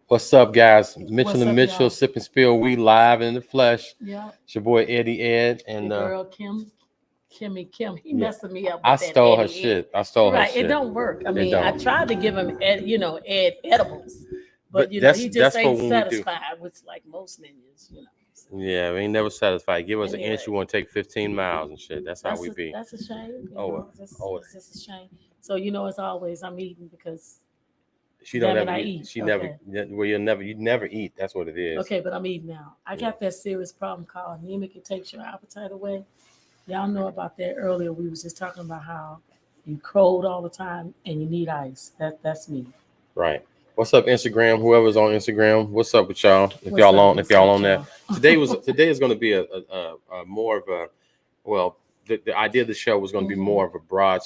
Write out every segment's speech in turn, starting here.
What's up, guys? What's Mitchell and up, Mitchell, y'all? Sip and Spill. We live in the flesh. Yeah, It's your boy Eddie Ed, your and girl Kim. He yeah, messing me up I with that stole her Eddie Ed. shit. I stole her Right, it shit. don't work. I It mean, I don't. tried to give him Ed edibles, But but he just that's for ain't when we do. satisfied with like most ninjas. So, Yeah, we ain't never satisfied. Give us an inch, anyway, you want to take 15 miles and shit. That's how we be. that's a shame. Oh, oh, It's just a shame. So as always, I'm eating because she don't damn it, ever I eat. eat. She never. Okay, Well, you never eat. That's what it is. okay, but I'm eating now. I Yeah. got that serious problem called anemic. It takes your appetite away. Y'all know about that earlier. We was just talking about how you cold all the time and you need ice. That's me. Right. What's up, Instagram? Whoever's on Instagram, what's up with y'all? If What's y'all up, on that. y'all? Today is going to be a more of a well. The idea of the show was going to be Mhm. more of a broad,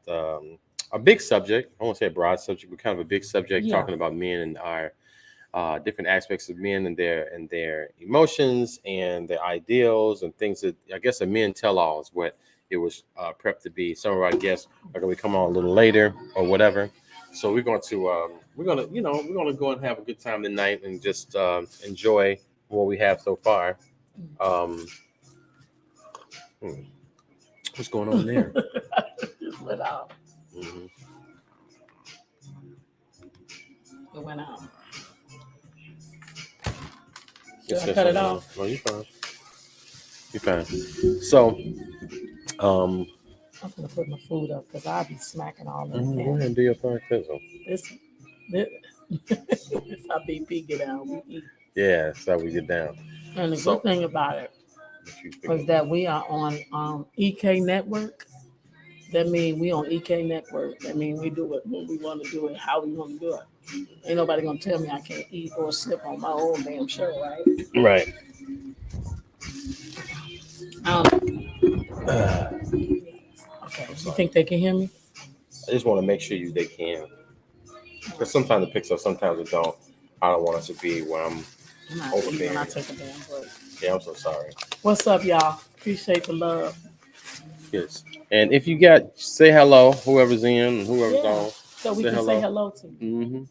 a big subject. I won't say a broad subject, but kind of a big subject, Yeah. talking about men and our different aspects of men and their emotions and their ideals and things that I guess a men tell all is what it was prepped to be. Some of our guests are going to come on a little later or whatever. So we're going to go and have a good time tonight and just enjoy what we have so far. Um, hmm, what's going on there? Just went out. Hmm. It went out. It Should I says cut it something wrong. off? No, you're fine. You're fine. So, um, I'm gonna put my food up because I'll be smacking all in the go ahead pan. and do your thing, Fizzle. This this how BP get out. We eat. Yeah, that's how we get down. And the So, good thing about it what you is think? that we are on EK Network. That means we on EK Network. That means we do it when we want to do it, how we want to do it. Ain't nobody gonna tell me I can't eat or sip on my own damn show, right? Right. Um, I okay. I'm You sorry. think they can hear me? I just want to make sure they can, because sometimes it picks up, sometimes it don't. I don't want us to be where I'm I'm not eating. I overbearing. take a damn break. Yeah, I'm so sorry. What's up, y'all? Appreciate the love. Yes. And if you got, say hello, whoever's in and whoever's Yeah. on, So we say can say hello. hello to you. Mm-hmm.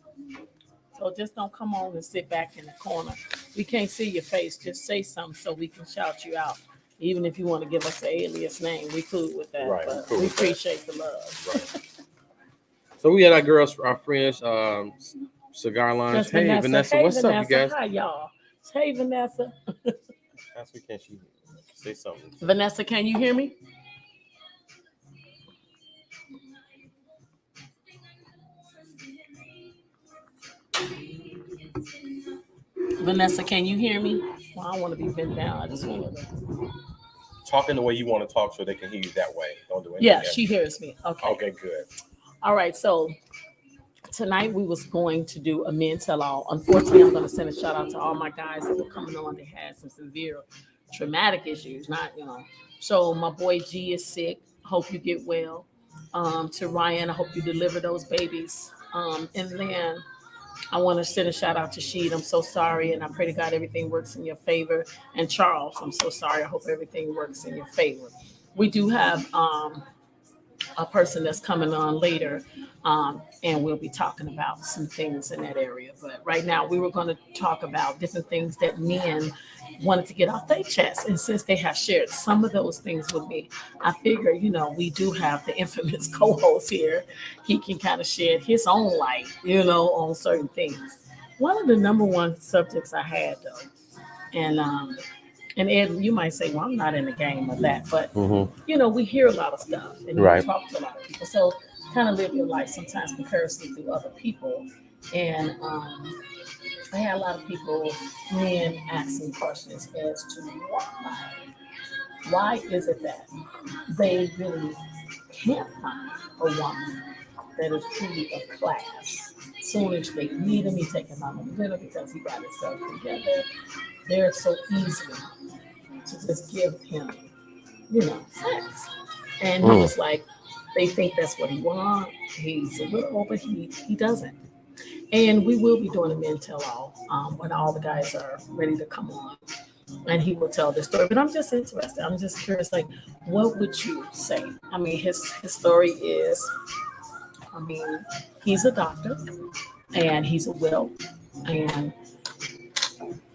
So just don't come on and sit back in the corner. We can't see your face. Just say something so we can shout you out. Even if you want to give us an alias name, we cool with that. Right, But cool we with that. appreciate the love. Right. So we had our girls, our friends, Cigar Lines. That's Hey, Vanessa. Vanessa, Hey, what's up, you Vanessa. guys? Hi, y'all. Hey, Vanessa. Ask me, can she say something? Vanessa, can you hear me? Vanessa, can you hear me? Well, I don't want to be bent down. I just want to. Talking the way you want to talk so they can hear you that way. Don't do anything Yeah, else. she hears me. Okay. Okay, good. All right. So tonight we was going to do a men tell all. Unfortunately, I'm going to send a shout out to all my guys that were coming on. They had some severe traumatic issues, not. So my boy G is sick. Hope you get well. To Ryan, I hope you deliver those babies. And then I want to send a shout out to Sheed. I'm so sorry, and I pray to God everything works in your favor. And Charles, I'm so sorry. I hope everything works in your favor. We do have a person that's coming on later, and we'll be talking about some things in that area. But right now, we were going to talk about different things that men wanted to get off their chest. And since they have shared some of those things with me, I figure, we do have the infamous co-host here. He can kind of shed his own light, on certain things. One of the number one subjects I had, though, and Ed, you might say, well, I'm not in the game of that, but Mm-hmm. we hear a lot of stuff and we Right. talk to a lot of people. So kind of live your life sometimes comparison through other people. And I had a lot of people, men, asking questions as to why. Why is it that they really can't find a woman that is truly of class? Soon as they meet him, he take him out on dinner because he got himself together. They're so easy to just give him, sex. And he was like, they think that's what he wants. He's a little, but he doesn't. And we will be doing a men tell all when all the guys are ready to come on, and he will tell this story. But I'm just interested. I'm just curious, like, what would you say? I mean, his story is, I mean, he's a doctor and he's a widow, and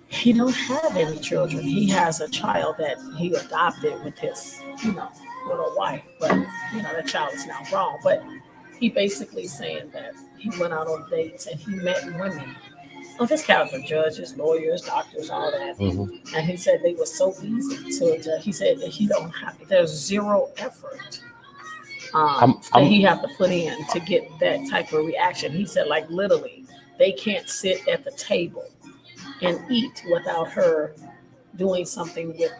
he don't have any children. He has a child that he adopted with his, with a wife, but the child is now grown. But he basically saying that he went out on dates and he met women of his caliber, judges, lawyers, doctors, all that. Mm-hmm. And he said they were so easy to adjust. He said that he don't have, there's zero effort that he have to put in to get that type of reaction. He said, like, literally, they can't sit at the table and eat without her doing something with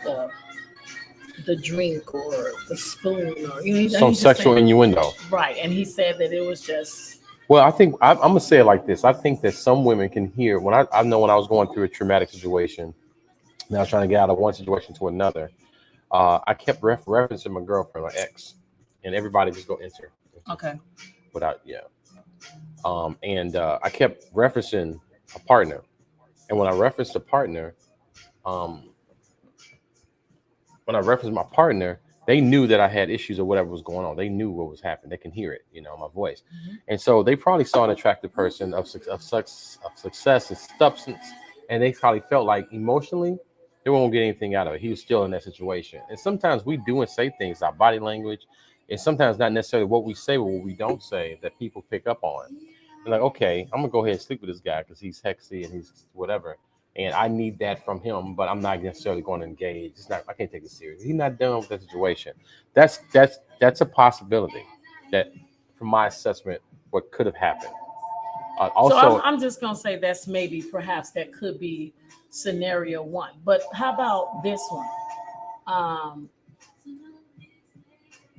the drink or the spoon or Some sexual innuendo. Right. And he said that it was just. Well, I think I'm gonna say it like this. I think that some women can hear when I know when I was going through a traumatic situation, and I was trying to get out of one situation to another. I kept referencing my girlfriend, my ex, and everybody just go enter. Okay. Without and I kept referencing a partner, and when I referenced a partner, they knew that I had issues or whatever was going on. They knew what was happening. They can hear it, my voice. Mm-hmm. And so they probably saw an attractive person of success and substance, and they probably felt like emotionally they won't get anything out of it. He was still in that situation. And sometimes we do and say things, our body language, and sometimes not necessarily what we say, but what we don't say that people pick up on. They're like, okay, I'm gonna go ahead and sleep with this guy because he's sexy and he's whatever. And I need that from him, but I'm not necessarily going to engage. I can't take it serious. He's not done with that situation. That's a possibility that, from my assessment, what could have happened. Also, so I'm just going to say that's perhaps that could be scenario one. But how about this one?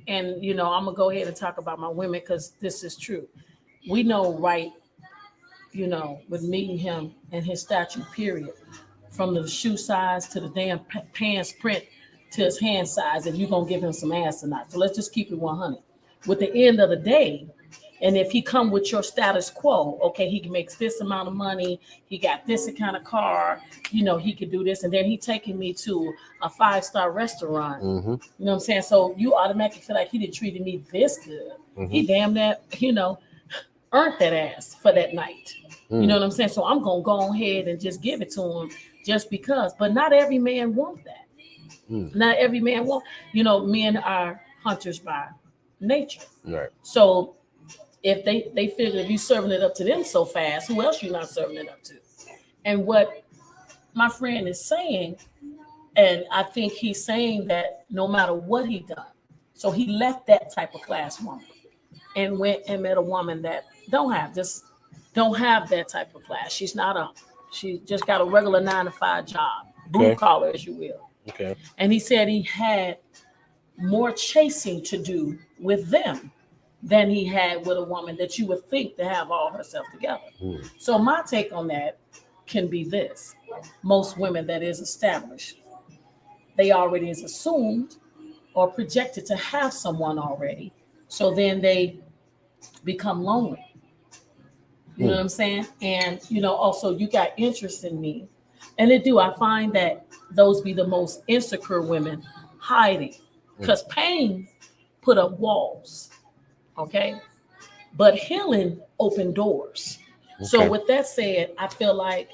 And, I'm going to go ahead and talk about my women because this is true. We know, right, with meeting him and his statue, period, from the shoe size to the damn pants print to his hand size, if you're going to give him some ass or not. So let's just keep it 100. With the end of the day, and if he come with your status quo, okay, he makes this amount of money, he got this kind of car, he could do this, and then he taking me to a 5-star restaurant. Mm-hmm. You know what I'm saying? So you automatically feel like he didn't treated me this good. Mm-hmm. He damn that, earned that ass for that night. You know what I'm saying? So I'm going to go ahead and just give it to him just because. But not every man wants that. Not every man wants. Men are hunters by nature. Right. So if they figure if you serving it up to them so fast, who else you not serving it up to? And what my friend is saying, and I think he's saying that no matter what he done, so he left that type of class woman and went and met a woman that don't have that type of class. She just got a regular 9-to-5 job, blue collar, as you will. Okay. And he said he had more chasing to do with them than he had with a woman that you would think to have all herself together. So my take on that can be this. Most women that is established, they already is assumed or projected to have someone already. So then they become lonely. You know what I'm saying? And, also you got interest in me. And I find that those be the most insecure women hiding because pain put up walls. Okay. But healing opened doors. Okay. So with that said, I feel like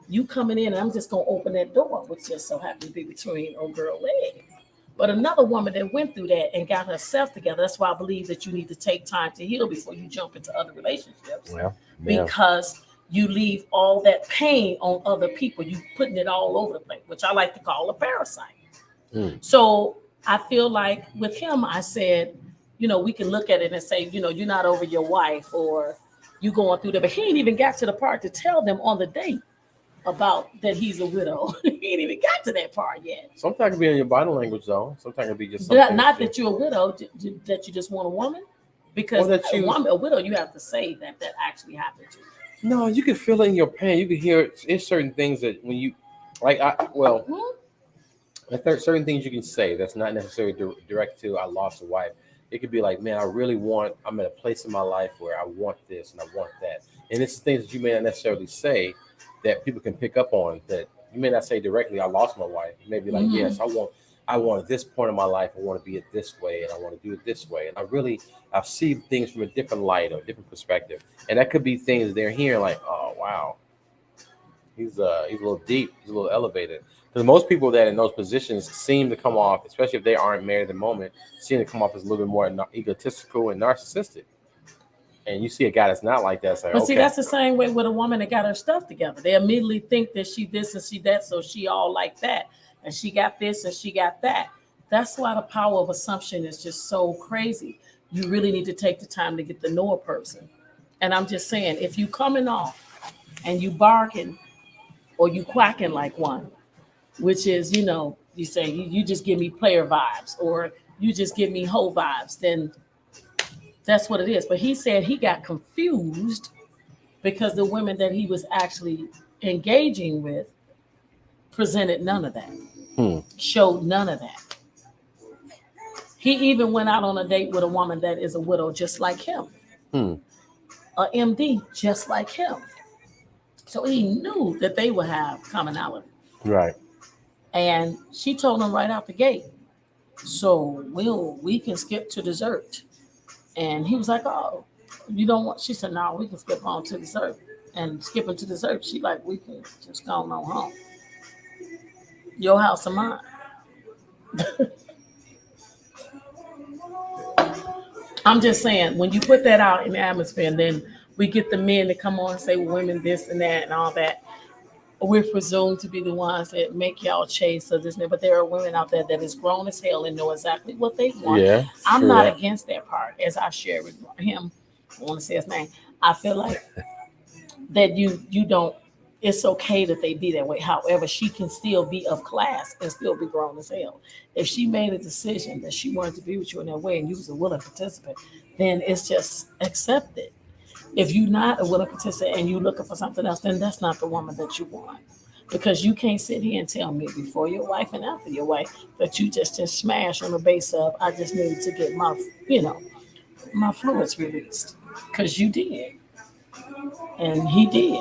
you coming in and I'm just going to open that door, which just so happens to be between old girl legs. But another woman that went through that and got herself together, that's why I believe that you need to take time to heal before you jump into other relationships. Yeah. Because you leave all that pain on other people. You putting it all over the place, which I like to call a parasite. So I feel like with him, I said, we can look at it and say, you're not over your wife or you going through that. But he ain't even got to the part to tell them on the date about that he's a widow. He ain't even got to that part yet. Sometimes it can be in your body language, though. Sometimes it can be just something. Not that you're a widow, that you just want a woman. Because a widow, you have to say that actually happened to you. No, you can feel it in your pain. You can hear it. It's certain things that when you, there's certain things you can say that's not necessarily direct to I lost a wife. It could be like, man, I'm at a place in my life where I want this and I want that. And it's things that you may not necessarily say that people can pick up on that you may not say directly, I lost my wife. You may be like, yes, I want at this point in my life, I want to be it this way and I want to do it this way. And I see things from a different light or a different perspective. And that could be things they're hearing like, oh, wow. He's a little deep. He's a little elevated. Because most people that in those positions seem to come off, especially if they aren't married at the moment, seem to come off as a little bit more egotistical and narcissistic. And you see a guy that's not like that, say, But see, okay, that's the same way with a woman that got her stuff together. They immediately think that she this and she that, so she all like that, and she got this and she got that. That's why the power of assumption is just so crazy. You really need to take the time to get to know a person. And I'm just saying, if you coming off and you barking or you quacking like one, which is, you say you just give me player vibes or you just give me hoe vibes, then that's what it is. But he said he got confused because the women that he was actually engaging with presented none of that, showed none of that. He even went out on a date with a woman that is a widow just like him, a MD just like him. So he knew that they would have commonality. right. And she told him right out the gate, so we can skip to dessert. And he was like, oh, you don't want, she said, no, we can skip on to dessert. And skipping to dessert, she like, we can just go on home. Your house or mine. I'm just saying, when you put that out in the atmosphere, and then we get the men to come on and say women this and that and all that, we're presumed to be the ones that make y'all chase or this and that. But there are women out there that is grown as hell and know exactly what they want. Yeah, I'm true not that. against that part, as I shared with him. I want to say his name. I feel like that you don't. It's okay that they be that way. However, she can still be of class and still be grown as hell. If she made a decision that she wanted to be with you in that way and you was a willing participant, then it's just accepted. If you're not a willing participant and you're looking for something else, then that's not the woman that you want. Because you can't sit here and tell me before your wife and after your wife that you just smash on the base of I just need to get my fluids released. Because you did. And he did.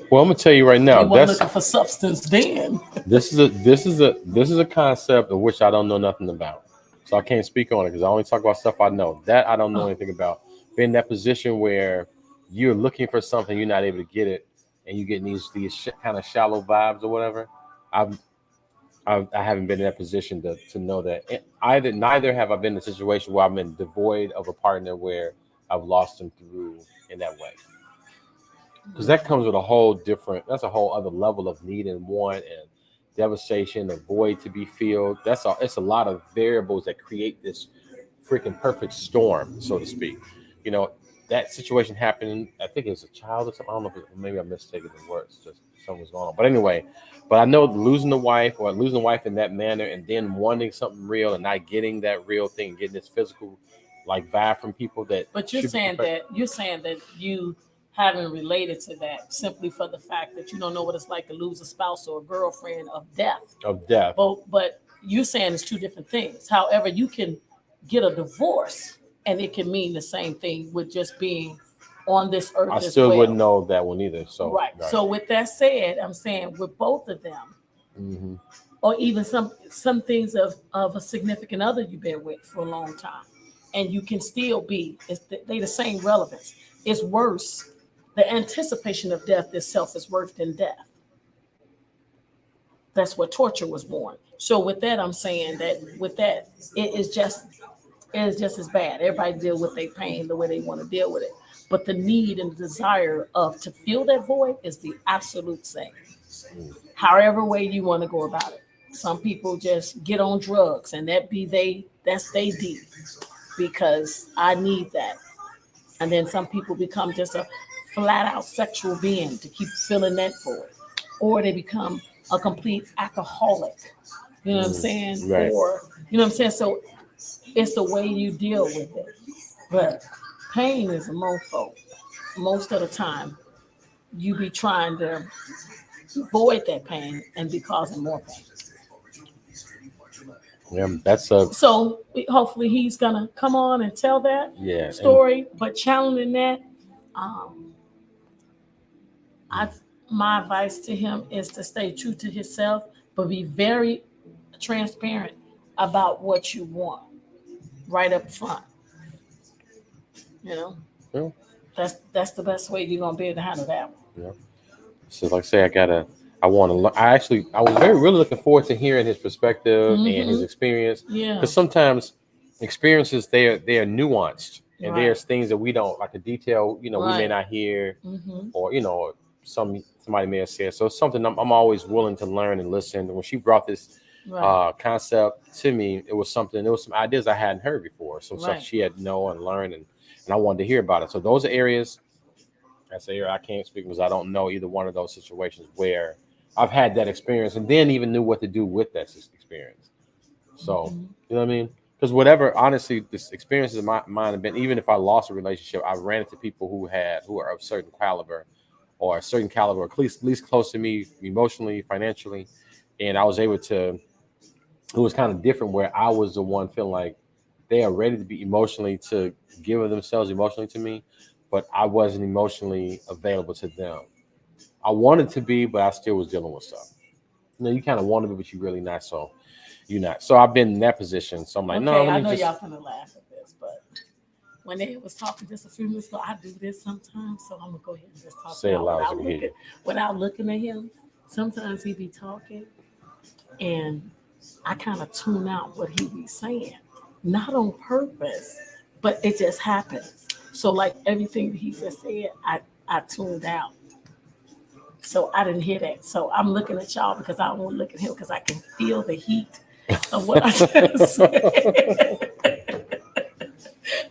Well, I'm gonna tell you right now. He wasn't looking for substance then. This is a concept of which I don't know nothing about, so I can't speak on it because I only talk about stuff I know. That I don't know anything about. Being in that position where you're looking for something, you're not able to get it, and you get these kind of shallow vibes or whatever. I haven't been in that position to know that. Neither have I been in a situation where I've been devoid of a partner where I've lost them through in that way. Because that comes with that's a whole other level of need and want and devastation, a void to be filled. It's a lot of variables that create this freaking perfect storm, so to speak. You know, that situation happened, I think it was a child or something. I don't know maybe I'm mistaken the words, just something was going on. But anyway, but I know losing the wife in that manner and then wanting something real and not getting that real thing, getting this physical like vibe from people that. But you're saying that you haven't related to that simply for the fact that you don't know what it's like to lose a spouse or a girlfriend of death. Of death. But you're saying it's two different things. However, you can get a divorce and it can mean the same thing with just being on this earth. I still wouldn't know that one either. So right. So with that said, I'm saying with both of them, or even some things of a significant other you've been with for a long time, and you can still be, they the same relevance. It's worse. The anticipation of death itself is worse than death. That's what torture was born. So with that, I'm saying that with that, it is just as bad. Everybody deal with their pain the way they want to deal with it. But the need and the desire of to fill that void is the absolute same. However way you want to go about it. Some people just get on drugs and that's they deep because I need that. And then some people become just a flat out sexual being to keep filling that void. Or they become a complete alcoholic. You know what I'm saying? Right. Or, you know what I'm saying? So it's the way you deal with it. But pain is a mofo. Most of the time, you be trying to avoid that pain and be causing more pain. Yeah, that's a. So hopefully he's gonna come on and tell that story. But challenging that, my advice to him is to stay true to himself, but be very transparent about what you want right up front. You know, that's the best way you're gonna be able to handle that one. You know, so like I say, I want to learn. I was really looking forward to hearing his perspective and his experience. Yeah. Because sometimes experiences they are nuanced, and Right. there's things that we don't like, the detail. We may Right. not hear, Mm-hmm. or somebody may have said. So it's something I'm always willing to learn and listen. When she brought this Right. concept to me, it was some ideas I hadn't heard before, some stuff Right. she had know and learned, and I wanted to hear about it. So those are areas I say here I can't speak because I don't know either one of those situations where I've had that experience and then even knew what to do with that experience. So Mm-hmm. you know what I mean? Because whatever, honestly, this experiences of mine have been. Even if I lost a relationship, I ran into people who are of certain caliber, or a certain caliber, at least close to me emotionally, financially, and I was able to. It was kind of different where I was the one feeling like they are ready to be emotionally to give of themselves emotionally to me, but I wasn't emotionally available to them. I wanted to be, but I still was dealing with stuff. You kind of want to be, but you really not. So you're not. So I've been in that position. So I'm like, no, Okay, let I me know just y'all gonna laugh at this, but when they was talking just a few minutes ago, I do this sometimes, so I'm gonna go ahead and just talk say it now loud so I can hear you. without looking at him. Sometimes he be talking, and I kind of tune out what he be saying, not on purpose, but it just happens. So like everything that he just said, I tuned out. So I didn't hear that. So I'm looking at y'all because I don't want to look at him because I can feel the heat of what I just said.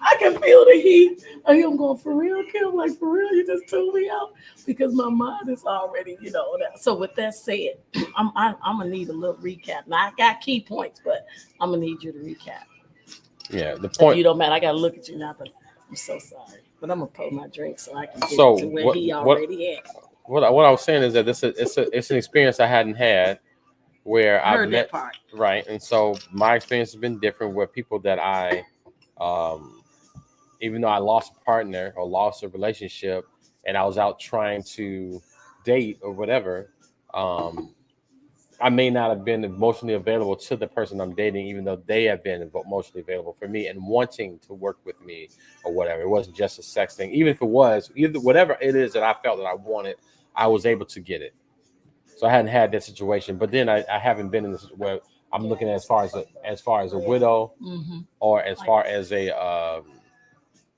I can feel the heat of him going, for real, Kim? Like, for real, you just tuned me out? Because my mind is already, that. So with that said, I'm going to need a little recap. Now, I got key points, but I'm going to need you to recap. Yeah, the If point. you don't mind, I got to look at you now, but I'm so sorry. But I'm going to pour my drink so I can get So to where what he what already at. what I was saying is that it's an experience I hadn't had where I I've heard that met, part. right, and so my experience has been different where people that um, even though I lost a partner or lost a relationship, and I was out trying to date or whatever, um, I may not have been emotionally available to the person I'm dating, even though they have been emotionally available for me and wanting to work with me or whatever. It wasn't just a sex thing. Even if it was, either whatever it is that I felt that I wanted, I was able to get it. So I hadn't had that situation. But then I haven't been in this where I'm looking at as far as a widow Mm-hmm. or as far as a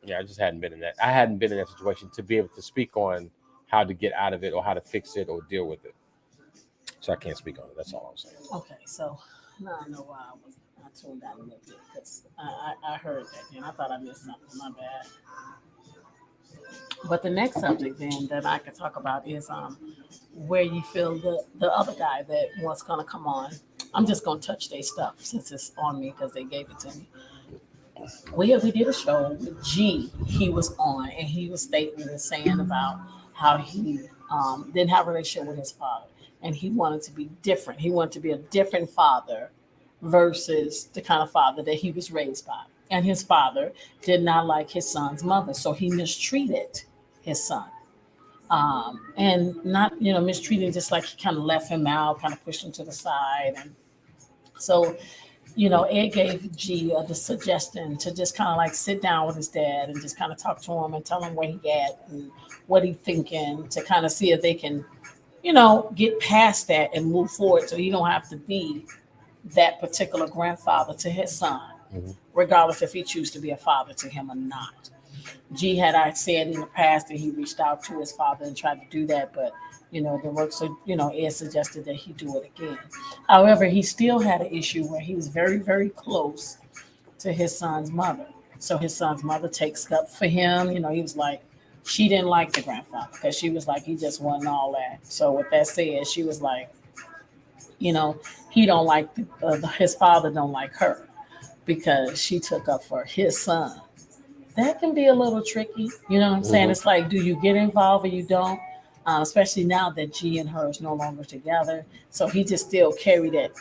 yeah, I just hadn't been in that. I hadn't been in that situation to be able to speak on how to get out of it or how to fix it or deal with it. So I can't speak on it. That's all I'm saying. Okay, so now I know why I tuned out a little bit because I heard that and I thought I missed something. My bad. But the next subject then that I could talk about is where you feel the other guy that was gonna come on. I'm just gonna touch their stuff since it's on me because they gave it to me. We did a show with G. He was on and he was stating and saying about how he didn't have a relationship with his father and he wanted to be different. He wanted to be a different father versus the kind of father that he was raised by. And his father did not like his son's mother, so he mistreated his son. And not mistreating, just like he kind of left him out, kind of pushed him to the side. And so Ed gave G the suggestion to just kind of like sit down with his dad and just kind of talk to him and tell him where he at and what he thinking to kind of see if they can get past that and move forward so he don't have to be that particular grandfather to his son, Mm-hmm. regardless if he chooses to be a father to him or not. G had I said in the past that he reached out to his father and tried to do that, but the work. So Ed suggested that he do it again. However, he still had an issue where he was very, very close to his son's mother. So his son's mother takes up for him. He was like, she didn't like the grandfather because she was like, he just wasn't all that. So with that said, she was like, he don't like his father don't like her because she took up for his son. That can be a little tricky. You know what I'm saying? Mm-hmm. It's like, do you get involved or you don't? Especially now that G and her is no longer together. So he just still carry that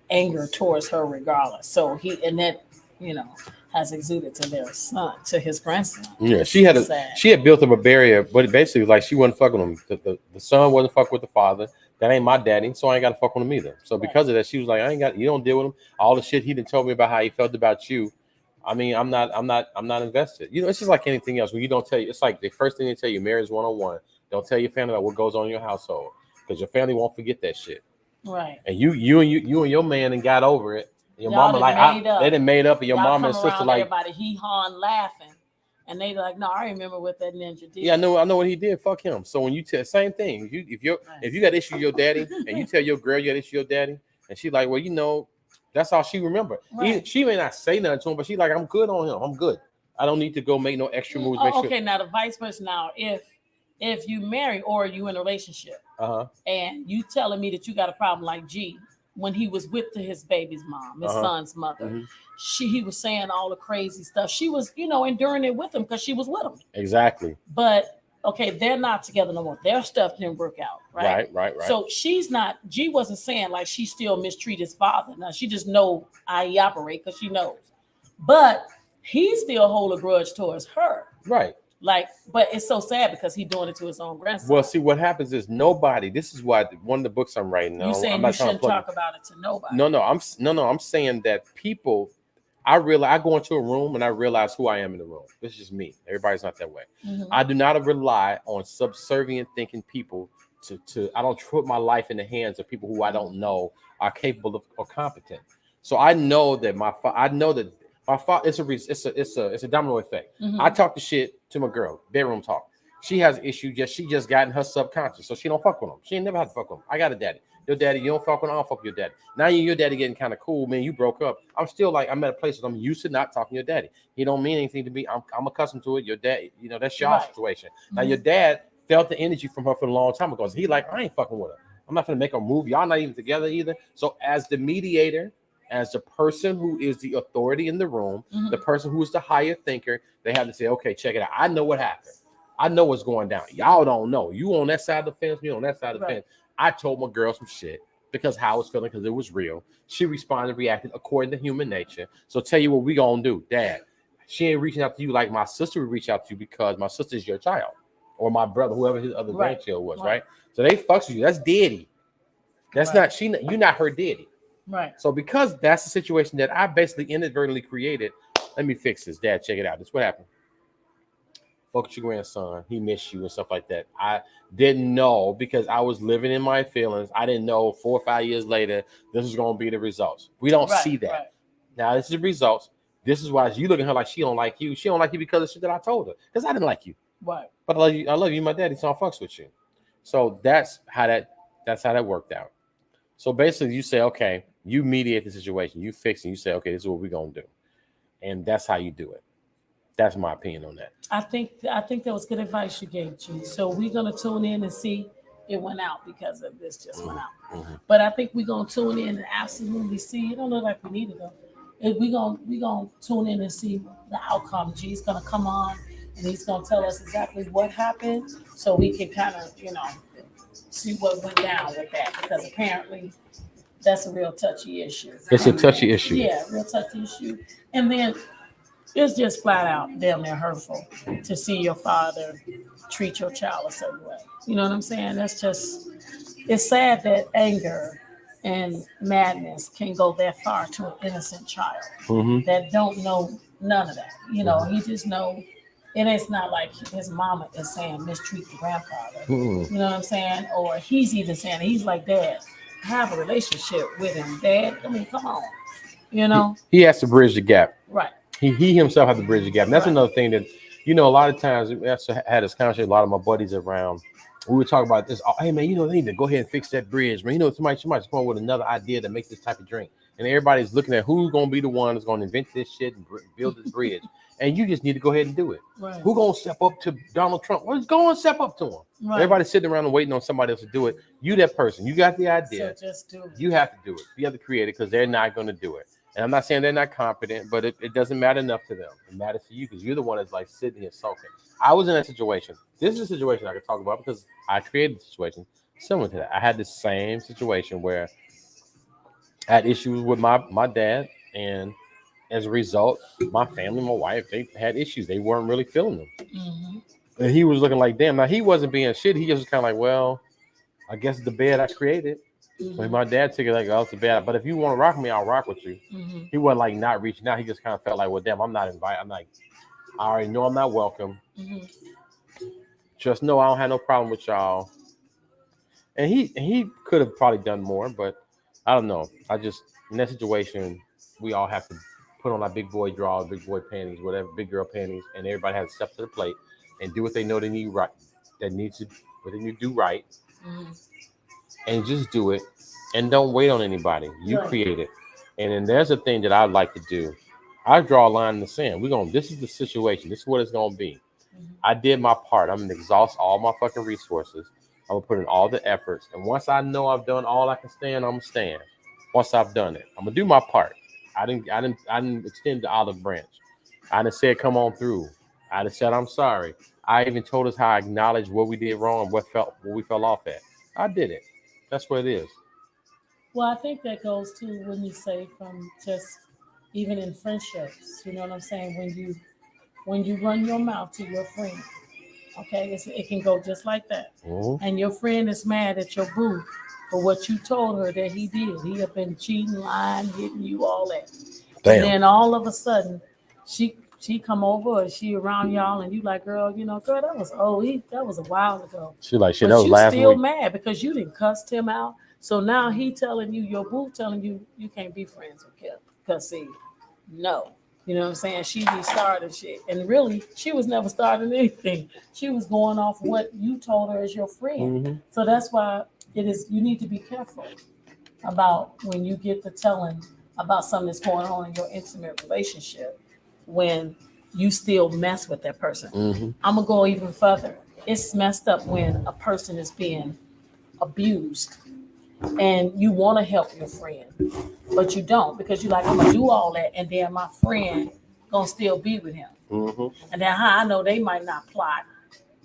anger towards her regardless. So and that, you know, has exuded to their son, to his grandson. Yeah, It's sad. she had built up a barrier, but basically like she wasn't fucking with him. The son wasn't fucking with the father. That ain't my daddy, so I ain't got to fuck with him either. So Right. because of that, she was like, I ain't got, you don't deal with him. All the shit he done told me about how he felt about you, I mean, I'm not invested. You know, it's just like anything else. When you don't tell you, it's like the first thing they tell you, marriage 101. Don't tell your family about what goes on in your household because your family won't forget that shit. Right. And you and your man and got over it. Your Y'all mama they done made up, and your y'all mama come and sister around like everybody hee-hawing laughing. And they like, no, I remember what that ninja did. yeah, I know what he did. Fuck him. So when you tell same thing, if you got issue with your daddy and you tell your girl you got issue with your daddy, and she like, well, you know, that's all she remember. Right. She may not say nothing to him, but she like, I'm good on him. I'm good. I don't need to go make no extra moves. Okay, now the vice versa. Now, if you marry or you in a relationship, and you telling me that you got a problem like G when he was with his baby's mom, his son's mother, he was saying all the crazy stuff. She was, enduring it with him because she was with him. Exactly. But okay, they're not together no more. Their stuff didn't work out, right? Right. So G wasn't saying like she still mistreat his father. Now she just know how he operate because she knows. But he still hold a grudge towards her. Right. Like, but it's so sad because he's doing it to his own grandson. Well, see, what happens is nobody. This is why one of the books I'm writing now. You saying you shouldn't talk about it to nobody? No. I'm saying that people. I go into a room and I realize who I am in the room. This is just me. Everybody's not that way. I do not rely on subservient thinking people to. I don't put my life in the hands of people who I don't know are capable of or competent. So I know that my father. It's a domino effect. I talk the shit to my girl, bedroom talk. She has an issue. She just got in her subconscious, so she don't fuck with him. She ain't never had to fuck with him. I got a daddy. Your daddy, you don't fuck with him. I don't fuck with your daddy. Now you and your daddy getting kind of cool, man. You broke up. I'm still like I'm at a place where I'm used to not talking to your daddy. He don't mean anything to me. I'm accustomed to it. Your dad, that's your situation. Now your dad felt the energy from her for a long time ago. So he like I ain't fucking with her. I'm not gonna make her move. Y'all not even together either. So as the mediator, as the person who is the authority in the room, the person who is the higher thinker, they have to say, okay, check it out. I know what happened. I know what's going down. Y'all don't know. You on that side of the fence, me on that side of the fence. I told my girl some shit because how I was feeling, because it was real. She responded, reacted according to human nature. So tell you what we gonna do, Dad. She ain't reaching out to you like my sister would reach out to you because my sister's your child. Or my brother, whoever his other grandchild was, right? So they fucks with you. That's daddy. That's not you're not her daddy. Right. So because that's the situation that I basically inadvertently created, let me fix this. Dad, check it out. This is what happened. Fuck with your grandson. He missed you and stuff like that. I didn't know because I was living in my feelings. I didn't know 4 or 5 years later this is going to be the results. We don't see that. Right. Now this is the results. This is why you look at her like she don't like you. She don't like you because of shit that I told her. Because I didn't like you. Right. But I love you. My daddy, so I fucks with you. So that's how that worked out. So basically you say, okay, you mediate the situation. You fix it. You say, okay, this is what we're going to do. And that's how you do it. That's my opinion on that. I think that was good advice you gave, G. So we're gonna tune in and see. It went out because of this just went out. But I think we're gonna tune in and absolutely see. It don't look like we need it though. We're gonna tune in and see the outcome. G's gonna come on and he's gonna tell us exactly what happened, so we can kind of see what went down with that, because apparently that's a real touchy issue. It's a touchy issue. Yeah, real touchy issue. And then it's just flat out damn near hurtful to see your father treat your child a certain way. You know what I'm saying? It's sad that anger and madness can go that far to an innocent child that don't know none of that. He just know, and it's not like his mama is saying mistreat the grandfather. You know what I'm saying? Or he's even saying, he's like, Dad, have a relationship with him. Dad, I mean, come on. He has to bridge the gap. Right. He himself has to bridge the gap. And that's another thing that, a lot of times we also had this conversation, a lot of my buddies around. We would talk about this. Oh, hey, man, they need to go ahead and fix that bridge. Man, somebody come up with another idea to make this type of drink. And everybody's looking at who's going to be the one that's going to invent this shit and build this bridge. And you just need to go ahead and do it. Right. Who's going to step up to Donald Trump? Well, go and step up to him. Right. Everybody's sitting around and waiting on somebody else to do it. You that person. You got the idea. So just do it. You have to do it. You have to create it because they're not going to do it. And I'm not saying they're not competent, but it doesn't matter enough to them. It matters to you because you're the one that's like sitting here sulking. I was in that situation. This is a situation I could talk about because I created a situation similar to that. I had the same situation where I had issues with my dad, and as a result, my family, my wife, they had issues. They weren't really feeling them. And he was looking like, damn. Now, he wasn't being shit. He just was kind of like, well, I guess the bed I created. So my dad took it like, oh, it's bad. But if you want to rock me, I'll rock with you. He wasn't like not reaching out. He just kind of felt like, well, damn, I'm not invited. I'm like, I already know I'm not welcome. Just know I don't have no problem with y'all. And he could have probably done more, but I don't know. I just in that situation, we all have to put on our big boy drawers, big boy panties, whatever, big girl panties, and everybody has to step to the plate and do what they know they need right. That needs to what they need to do right, and just do it, and don't wait on anybody. You create it, and then there's a thing that I'd like to do. I draw a line in the sand. This is the situation. This is what it's gonna be. I did my part. I'm gonna exhaust all my fucking resources. I'm gonna put in all the efforts. And once I know I've done all I can stand, I'm gonna stand. Once I've done it, I'm gonna do my part. I didn't extend the olive branch. I didn't say come on through. I didn't said I'm sorry. I even told us how I acknowledged what we did wrong and what we fell off at. I did it. That's what it is. Well, I think that goes to when you say from just even in friendships, you know what I'm saying? When you run your mouth to your friend, okay, it can go just like that. And your friend is mad at your boo for what you told her that he did. He have been cheating, lying, hitting you, all that. Damn. And then all of a sudden, she come over or she around y'all and you like, girl, girl, that was that was a while ago. She like, shit, that was last week. You still mad because you didn't cuss him out. So now he telling you, your boo telling you, you can't be friends with Kip. Because see, no. You know what I'm saying? She be starting shit. And really, she was never starting anything. She was going off what you told her as your friend. So that's why you need to be careful about when you get to telling about something that's going on in your intimate relationship when you still mess with that person. I'm going to go even further. It's messed up when a person is being abused and you want to help your friend, but you don't because you're like, I'm gonna do all that, and then my friend gonna still be with him. And then how I know they might not plot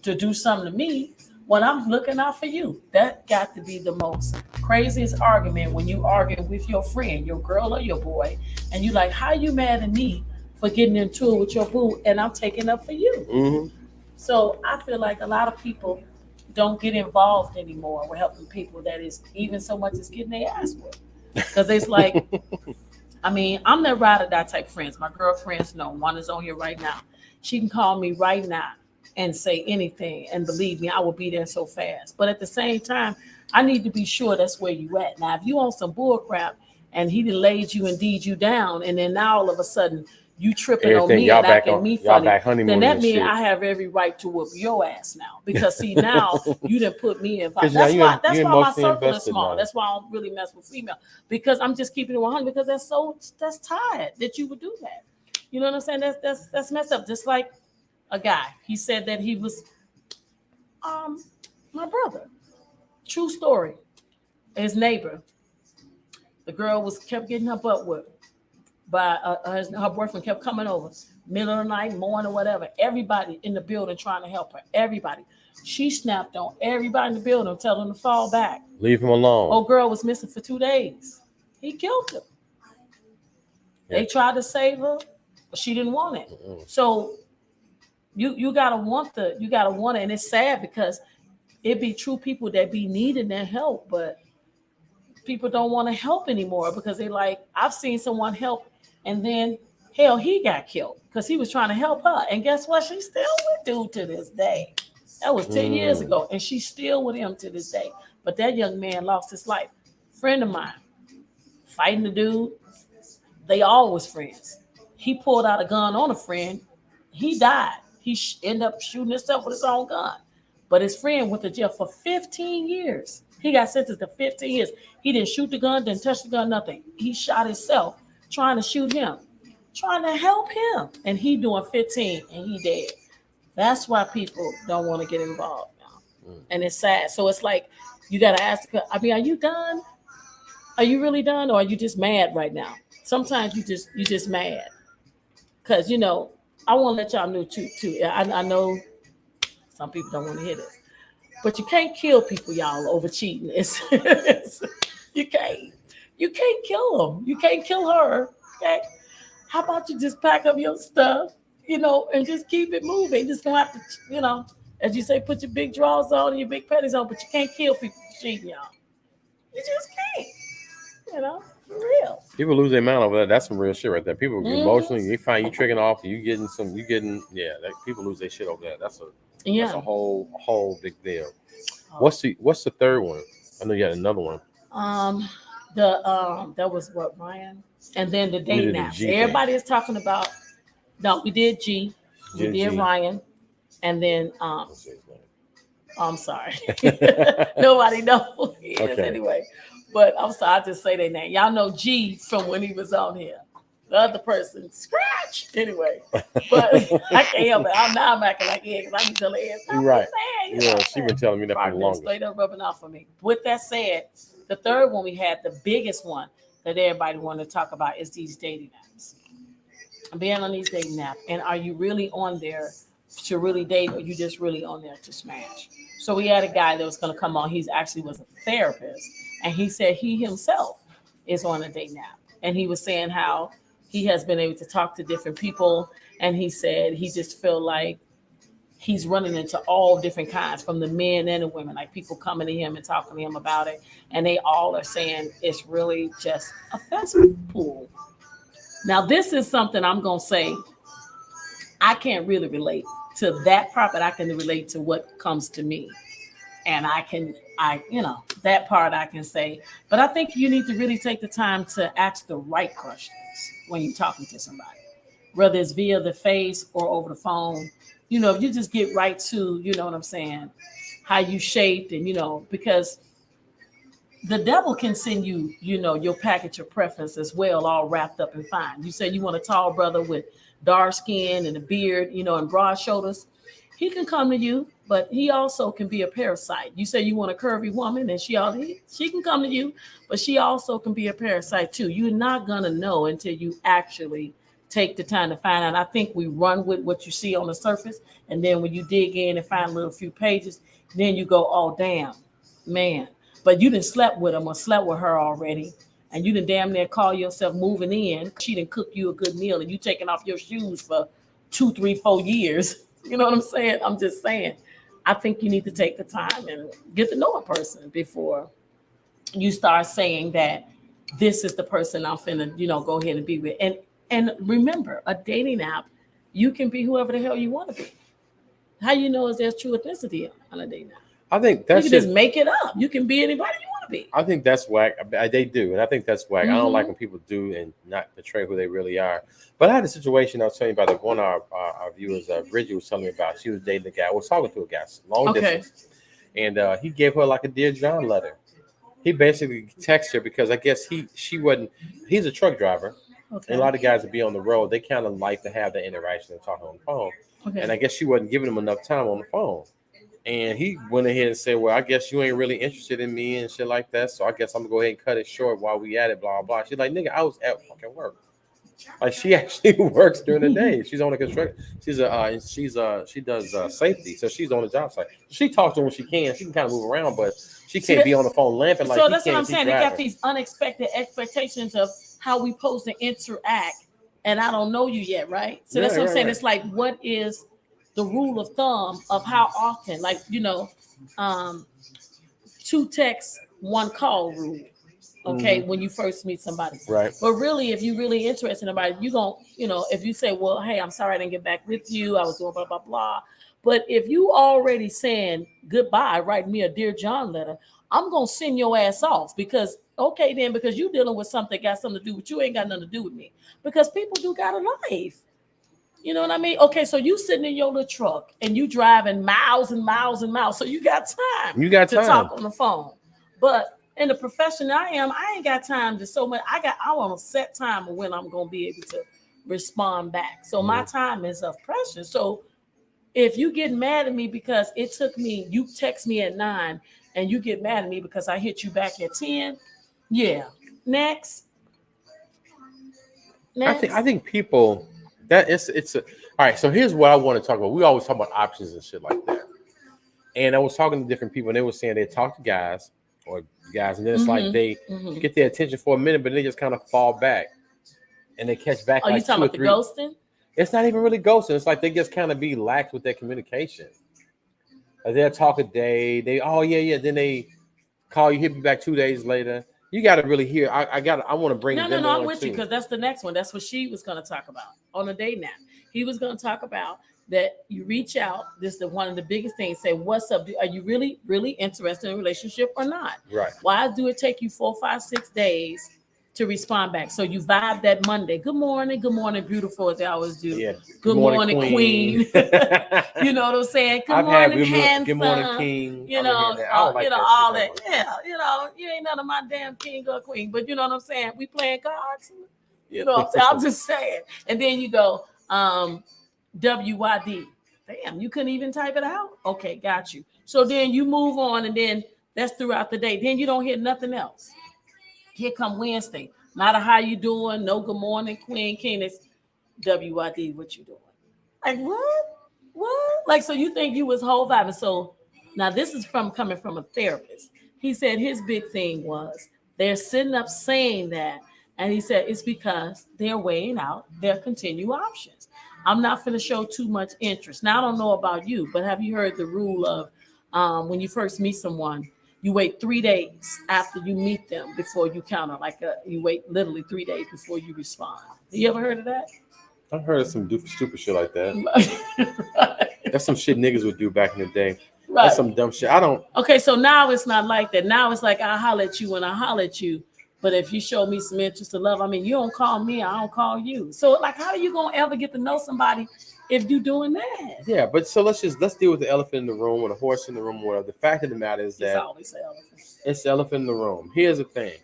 to do something to me when I'm looking out for you. That got to be the most craziest argument when you argue with your friend, your girl or your boy, and you like, how you mad at me for getting into it with your boo, and I'm taking up for you. So I feel like a lot of people don't get involved anymore with helping people that is even so much as getting their ass whipped. Because it's like, I mean, I'm that ride or die type friends. My girlfriends know. One is on here right now. She can call me right now and say anything. And believe me, I will be there so fast. But at the same time, I need to be sure that's where you at. Now, if you on some bull crap and he laid you and deed you down, and then now all of a sudden you tripping on me and acting me funny, then that means I have every right to whoop your ass now. Because see, now you didn't put me in. That's why my circle is small. That's why I don't really mess with female. Because I'm just keeping it 100 because that's tired that you would do that. You know what I'm saying? That's messed up. Just like a guy. He said that he was my brother. True story. His neighbor. The girl kept getting her butt whipped. But her boyfriend kept coming over, middle of the night, morning, or whatever. Everybody in the building trying to help her. Everybody. She snapped on everybody in the building, telling them to fall back. Leave him alone. Old girl was missing for 2 days. He killed her. Yeah. They tried to save her, but she didn't want it. So you gotta want it, and it's sad because it be true people that be needing their help, but people don't want to help anymore because they like, I've seen someone help. And then, hell, he got killed because he was trying to help her. And guess what? She's still with dude to this day. That was 10 years ago. And she's still with him to this day. But that young man lost his life. Friend of mine, fighting the dude. They all was friends. He pulled out a gun on a friend. He died. He ended up shooting himself with his own gun. But his friend went to jail for 15 years. He got sentenced to 15 years. He didn't shoot the gun, didn't touch the gun, nothing. He shot himself trying to shoot him, trying to help him. And he doing 15 and he dead. That's why people don't want to get involved now. And it's sad. So it's like, you got to ask, I mean, are you done? Are you really done? Or are you just mad right now? Sometimes you just mad. Because, I want to let y'all know too. I know some people don't want to hear this. But you can't kill people, y'all, over cheating. You can't kill them. You can't kill her. Okay. How about you just pack up your stuff, and just keep it moving. Just gonna have to, as you say, put your big drawers on and your big panties on, but you can't kill people for cheating, y'all. You just can't. You know, for real. People lose their mind over that. That's some real shit right there. People Mhm. emotionally, they find you tricking off, people lose their shit over that. That's Yeah. a whole big deal. Oh. What's the third one? I know you had another one. Um, that was what, Ryan, and then the We dating did the apps. G thing. Everybody is talking about. No, we did G, we G. did G. Ryan, and then Let's see his name. I'm sorry, nobody knows who he is Okay. anyway. But I'm sorry, I just say their name. Y'all know G from when he was on here. The other person, Scratch. Anyway, but I can't help it. I'm acting like yeah, because I be telling Ed, stop Right. saying, you Yeah, know. she been telling me that for the Probably been longest. straight up rubbing off on me. With that said, the third one we had, the biggest one that everybody wanted to talk about is these dating apps. Being on these dating apps, and are you really on there to really date, or you just really on there to smash? So we had a guy that was going to come on. He's actually was a therapist, and he said he himself is on a dating app, and he was saying how he has been able to talk to different people, and he said he just feel like he's running into all different kinds from the men and the women, like people coming to him and talking to him about it, and they all are saying it's really just a cesspool. Now this is something I'm gonna say I can't really relate to that part, but I can relate to what comes to me, and that part I can say. But I think you need to really take the time to ask the right questions when you're talking to somebody, whether it's via the face or over the phone. If you just get right to, what I'm saying, how you shaped, and because the devil can send you, your package of preference as well, all wrapped up and fine. You say you want a tall brother with dark skin and a beard, and broad shoulders. He can come to you, but he also can be a parasite. You say you want a curvy woman, and she can come to you, but she also can be a parasite too. You're not gonna know until you actually take the time to find out. I think we run with what you see on the surface, and then when you dig in and find a little few pages, then you go, oh damn, man. But you didn't slept with him or slept with her already, and you didn't damn near call yourself moving in. She didn't cook you a good meal, and you taking off your shoes for 2, 3, 4 years. You know what I'm saying? I'm just saying. I think you need to take the time and get to know a person before you start saying that this is the person I'm finna, go ahead and be with. And remember, a dating app, you can be whoever the hell you want to be. How you know is there's true ethnicity on a dating app? I think You that's can just. just make it up. You can be anybody you want to be. I think that's whack. They do, and I think that's whack. I don't like Mhm. when people do and not portray who they really are. But I had a situation I was telling you about that one of our viewers, Bridget, was telling me about. She was dating a guy. I was talking to a guy long Okay. distance, and he gave her like a Dear John letter. He basically texted her because I guess she wasn't. He's a truck driver, Okay. and a lot of guys that be on the road, they kind of like to have the interaction and talk on the phone. Okay. And I guess she wasn't giving him enough time on the phone. And he went ahead and said, "Well, I guess you ain't really interested in me and shit like that. So I guess I'm gonna go ahead and cut it short while we at it." Blah blah. She's like, "Nigga, I was at fucking work." Like she actually works during the day. She's on the construction. She does safety, so she's on the job site. She talks to him when she can. She can kind of move around, but she See can't be that? on the phone lamping like So he that's what can. I'm She's saying. They got driving. these unexpected expectations of how we supposed to interact, and I don't know you yet, right? So that's Yeah, what I'm right, saying. right. It's like, what is the rule of thumb of how often, like um, 2 texts, 1 call rule. Okay, when you first meet somebody. Right. But really, if you really interested in somebody, you gon' if you say, well, hey, I'm sorry I didn't get back with you, I was doing blah blah blah. But if you already saying goodbye, write me a Dear John letter, I'm gonna send your ass off because okay then, because you dealing with something that got something to do with you, ain't got nothing to do with me. Because people do got a life. You know what I mean? Okay, so you sitting in your little truck and you driving miles and miles and miles, so you got time You got to time. talk on the phone. But in the profession I am, I ain't got time to so much. I want a set time of when I'm gonna be able to respond back. So my time is of precious. So if you get mad at me because it took me, you text me at 9 and you get mad at me because I hit you back at 10, yeah. Next. I think people that it's a, all right. So here's what I want to talk about. We always talk about options and shit like that. And I was talking to different people, and they were saying they talk to guys or guys, and then it's like they get their attention for a minute, but they just kind of fall back, and they catch back Are you like talking 2 or about the 3. ghosting? It's not even really ghosting. It's like they just kind of be lax with their communication. Like they'll talk a day. They oh yeah. Then they call you, hit me back 2 days later. You got to really hear. I want to bring them No, I'm on with too. you because that's the next one. That's what she was going to talk about on a date nap. He was going to talk about that you reach out. This is one of the biggest things. Say, what's up? Are you really, really interested in a relationship or not? Right. Why do it take you 4, 5, 6 days to respond back? So you vibe that Monday. Good morning, beautiful, as they always do. Yeah. Good morning, queen. You know what I'm saying? Good morning, handsome. Good morning, king. You know, Like all that. that. Yeah, you ain't none of my damn king or queen. But you know what I'm saying? We playing cards. You know what I'm saying? I'm just saying. And then you go, WYD. Damn, you couldn't even type it out? Okay, got you. So then you move on, and then that's throughout the day. Then you don't hear nothing else. Here come Wednesday. Not a how you doing, no good morning, queen, king. It's WYD, what you doing? Like, what? What? Like, so you think you was whole vibe. And so now this is coming from a therapist. He said his big thing was they're sitting up saying that. And he said it's because they're weighing out their continued options. I'm not going to show too much interest. Now, I don't know about you, but have you heard the rule of when you first meet someone, you wait 3 days after you meet them before you counter? You wait literally 3 days before you respond. You ever heard of that? I've heard of some stupid shit like that. Right. That's some shit niggas would do back in the day. Right. That's some dumb shit. I don't. Okay, so now it's not like that. Now it's like I holler at you when I holler at you. But if you show me some interest or love, I mean, you don't call me, I don't call you. So, like, how are you gonna ever get to know somebody if you doing that? Yeah, but so let's deal with the elephant in the room or the horse in the room. Or whatever. The fact of the matter is that always the elephant. It's the elephant in the room. Here's the thing.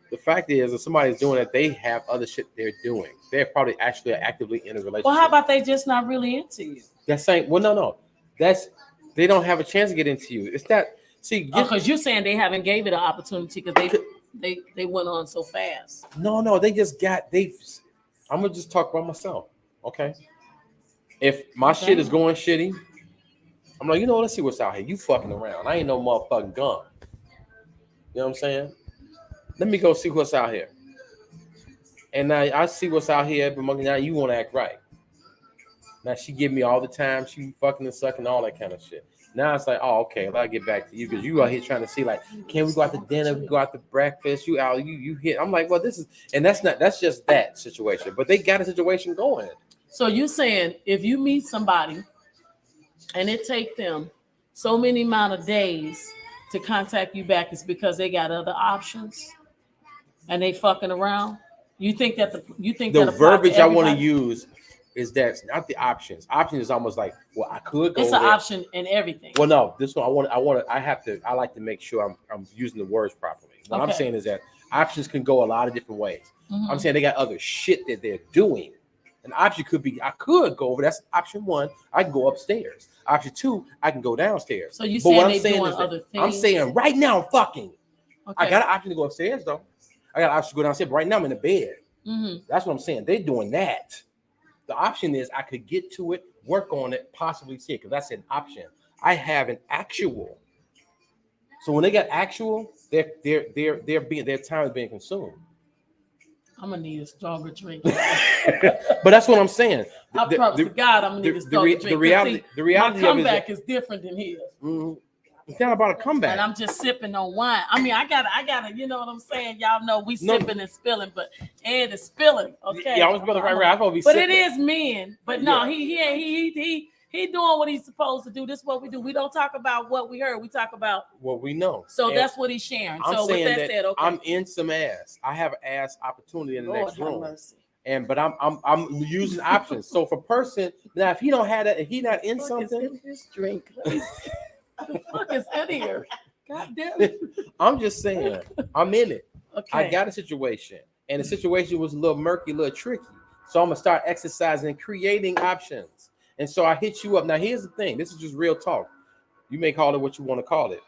The fact is, if somebody's doing it, they have other shit they're doing. They're probably actually actively in a relationship. Well, how about they just not really into you? That's saying, well, no. They don't have a chance to get into you. It's that, see. Because you're saying they haven't gave it an opportunity because they went on so fast. No, I'm going to just talk about myself, okay? If my shit is going shitty, I'm like, you know what, let's see what's out here. You fucking around. I ain't no motherfucking gun. You know what I'm saying? Let me go see what's out here. And now I see what's out here, but now you want to act right. Now she give me all the time. She fucking and sucking, all that kind of shit. Now it's like, oh, okay, I'll get back to you because you out here trying to see, like, can we go out to dinner? We go out to breakfast. You out, you hit. I'm like, well, that's just that situation. But they got a situation going. So you're saying if you meet somebody and it take them so many amount of days to contact you back, it's because they got other options and they fucking around? You think that the verbiage I want to use is that not the options. Option is almost like, well, I could go. It's an option in everything. Well, no, this one I like to make sure I'm using the words properly. What I'm saying is that options can go a lot of different ways. Mm-hmm. I'm saying they got other shit that they're doing. An option could be I could go over. That's option one. I can go upstairs. Option two, I can go downstairs. So you saying they doing other things? I'm saying right now I'm fucking. Okay. I got an option to go upstairs though. I got an option to go downstairs, but right now I'm in the bed. Mm-hmm. That's what I'm saying. They're doing that. The option is I could get to it, work on it, possibly see it, because that's an option. I have an actual. So when they got actual, their time is being consumed. I'm gonna need a stronger drink. But that's what I'm saying. I promise to God, I'm gonna need a stronger drink. The reality my comeback is different than his. Mm-hmm. It's not about a comeback. And I'm just sipping on wine. I mean, I gotta, you know what I'm saying? Y'all know we sipping and spilling, but Ed is spilling. Okay. Yeah, I was spilling right. I'm gonna be but sipping. It is men. But no, he doing what he's supposed to do. This is what we do. We don't talk about what we heard. We talk about what we know. So that's what he's sharing. I'm so saying with that said, okay. I'm in some ass. I have an ass opportunity in the next room. But I'm using options. So for person now, if he don't have that, if he not in something, in his drink. What the fuck is in here? God damn it. I'm just saying, I'm in it. Okay. I got a situation, and the situation was a little murky, a little tricky. So I'm gonna start exercising and creating options. And so I hit you up. Now here's the thing. This is just real talk. You may call it what you want to call it.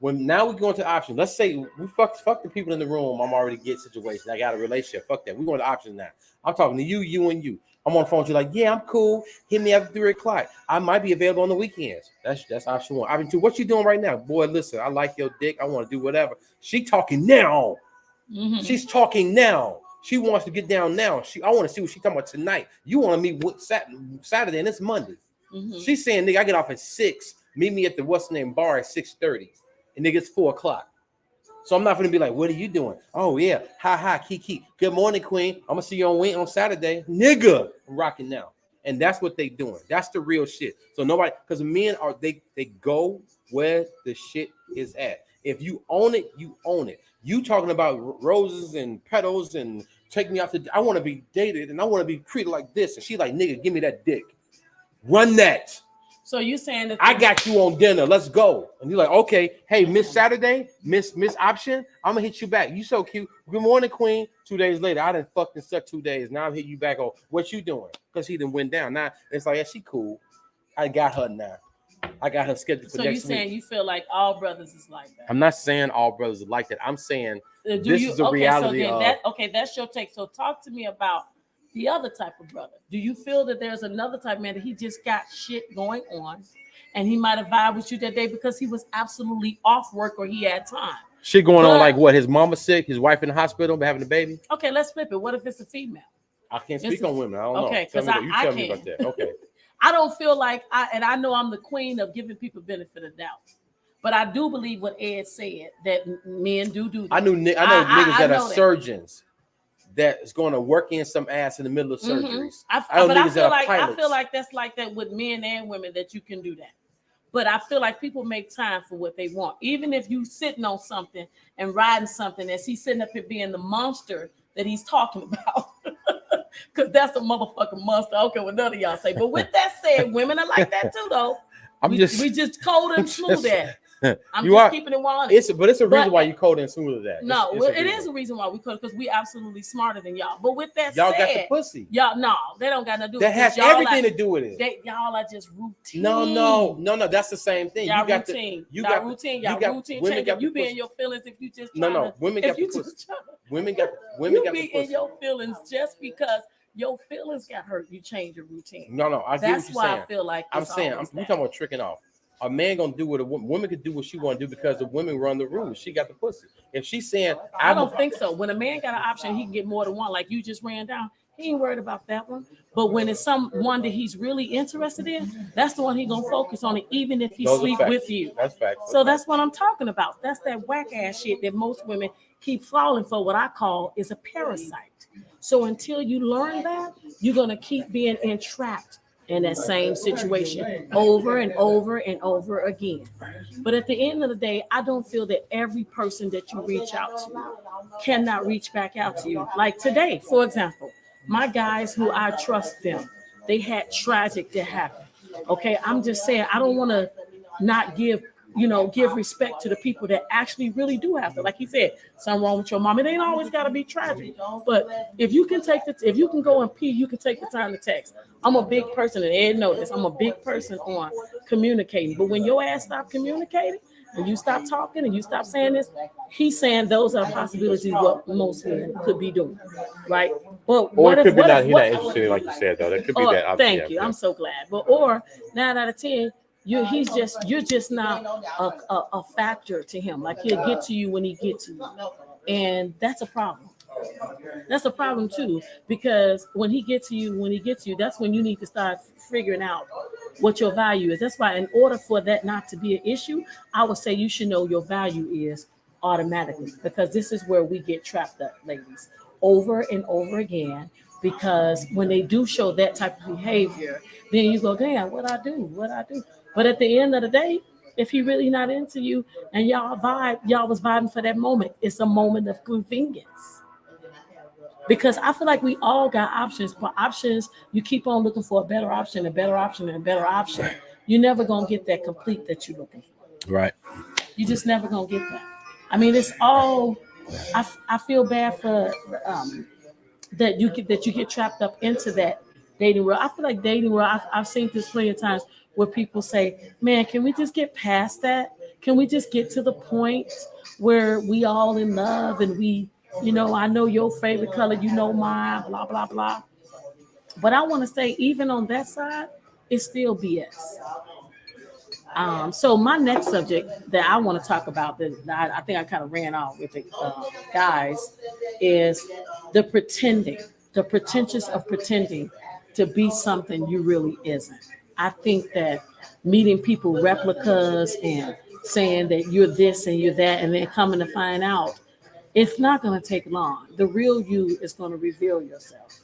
When now we go into options. Let's say we fuck the people in the room. I'm already get situation. I got a relationship. Fuck that. We going to options now. I'm talking to you, and you. I'm on the phone with you like, yeah, I'm cool. Hit me after 3 o'clock. I might be available on the weekends. That's option one. Option two, what you doing right now? Boy, listen, I like your dick. I want to do whatever. She talking now. Mm-hmm. She's talking now. She wants to get down now. I want to see what she's talking about tonight. You want to meet Saturday and it's Monday. Mm-hmm. She's saying, nigga, I get off at 6. Meet me at the bar at 6:30. And nigga, it's 4 o'clock. So I'm not gonna be like, what are you doing? Oh yeah, hi, kiki. Good morning, queen. I'm gonna see you on Saturday, nigga. I'm rocking now, and that's what they doing. That's the real shit. So nobody, because men are they go where the shit is at. If you own it, you own it. You talking about roses and petals and take me out to. I want to be dated and I want to be treated like this, and she like, nigga, give me that dick. Run that. So you saying that I got you on dinner. Let's go. And you're like, okay, hey, Miss Saturday, Miss Option, I'm gonna hit you back. You so cute. Good morning, Queen. 2 days later, I done fucking stuck 2 days. Now I'm hitting you back on what you doing? Because he done went down. Now it's like, yeah, she cool. I got her now. I got her scheduled for so next you saying week. you feel like all brothers is like that? I'm not saying all brothers are like that. I'm saying Is a reality so of that's your take. So talk to me about the other type of brother. Do you feel that there's another type of man that he just got shit going on and he might have vibed with you that day because he was absolutely off work or he had time? shit going on like what? His mama sick, his wife in the hospital, having a baby. Okay, let's flip it. What if it's a female? I can't speak on women. I don't know. Okay, because you I tell can. me about that. Okay. I don't feel like I know I'm the queen of giving people benefit of doubt. But I do believe what Ed said that men do that. I know niggas that are surgeons that is going to work in some ass in the middle of surgeries. I feel like that's like that with men and women that you can do that. But I feel like people make time for what they want. Even if you sitting on something and riding something as he's sitting up here being the monster that he's talking about. Because that's a motherfucking monster. I don't care what none of y'all say. But with that said, women are like that too, though. We just cold and smooth that. I'm just keeping it 100. But it's a reason why you cold and smooth that. No, it is a reason why we cold because we absolutely smarter than y'all. But with that y'all said, got the pussy. Y'all no, they don't got nothing to do with it. That has everything to do with it. Y'all are just routine. No. That's the same thing. Y'all you got routine. You got got routine. Y'all routine. Women got you be in your feelings if you just women got the pussy. Women got the pussy. In your feelings just because your feelings got hurt. You change your routine. No. That's why I feel like I'm saying we talking about tricking off. A man gonna do what a woman could do what she want to do because the women run the rules. She got the pussy. If she's saying, I don't think so. When a man got an option, he can get more than one. Like you just ran down, he ain't worried about that one. But when it's someone that he's really interested in, that's the one he gonna focus on it, even if he sleep with you. That's fact. So that's what I'm talking about. That's that whack ass shit that most women keep falling for. What I call is a parasite. So until you learn that, you're gonna keep being entrapped in that same situation over and over and over again. But at the end of the day, I don't feel that every person that you reach out to cannot reach back out to you. Like today, for example, my guys who I trust them, they had tragic that happened. Okay, I'm just saying I don't want to not give respect to the people that actually really do have to. Like he said, something wrong with your mom. It ain't always got to be tragic. But if you can go and pee, you can take the time to text. I'm a big person, and Ed knows this. I'm a big person on communicating. But when your ass stop communicating and you stop talking and you stop saying this, he's saying those are possibilities what most men could be doing, right? But or it could be not. He's not interested, like you said, though. That could be that. Thank you. I'm so glad. But or 9 out of 10. You're just not a factor to him. Like he'll get to you when he gets to you, and that's a problem. That's a problem too, because when he gets to you, that's when you need to start figuring out what your value is. That's why, in order for that not to be an issue, I would say you should know your value is automatically, because this is where we get trapped up, ladies, over and over again. Because when they do show that type of behavior, then you go, damn, what I do? But at the end of the day, if he really not into you and y'all was vibing for that moment, it's a moment of convenience. Because I feel like we all got options, but options, you keep on looking for a better option, a better option, and a better option. You're never going to get that complete that you're looking for. Right. You just never going to get that. I mean, it's all, I feel bad for that you get trapped up into that dating world. I feel like dating world, I've seen this plenty of times where people say, man, can we just get past that? Can we just get to the point where we all in love and we, I know your favorite color, you know mine, blah, blah, blah. But I want to say, even on that side, it's still BS. So my next subject that I want to talk about, that I think I kind of ran off with it, guys, is the pretentious of pretending to be something you really isn't. I think that meeting people replicas and saying that you're this and you're that, and then coming to find out it's not going to take long. The real you is going to reveal yourself.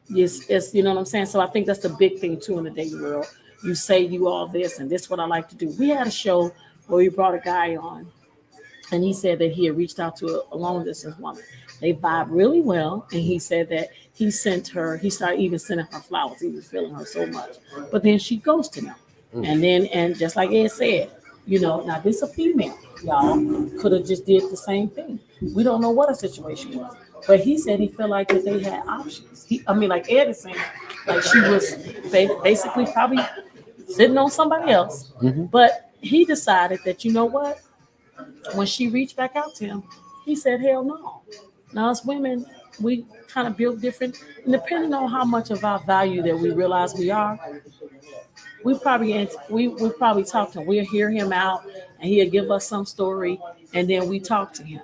Yes, it's, you know what I'm saying? So I think that's the big thing too in the dating world. You say you all this and this is what I like to do. We had a show where we brought a guy on and he said that he had reached out to a long distance woman. They vibe really well, and he said that he started even sending her flowers. He was feeling her so much, but then she ghosted him. And just like Ed said, now this a female, y'all could have just did the same thing. We don't know what a situation was, but he said he felt like that they had options. Like Ed is saying, like she was basically probably sitting on somebody else, but he decided that what when she reached back out to him, he said, hell no. Now, as women, we kind of build different, and depending on how much of our value that we realize we are, we probably talk to him. We'll hear him out, and he'll give us some story, and then we talk to him.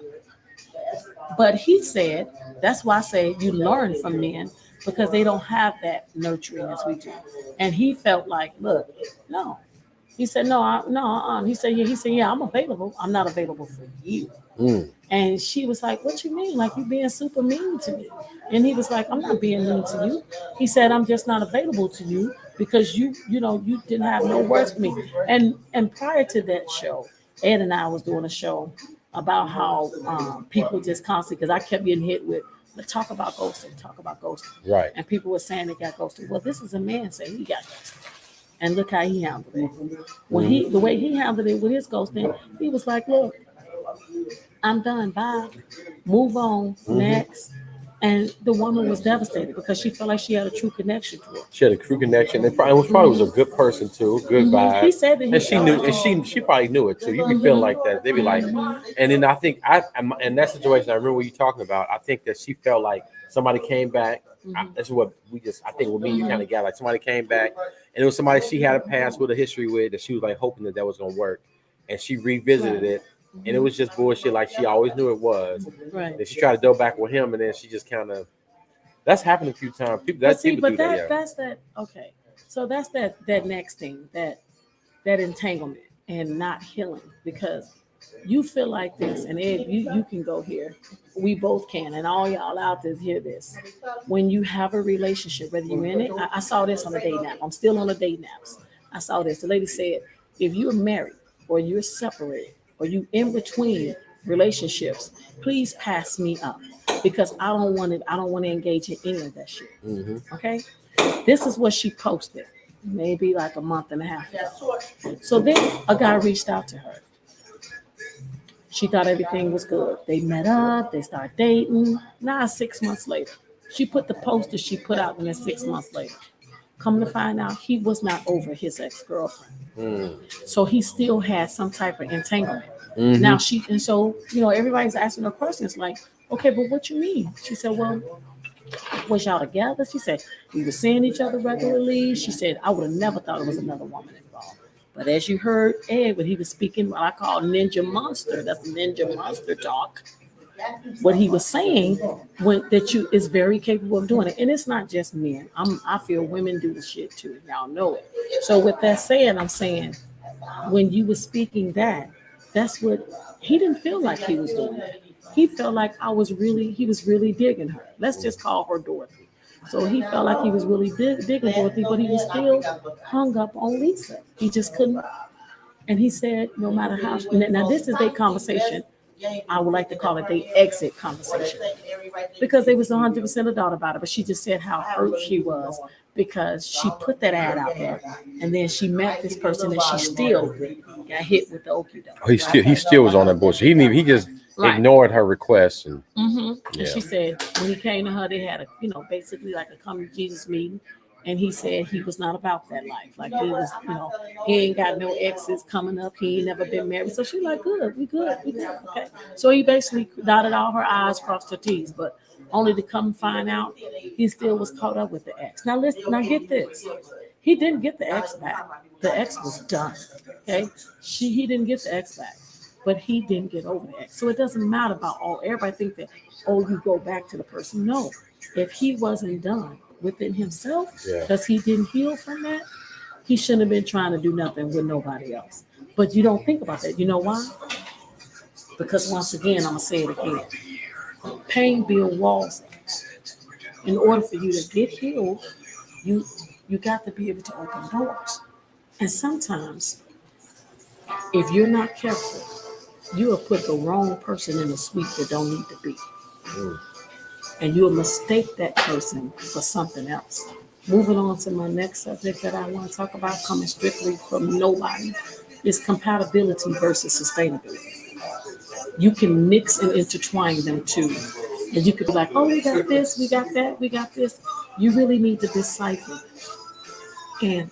But he said, that's why I say you learn from men because they don't have that nurturing as we do. And he felt like, look, no. He said, no. He said, yeah, I'm available. I'm not available for you. And she was like, what you mean? Like you being super mean to me. And he was like, I'm not being mean to you. He said, I'm just not available to you because you didn't have no words for me. And prior to that show, Ed and I was doing a show about how people just constantly, because I kept getting hit with, talk about ghosting. Right. And people were saying they got ghosted. Well, this is a man saying he got ghosted. And look how he handled it. When the way he handled it with his ghosting, he was like, look, I'm done. Bye. Move on. Next. And the woman was devastated because she felt like she had a true connection to her. She had a true connection. And probably was a good person too, good vibe. He said that she knew, and she probably knew it too. You be feeling like that. They be like, and then I think I'm in that situation. I remember what you're talking about. I think that she felt like somebody came back. That's what I think with me, you kind of got like somebody came back, and it was somebody she had a past with a history with that she was like hoping that was gonna work, and she revisited it. And it was just bullshit, like she always knew it was. Right. And she tried to go back with him, and then she just kind of. That's happened a few times. That's that. Okay, so that's that next thing, that entanglement and not healing, because you feel like this, and Ed, you can go here. We both can, and all y'all out there hear this. When you have a relationship, whether you're in it, I saw this on a date nap. I'm still on the date naps. I saw this. The lady said, if you're married or you're separated or you in between relationships, please pass me up because I don't want to engage in any of that shit. Okay, this is what she posted, maybe like a month and a half ago. So then a guy reached out to her. She thought everything was good. They met up, they started dating. Now 6 months later, she put the poster she put out, and then 6 months later, come to find out he was not over his ex-girlfriend. So he still had some type of entanglement. Now everybody's asking her questions like, okay, but what you mean? She said, well, was y'all together? She said, we were seeing each other regularly. She said, I would have never thought it was another woman involved. But as you heard Ed, when he was speaking, what I call ninja monster, that's ninja monster talk. What he was saying is very capable of doing it. And it's not just men. I feel women do the shit too. Y'all know it. So with that said, I'm saying when you were speaking that's what he didn't feel like he was doing that. He felt like he was really digging her. Let's just call her Dorothy. So he felt like he was really digging Dorothy, but he was still hung up on Lisa. He just couldn't. And he said, no matter how. Now this is their conversation. I would like to call it the exit conversation because they was 100% adult about it. But she just said how hurt she was because she put that ad out there, and then she met this person, and she still got hit with the okie doke. He still was on that bullshit. He just ignored her request, and and she said when he came to her, they had basically like a come to Jesus meeting. And he said he was not about that life. Like he was, he ain't got no exes coming up. He ain't never been married. So she's like, good, we good. Okay. So he basically dotted all her I's, crossed her T's, but only to come find out he still was caught up with the ex. Now get this. He didn't get the ex back. The ex was done. Okay. He didn't get the ex back, but he didn't get over the ex. So it doesn't matter about everybody think that, you go back to the person. No, if he wasn't done within himself, because he didn't heal from that, he shouldn't have been trying to do nothing with nobody else. But you don't think about that. You know why? Because once again, I'm gonna say it again. Pain builds walls. In order for you to get healed, you you got to be able to open doors. And sometimes, if you're not careful, you will put the wrong person in a suite that don't need to be. Mm. And you'll mistake that person for something else. Moving on to my next subject that I want to talk about, coming strictly from nobody, is compatibility versus sustainability. You can mix and intertwine them too. And you could be like, oh, we got this, we got that, we got this. You really need to decipher. And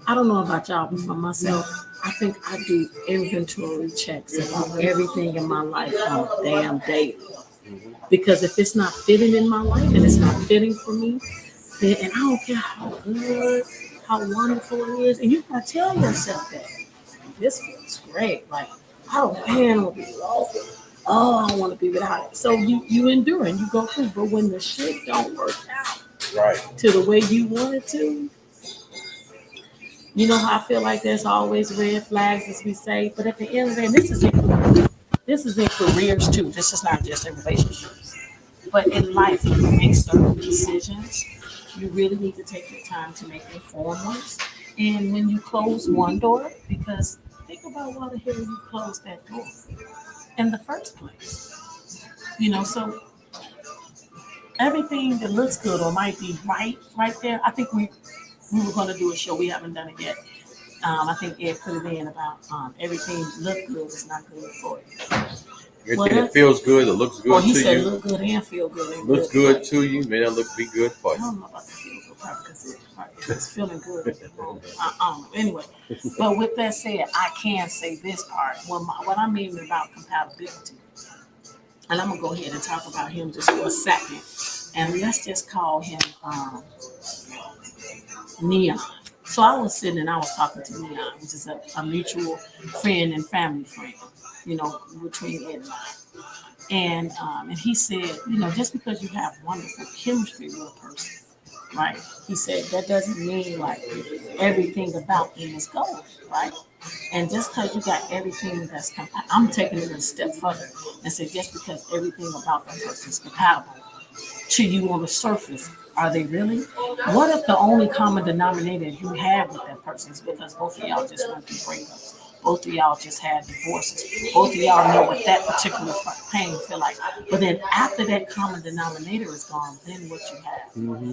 I don't know about y'all, but for myself, I think I do inventory checks about everything in my life on a damn daily. Mm-hmm. Because if it's not fitting in my life and it's not fitting for me, then, and I don't care how good, how wonderful it is, and you gotta tell yourself that this feels great. Like, I don't man will be awful. Oh, I don't want to be without it. So you endure and you go through. But when the shit don't work out Right. to the way you want it to, you know how I feel like there's always red flags, as we say. But at the end of the day, this is in careers too. This is not just in relationships. But in life, when you make certain decisions, you really need to take your time to make informed ones. And when you close one door, because think about why the hell you closed that door in the first place. You know, so everything that looks good or might be right there. I think we were going to do a show. We haven't done it yet. I think Ed put it in about everything look good is not good for you. Everything that feels good, it looks good he to said you. look good and feel good. And Looks good to you, may not be good for I you. don't know about the feel good part because it's feeling good. I don't know. Anyway, but with that said, I can say this part. What I mean about compatibility, and I'm gonna go ahead and talk about him just for a second, and let's just call him Neon. So I was sitting and I was talking to Neon, which is a mutual friend and family friend, you know, between Ed and I. And he said, you know, just because you have wonderful chemistry with a person, right? He said that doesn't mean like everything about them is gold, right? And just because you got everything that's I'm taking it a step further and say just because everything about that person is compatible to you on the surface, are they really? What if the only common denominator you have with that person is because both of y'all just went through breakups? Both of y'all just had divorces. Both of y'all know what that particular pain feel like. But then after that common denominator is gone, then what you have. Mm-hmm.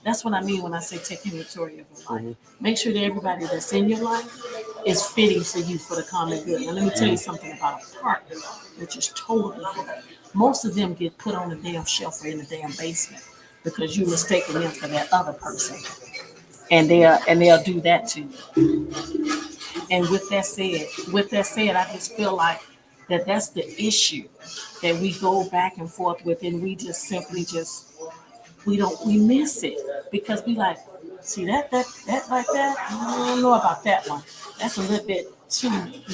That's what I mean when I say take inventory of your life. Mm-hmm. Make sure that everybody that's in your life is fitting for you for the common good. Now let me tell you something about a partner, which is totally different. Most of them get put on a damn shelf or in a damn basement because you mistaken them for that other person. And they'll do that to you. And with that said, I just feel like that's the issue that we go back and forth with, and we just simply we miss it because we like see that like that. I don't know about that one. That's a little bit too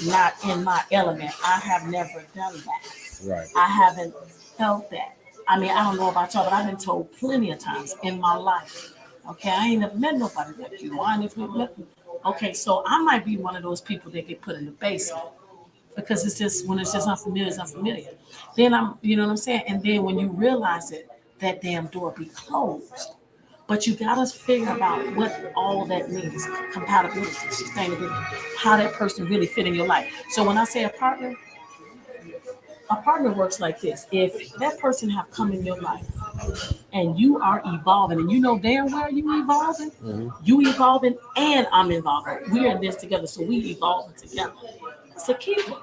not in my element. I have never done that. Right. I haven't felt that. I mean, I don't know about y'all, but I've been told plenty of times in my life. Okay, I ain't never met nobody like you. Why if we met? Okay, so I might be one of those people that get put in the basement because it's just when it's just unfamiliar, it's unfamiliar. Then you know what I'm saying? And then when you realize it, that damn door be closed. But you gotta figure out what all that means: compatibility, sustainability, how that person really fit in your life. So when I say a partner works like this. If that person have come in your life and you are evolving, and you know damn well you evolving, you evolving, and I'm evolving. We're in this together, so we evolving together. It's a keeper.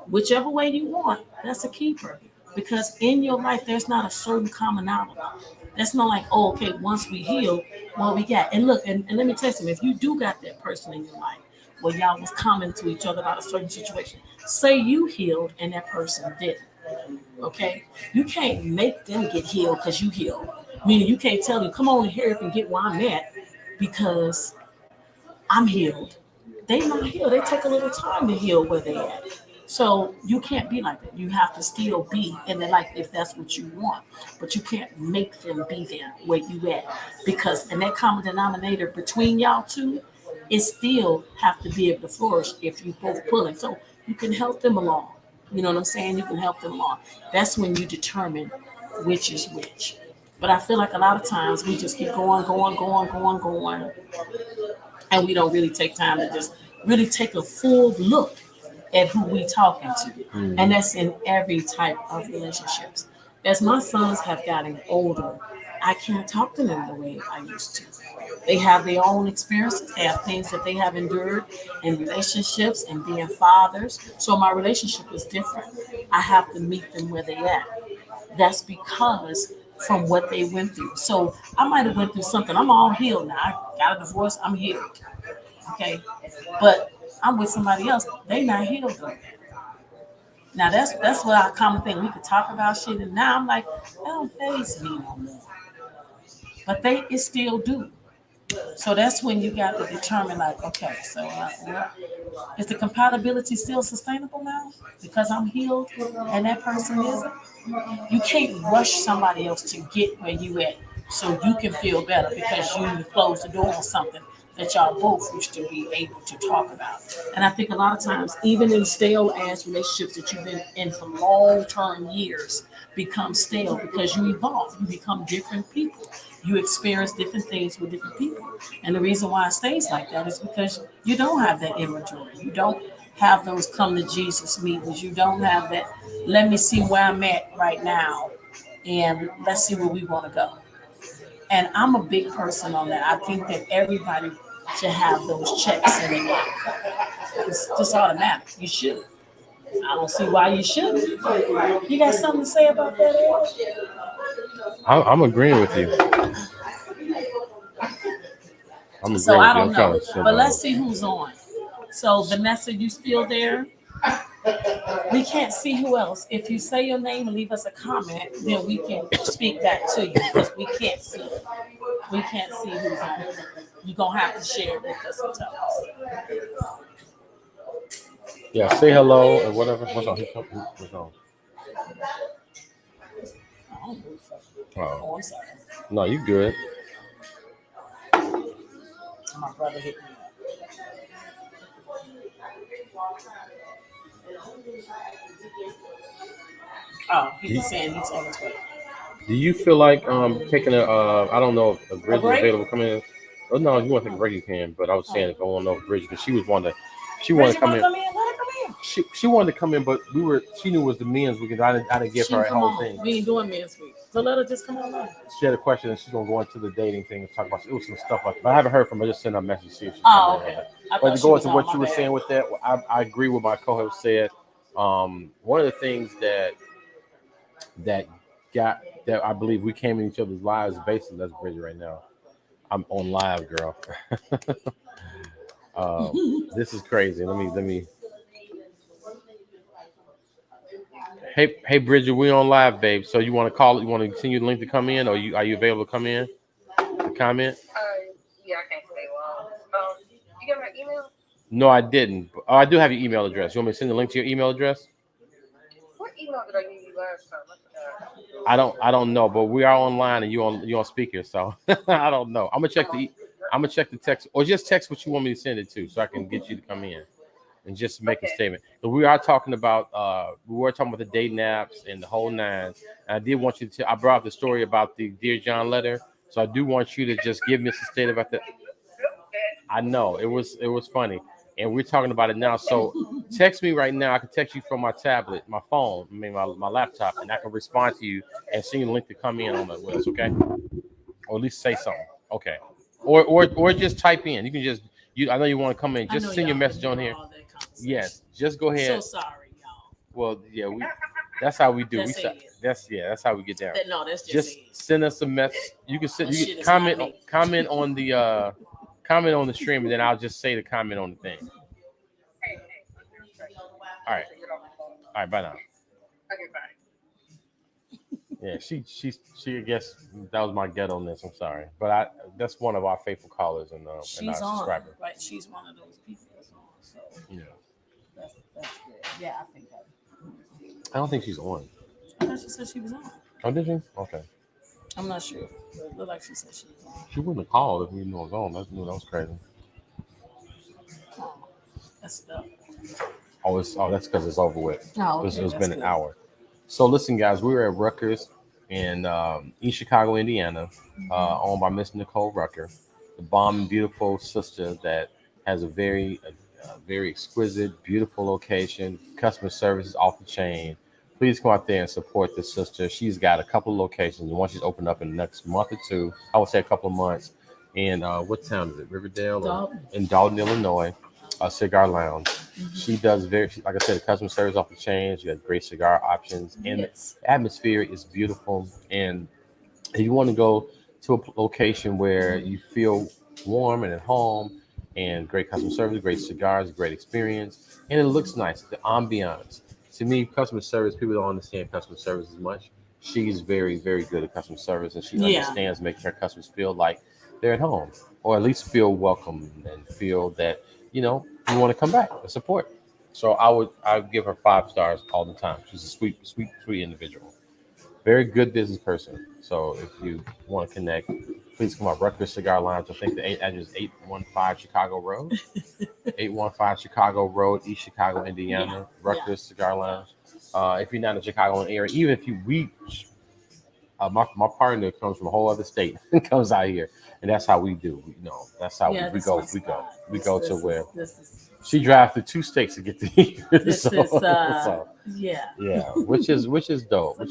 Whichever way you want, that's a keeper. Because in your life, there's not a certain commonality. That's not like, oh, okay, once we heal, what we got. And look, and let me tell you something, if you do got that person in your life where y'all was common to each other about a certain situation, say you healed and that person didn't. Okay? You can't make them get healed because you healed. Meaning you can't tell them, come on here and get where I'm at because I'm healed. They not healed. They take a little time to heal where they at. So you can't be like that. You have to still be in their life if that's what you want. But you can't make them be there where you at. Because and that common denominator between y'all two it still have to be able to flourish if you both pulling. So you can help them along. You know what I'm saying? You can help them along. That's when you determine which is which. But I feel like a lot of times we just keep going, and we don't really take time to just really take a full look at who we talking to. Mhm. And that's in every type of relationships. As my sons have gotten older, I can't talk to them the way I used to. They have their own experiences. They have things that they have endured in relationships and being fathers. So my relationship is different. I have to meet them where they at. That's because from what they went through. So I might have went through something. I'm all healed now. I got a divorce. I'm healed. Okay, but I'm with somebody else. They not healed though. Now that's what our common thing. We could talk about shit, and now I'm like, that don't faze me no more. But they it still do. So that's when you got to determine, like, okay, so is the compatibility still sustainable now because I'm healed and that person isn't? You can't rush somebody else to get where you at so you can feel better because you closed the door on something that y'all both used to be able to talk about. And I think a lot of times, even in stale ass relationships that you've been in for long term years, become stale because you evolve, you become different people. You experience different things with different people. And the reason why it stays like that is because you don't have that inventory. You don't have those come to Jesus meetings. You don't have that, let me see where I'm at right now and let's see where we want to go. And I'm a big person on that. I think that everybody should have those checks in their life. It's just automatic. You should. I don't see why you shouldn't. You got something to say about that, Ed? I'm agreeing with you. I'm So agreeing with I you. don't I'm trying know. to sit But down. let's see who's on. So Vanessa, you still there? We can't see who else. If you say your name and leave us a comment, then we can speak back to you because we can't see. We can't see who's on. You're gonna have to share with us and tell us. Yeah, say hello and whatever. What's on? What's on? I don't believe so. Oh, Oh, I'm sorry. no, you good. My brother hit me up. Oh, he's saying he's on his way. Do you feel like taking a I don't know if A Bridge is break? available coming in. Oh no, if you want to take a break you can, but I was saying if I want to know if Bridge because she wanted to Bridget come wanna in. come in? Let her come in. She wanted to come in, but she knew it was the men's because I didn't give She her can a come whole on. thing. We ain't doing men's week. So let her just come on in. She had a question and she's gonna go into the dating thing and talk about it was some stuff like that. But I haven't heard from her. Just send her a message see if she's Oh, coming in. okay. I But thought to she go was into on. what My you were bad. saying with that, I agree with my co-host said. One of the things that got that I believe we came in each other's lives basically that's Bridget right now. I'm on live, girl. This is crazy. Let me. Hey, Bridget, we on live, babe. So you want to call? You want to continue the link to come in, or are you available to come in to comment? Yeah, I can't stay long. You got my email? No, I didn't. Oh, I do have your email address. You want me to send the link to your email address? What email did I give you last time? I forgot. I don't know, but we are online and you on speaker, so I don't know. I'm gonna check the text or just text what you want me to send it to, so I can get you to come in and just make a Okay. statement. But we are talking about the dating apps and the whole nine. And I did want you to. I brought up the story about the Dear John letter, so I do want you to just give me a statement about that. I know it was funny, and we're talking about it now. So text me right now. I can text you from my tablet, my phone, my laptop, and I can respond to you and send you the link to come in on that with us, okay? Or at least say something, okay? Or just type in. You can just I know you want to come in. I know Just send your y'all message can on hear here. all that conversation. Yes, just go I'm so ahead. sorry, y'all. Well, yeah, that's how we do. That's it. That's how we get down. No, that's just Just it. send us a message. You can That you shit can is not comment me. comment on the comment on the stream, and then I'll just say the comment on the thing. Hey. All right, Get off the phone. all right, bye now. Okay, bye. Yeah, she I guess that was my ghetto-ness. I'm sorry, but that's one of our faithful callers and our She's on, subscriber. right? She's one of those people that's on. So Yeah, that's good. Yeah, I think that. I don't think she's on. I thought she said she was on. Oh, did she? Okay, I'm not sure. But it looked like she said she was on. she wouldn't have called if we knew it was on. That was crazy. That's stuff. That's because it's over with. Oh, Because okay, it's that's been an good. hour. So listen, guys, we were at Ruckers in East Chicago, Indiana, owned by Miss Nicole Rucker, the bomb and beautiful sister that has a very exquisite, beautiful location. Customer service is off the chain. Please come out there and support this sister. She's got a couple of locations. One she's opened up in the next month or two. I would say a couple of months. And what town is it? Riverdale or Dalton. in Dalton, Illinois, a cigar lounge. She does like I said, the customer service off the chain. She has great cigar options, and Yes. the atmosphere is beautiful. And if you want to go to a location where you feel warm and at home, and great customer service, great cigars, great experience, and it looks nice. The ambiance. To me, customer service, people don't understand customer service as much. She's very, very good at customer service, and she Yeah. understands making her customers feel like they're at home, or at least feel welcome and feel that you want to come back and support. So I would give her 5 stars all the time. She's a sweet, sweet, sweet individual. Very good business person. So if you want to connect, please come up. Ruckers Cigar Lounge. I think the address is 815 Chicago Road. 815 Chicago Road, East Chicago, Indiana. Yeah. Ruckers Cigar Lounge. If you're not in the Chicago area, even if you reach, my partner comes from a whole other state and comes out here, and that's how we do. That's how Yeah, we this go. my spot. We This- go this to is- where this is she drives through 2 states to get to here. this so, is so, yeah. yeah, which is dope. Which is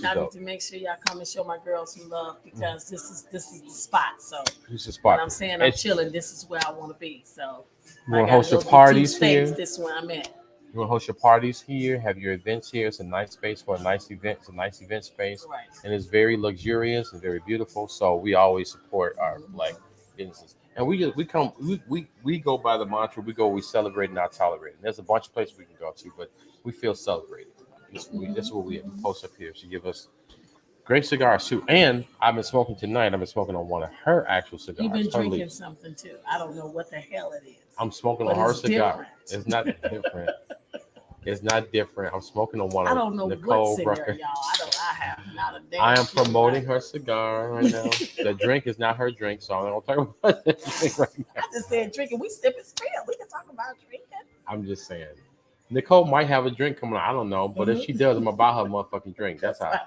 Look, I need dope. to make sure y'all come and show my girls some love because this is the spot. So This is when spot. I'm saying I'm And chilling, this is where I want to be. So you I want to gotta host go your to 2 parties states. here. This is where I'm at. You want to host your parties here, have your events here. It's a nice space for a nice event. It's a nice event space, Right. and it's very luxurious and very beautiful. So we always support our black businesses, and we go by the mantra: we celebrate, not tolerate. And there's a bunch of places we can go to, but we feel celebrated. That's what we post up here. She give us great cigars too, and I've been smoking tonight. I've been smoking on one of her actual cigars. You've been her drinking leaf. something too. I don't know what the hell it is. I'm smoking But on her it's cigar. different. It's not different. It's not different. I'm smoking on one I of don't know Nicole what's in there, Rucker. y'all. I have not a damn. I am clue promoting about her cigar right now. The drink is not her drink, so I'm not gonna talk about the drink right it. now. I just said drinking. We sip it still. We can talk about drinking. I'm just saying. Nicole might have a drink coming out. I don't know, but if she does, I'm gonna buy her a motherfucking drink. That's how.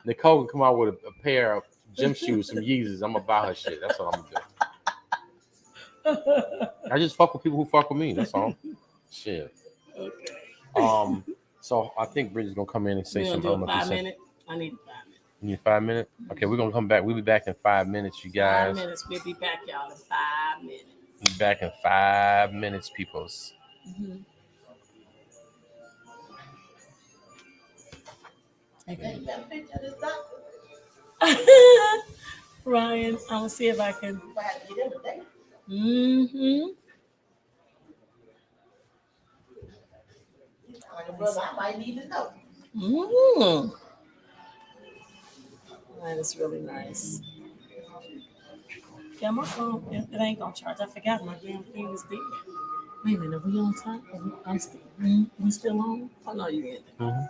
Nicole can come out with a pair of gym shoes, some Yeezys. I'm gonna buy her shit. That's what I'm gonna do. I just fuck with people who fuck with me. That's all. Shit. Okay. So I think Bridget's gonna come in and say We're gonna something. do a 5 minute. I need 5 minutes. You need 5 minutes? Okay, we're gonna come back. We'll be back in 5 minutes, you 5 guys. minutes. We'll be back, y'all, in 5 minutes. We'll be back in 5 minutes, peoples. Mm-hmm. Okay. Ryan, I'm gonna see if I can. Mm-hmm. Brother, I might need to know. Mm. That is really nice. Yeah, my phone, it ain't gonna charge. I forgot my damn thing was dead. Wait a minute, are we on time? I'm still, we still on? Oh, no, you ended. Mhm.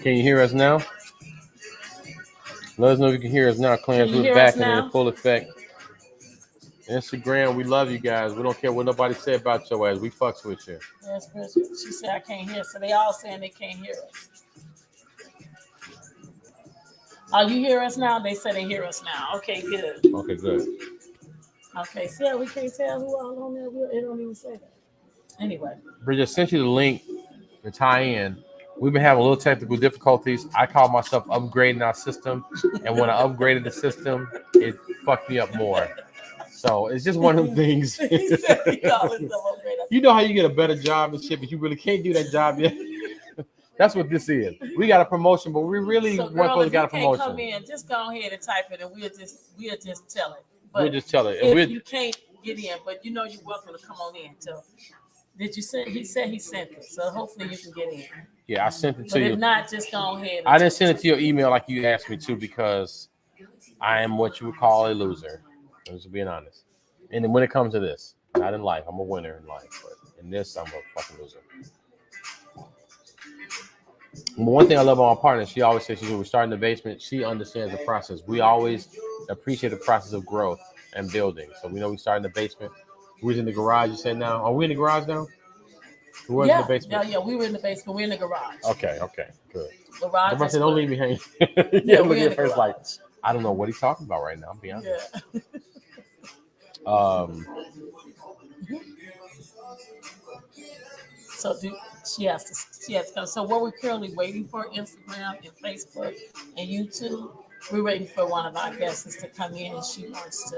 Can you hear us now? Let us know if you can hear us now. Clarence, Can you we're hear back us and in now? full effect. Instagram, we love you guys. We don't care what nobody say about your ass. We fucks with you. Yes, Bridget. She said I can't hear. So they all saying they can't hear us. Oh, you hear us now? They said they hear us now. Okay, good. Okay, good. Okay, see how we can't tell who all on there? It don't even say that. Anyway. Bridget, sent you the link to tie in. We've been having a little technical difficulties. I call myself upgrading our system, and when I upgraded the system, it fucked me up more. So it's just one of them things. He said he called himself upgraded. You know how you get a better job and shit, but you really can't do that job yet. That's what this is. We got a promotion, but we really So, weren't girl, supposed if to you get a can't promotion. come in, just go ahead and type it, and we'll just tell it. But We'll just tell it. if you can't get in, but you know you're welcome to come on in. So, did you send? He said he sent it, so hopefully you can get in. Yeah, I sent it to But you. if not, just go ahead. I didn't send it to your email like you asked me to because I am what you would call a loser. I'm just being honest. And then when it comes to this, not in life, I'm a winner in life, but in this, I'm a fucking loser. But one thing I love about my partner, she always says when we start in the basement, she understands the process. We always appreciate the process of growth and building. So we know we start in the basement. We're in the garage, you said now. Are we in the garage now? We're in the basement. Yeah, we were in the basement. We're in the garage. Okay, good. Garage. Somebody said, don't leave me hanging. Yeah, look we're in at the first like, garage. I don't know what he's talking about right now. I'll be honest. Yeah. So she has to come. So what we're currently waiting for, Instagram and Facebook and YouTube, we're waiting for one of our guests to come in, and she wants to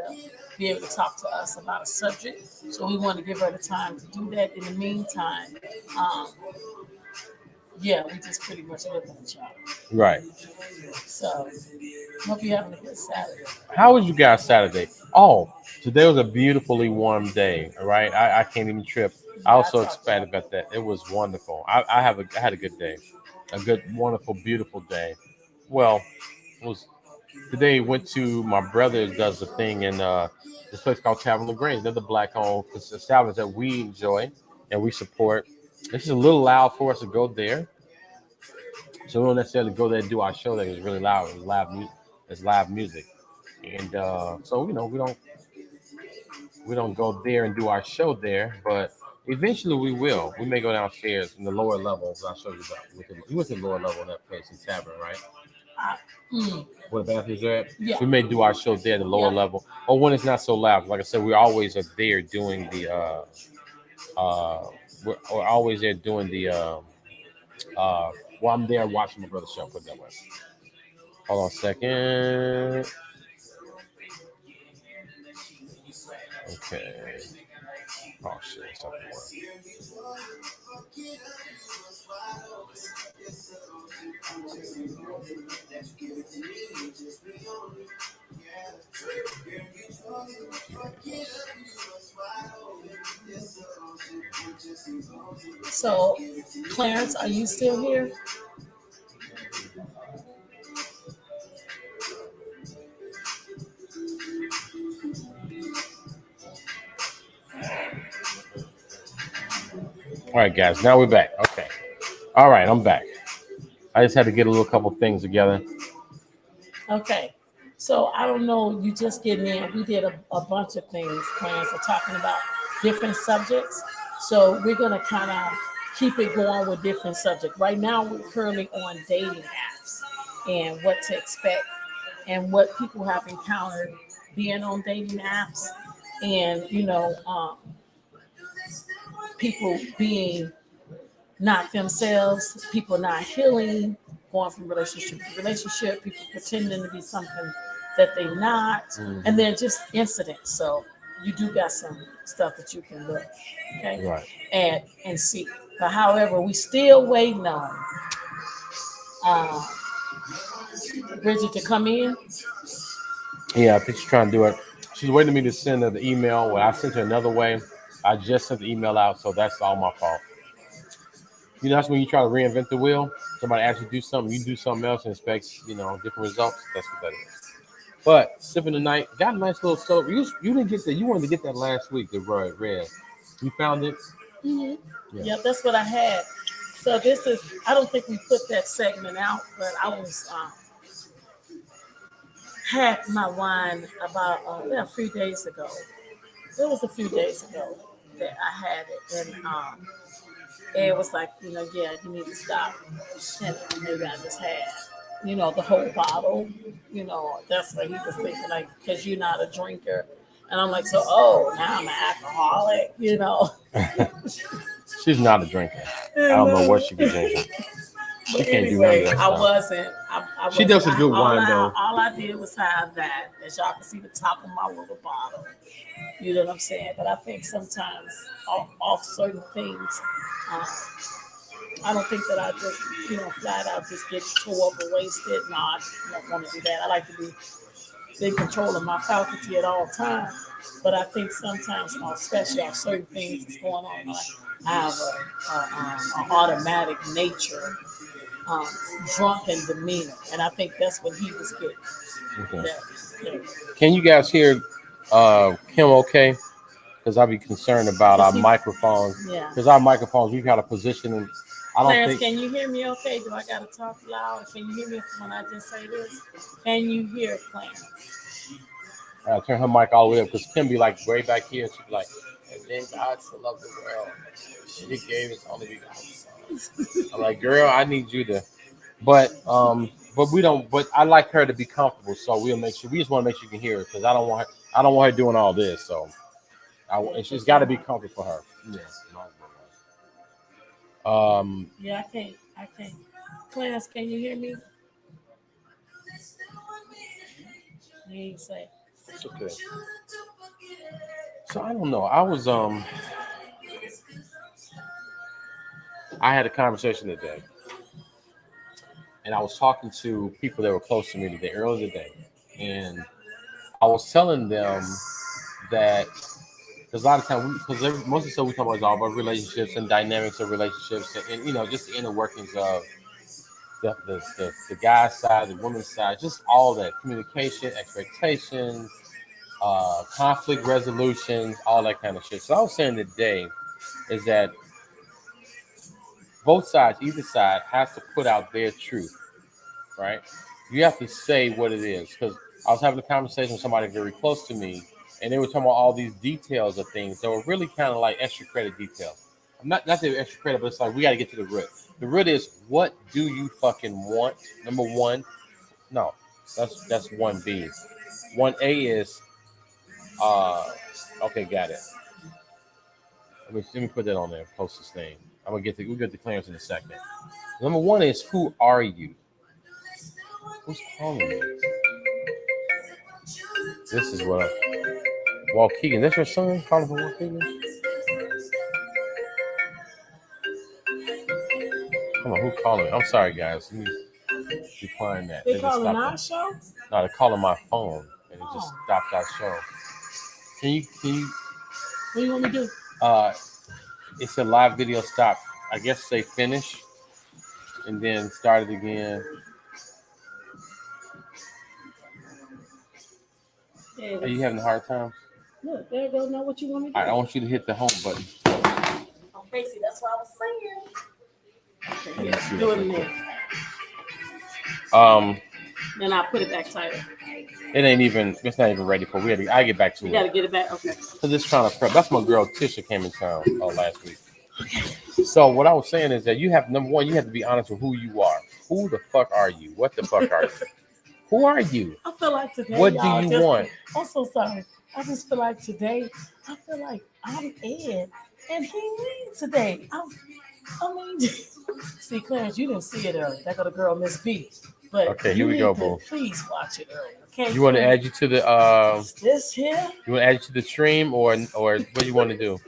be able to talk to us about a subject. So we want to give her the time to do that. In the meantime, yeah, we just pretty much looking at y'all. Right. So hope you're having a good Saturday. How was you guys Saturday? Oh, today was a beautifully warm day. All right, I can't even trip. I was so excited about that. It was wonderful. I had a good day, a good, wonderful, beautiful day. Well, it was today. Went to my brother does a thing in this place called Tavern LaGrange. Another black-owned establishment that we enjoy and we support. It's just a little loud for us to go there, so we don't necessarily go there and do our show. That is really loud. It's live music, and so we don't go there and do our show there, but eventually we will. We may go downstairs in the lower levels. I'll show you that. You went to the lower level in that place in Tavern, right? Where the bathrooms are at? Yeah. So we may do our show there at the lower level. Or when it's not so loud. Like I said, we always are there doing the we're always there doing the well, I'm there watching my brother's show, put it that way. Hold on a second. Okay. Oh shit, it's not gonna work. So, Clarence, are you still here? All right, guys. Now we're back. Okay. All right, I'm back. I just had to get a little couple things together. Okay. So I don't know, you just getting in. We did a bunch of things, Clarence, for talking about different subjects. So we're going to kind of keep it going with different subjects. Right now, we're currently on dating apps and what to expect and what people have encountered being on dating apps and, people being not themselves, people not healing, going from relationship to relationship, people pretending to be something that they're not, and then just incidents. So you do got some stuff that you can look, okay, Right. and see. But however, we still waiting on Bridget to come in. Yeah, I think she's trying to do it. She's waiting for me to send her the email. Well, I sent her another way. I just sent the email out, so that's all my fault. You know, that's when you try to reinvent the wheel. Somebody asks you to do something, you do something else and expect, different results. That's what that is. But sipping tonight, got a nice little soda. You didn't get that. You wanted to get that last week, the red. You found it? Mm-hmm. Yeah, that's what I had So this is, I don't think we put that segment out, but I was had my wine about a few days ago. It was a few days ago that I had it, and it was like, yeah, you need to stop. And maybe I just had, the whole bottle. That's what he was thinking, like, because you're not a drinker. And I'm like, so, now I'm an alcoholic. She's not a drinker. I don't know what she be drinking. She But can't do none of anyway, that I stuff. wasn't. I She does a good wine, though. All I did was have that. As y'all can see the top of my little bottle. You know what I'm saying? But I think sometimes off certain things, I don't think that I just, flat out just get tore up or wasted. No, I don't want to do that. I like to be in control of my faculty at all times. But I think sometimes, especially on certain things that's going on, like I have an automatic nature, drunken demeanor, and I think that's what he was getting. Okay. Yeah. Can you guys hear Kim okay? Because I'd be concerned about our microphones. Yeah. Because our microphones, we got a position, and I don't Clarence, think. can you hear me okay? Do I got to talk loud? Can you hear me when I just say this? Can you hear Clarence? I turn her mic all the way up because Kim be like way back here. She'd be like, and then God so loved the world, and He gave His only begotten Son. I'm like, girl, I need you to, but we don't. But I like her to be comfortable, so we'll make sure. We just want to make sure you can hear her because I don't want her doing all this. So, and she's got to be comfortable for her. Yeah. Yeah, I can't. Clarence, can you hear me? He ain't say. Okay. So I don't know. I had a conversation today, and I was talking to people that were close to me today, earlier today, and I was telling them that because a lot of times, because most of the stuff we talk about is all about relationships and dynamics of relationships, and just the inner workings of the guy's side, the woman's side, just all that communication, expectations, conflict resolutions, all that kind of shit. So I was saying today is that both sides, either side, has to put out their truth, right? You have to say what it is. Because I was having a conversation with somebody very close to me, and they were talking about all these details of things that were really kind of like extra credit details. Not that they're extra credit, but it's like we got to get to the root. The root is, what do you fucking want? Number one, no, that's 1B. 1A is, okay, got it. Let me put that on there. Post this thing. We'll get the clearance in a second. Number one is, who are you? Who's calling me? This is what Walt Keegan. That's your son calling for Walt Keegan? Come on, who calling me? I'm sorry, guys. Let me decline that. They calling our show? No, they're calling my phone, and it just stopped our show. Can you? What do you want me to do? It's a live video stop. I guess say finish, and then start it again. Yeah, Are you having a hard time? Look, there goes. Now what you want me to do? All right, I want you to hit the home button. Oh, Casey, that's what I was saying. Okay, yeah, do it in there. Then I put it back tighter. It's not even ready for. I get back to it. You gotta get it back. Okay. Because it's trying to prep. That's my girl Tisha came in town last week. So what I was saying is that you have, number one, you have to be honest with who you are. Who the fuck are you? What the fuck are you? Who are you? I feel like today. What do you want? I'm so sorry. I just feel like today. I feel like I'm Ed, and he me today. I mean, see, Clarence, you didn't see it earlier. That got a girl, Miss B. But okay, here we go, boo. Please watch it earlier. Okay. You want to add you to the this here? You want to add you to the stream, or what do you want to do?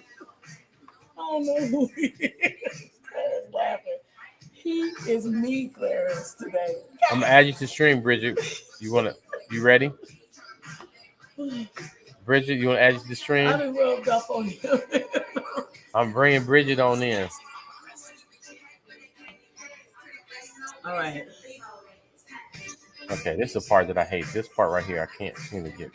I don't know who he is. Clarence laughing. He is me, Clarence, today. I'm gonna add you to the stream, Bridget. You ready? Bridget, you want to add you to the stream? I done rubbed up on him. I'm bringing Bridget on in. All right. Okay, this is the part that I hate. This part right here, I can't seem to get.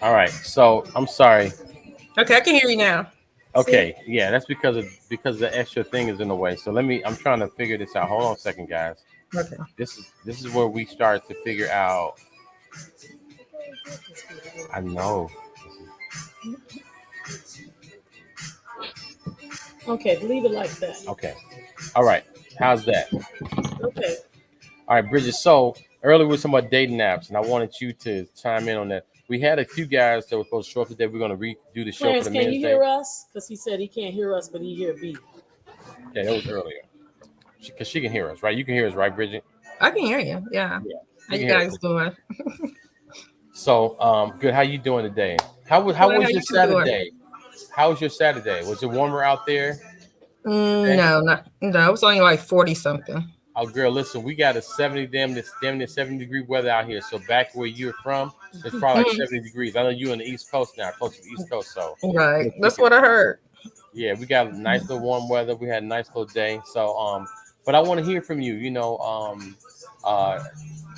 All right. So I'm sorry. Okay, I can hear you now. Okay. Yeah, that's because the extra thing is in the way. So I'm trying to figure this out. Hold on a second, guys. Okay. This is where we start to figure out. I know. Okay, leave it like that. Okay. All right. How's that? Okay. All right, Bridget. So earlier we were talking about dating apps, and I wanted you to chime in on that. We had a few guys that were supposed to show up today. We're going to redo the show Clarence, for the can men's you day. hear us? Because he said he can't hear us, but he hear B. Yeah, that was earlier. Because she can hear us, right? You can hear us, right, Bridget? I can hear you. Yeah. Yeah. How you guys doing? So, good. How you doing today? How was How your you Saturday? How was your Saturday? Was it warmer out there? No, it was only like 40 something. Oh, girl, listen, we got a 70 damn near 70-degree weather out here. So back where you're from, it's probably like 70 degrees. I know you're on the East Coast now, close to the East Coast. So Right, that's what I heard. yeah, we got nice little warm weather. We had a nice little day. So but I want to hear from you.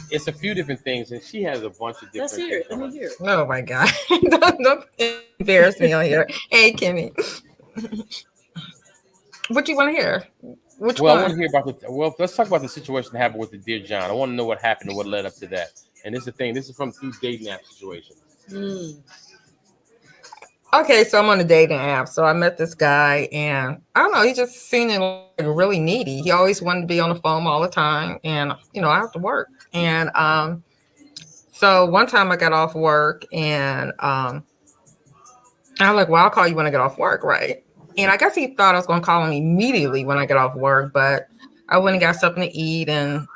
It's a few different things, and she has a bunch of different. Let's hear it. Let me hear it. Oh my God! don't embarrass me on here. Hey, Kimmy, what you want to hear? Which Well, one? I want to hear about let's talk about the situation that happened with the Dear John. I want to know what happened and what led up to that. And this is the thing. This is from through dating app situations. Okay, so I'm on a dating app. So I met this guy, and I don't know. He just seemed like really needy. He always wanted to be on the phone all the time, and I have to work. And so one time I got off work, and I'm like, "Well, I'll call you when I get off work, right?" And I guess he thought I was going to call him immediately when I get off work, but I went and got something to eat and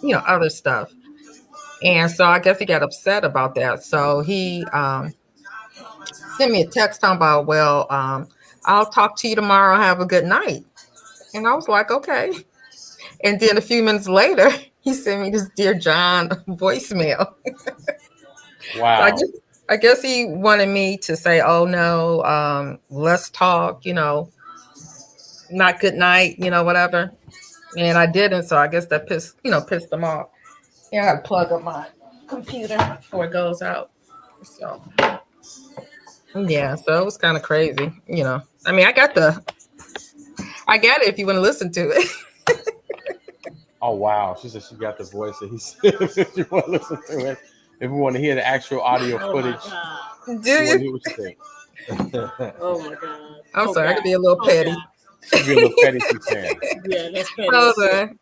other stuff. And so I guess he got upset about that. So he sent me a text talking about, well, I'll talk to you tomorrow. Have a good night. And I was like, okay. And then a few minutes later, he sent me this Dear John voicemail. Wow. So I guess he wanted me to say, oh no, let's talk, not good night, whatever. And I didn't. So I guess that pissed him off. Yeah, I gotta plug up my computer before it goes out. So yeah, so it was kind of crazy, I mean, I got it if you want to listen to it. Oh wow. She said she got the voice that he said if you want to listen to it. If we want to hear the actual audio footage, Do we want to you? hear what you think. Oh my God. I'm sorry, I could be a little petty. She'd be a little petty, she's saying. Yeah, that's petty. Hold on.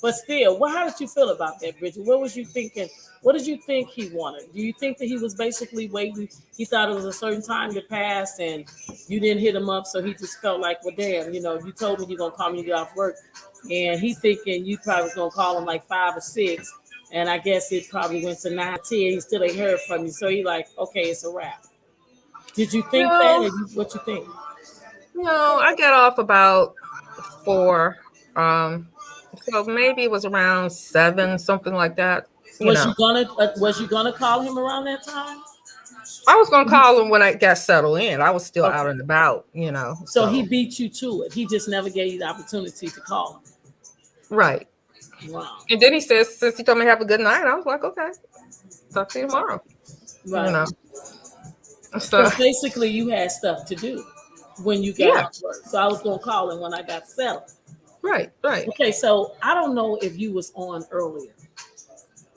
But still, how did you feel about that, Bridget? What was you thinking? What did you think he wanted? Do you think that he was basically waiting? He thought it was a certain time that passed and you didn't hit him up, so he just felt like, well, damn, you told me you're going to call me when you get off work. And he thinking you probably was going to call him like 5 or 6. And I guess it probably went to 9, 10. He still ain't heard from you. So he like, okay, it's a wrap. Did you think that? And what you think? No, I got off about 4. So maybe it was around 7, something like that. Was you gonna call him around that time? I was gonna call him when I got settled in. I was still out and about, So he beat you to it. He just never gave you the opportunity to call him. Right. Wow. And then he says, since he told me to have a good night, I was like, okay, talk to you tomorrow. Right. So basically you had stuff to do when you got off work. So I was gonna call him when I got settled. Right. Okay, so I don't know if you was on earlier.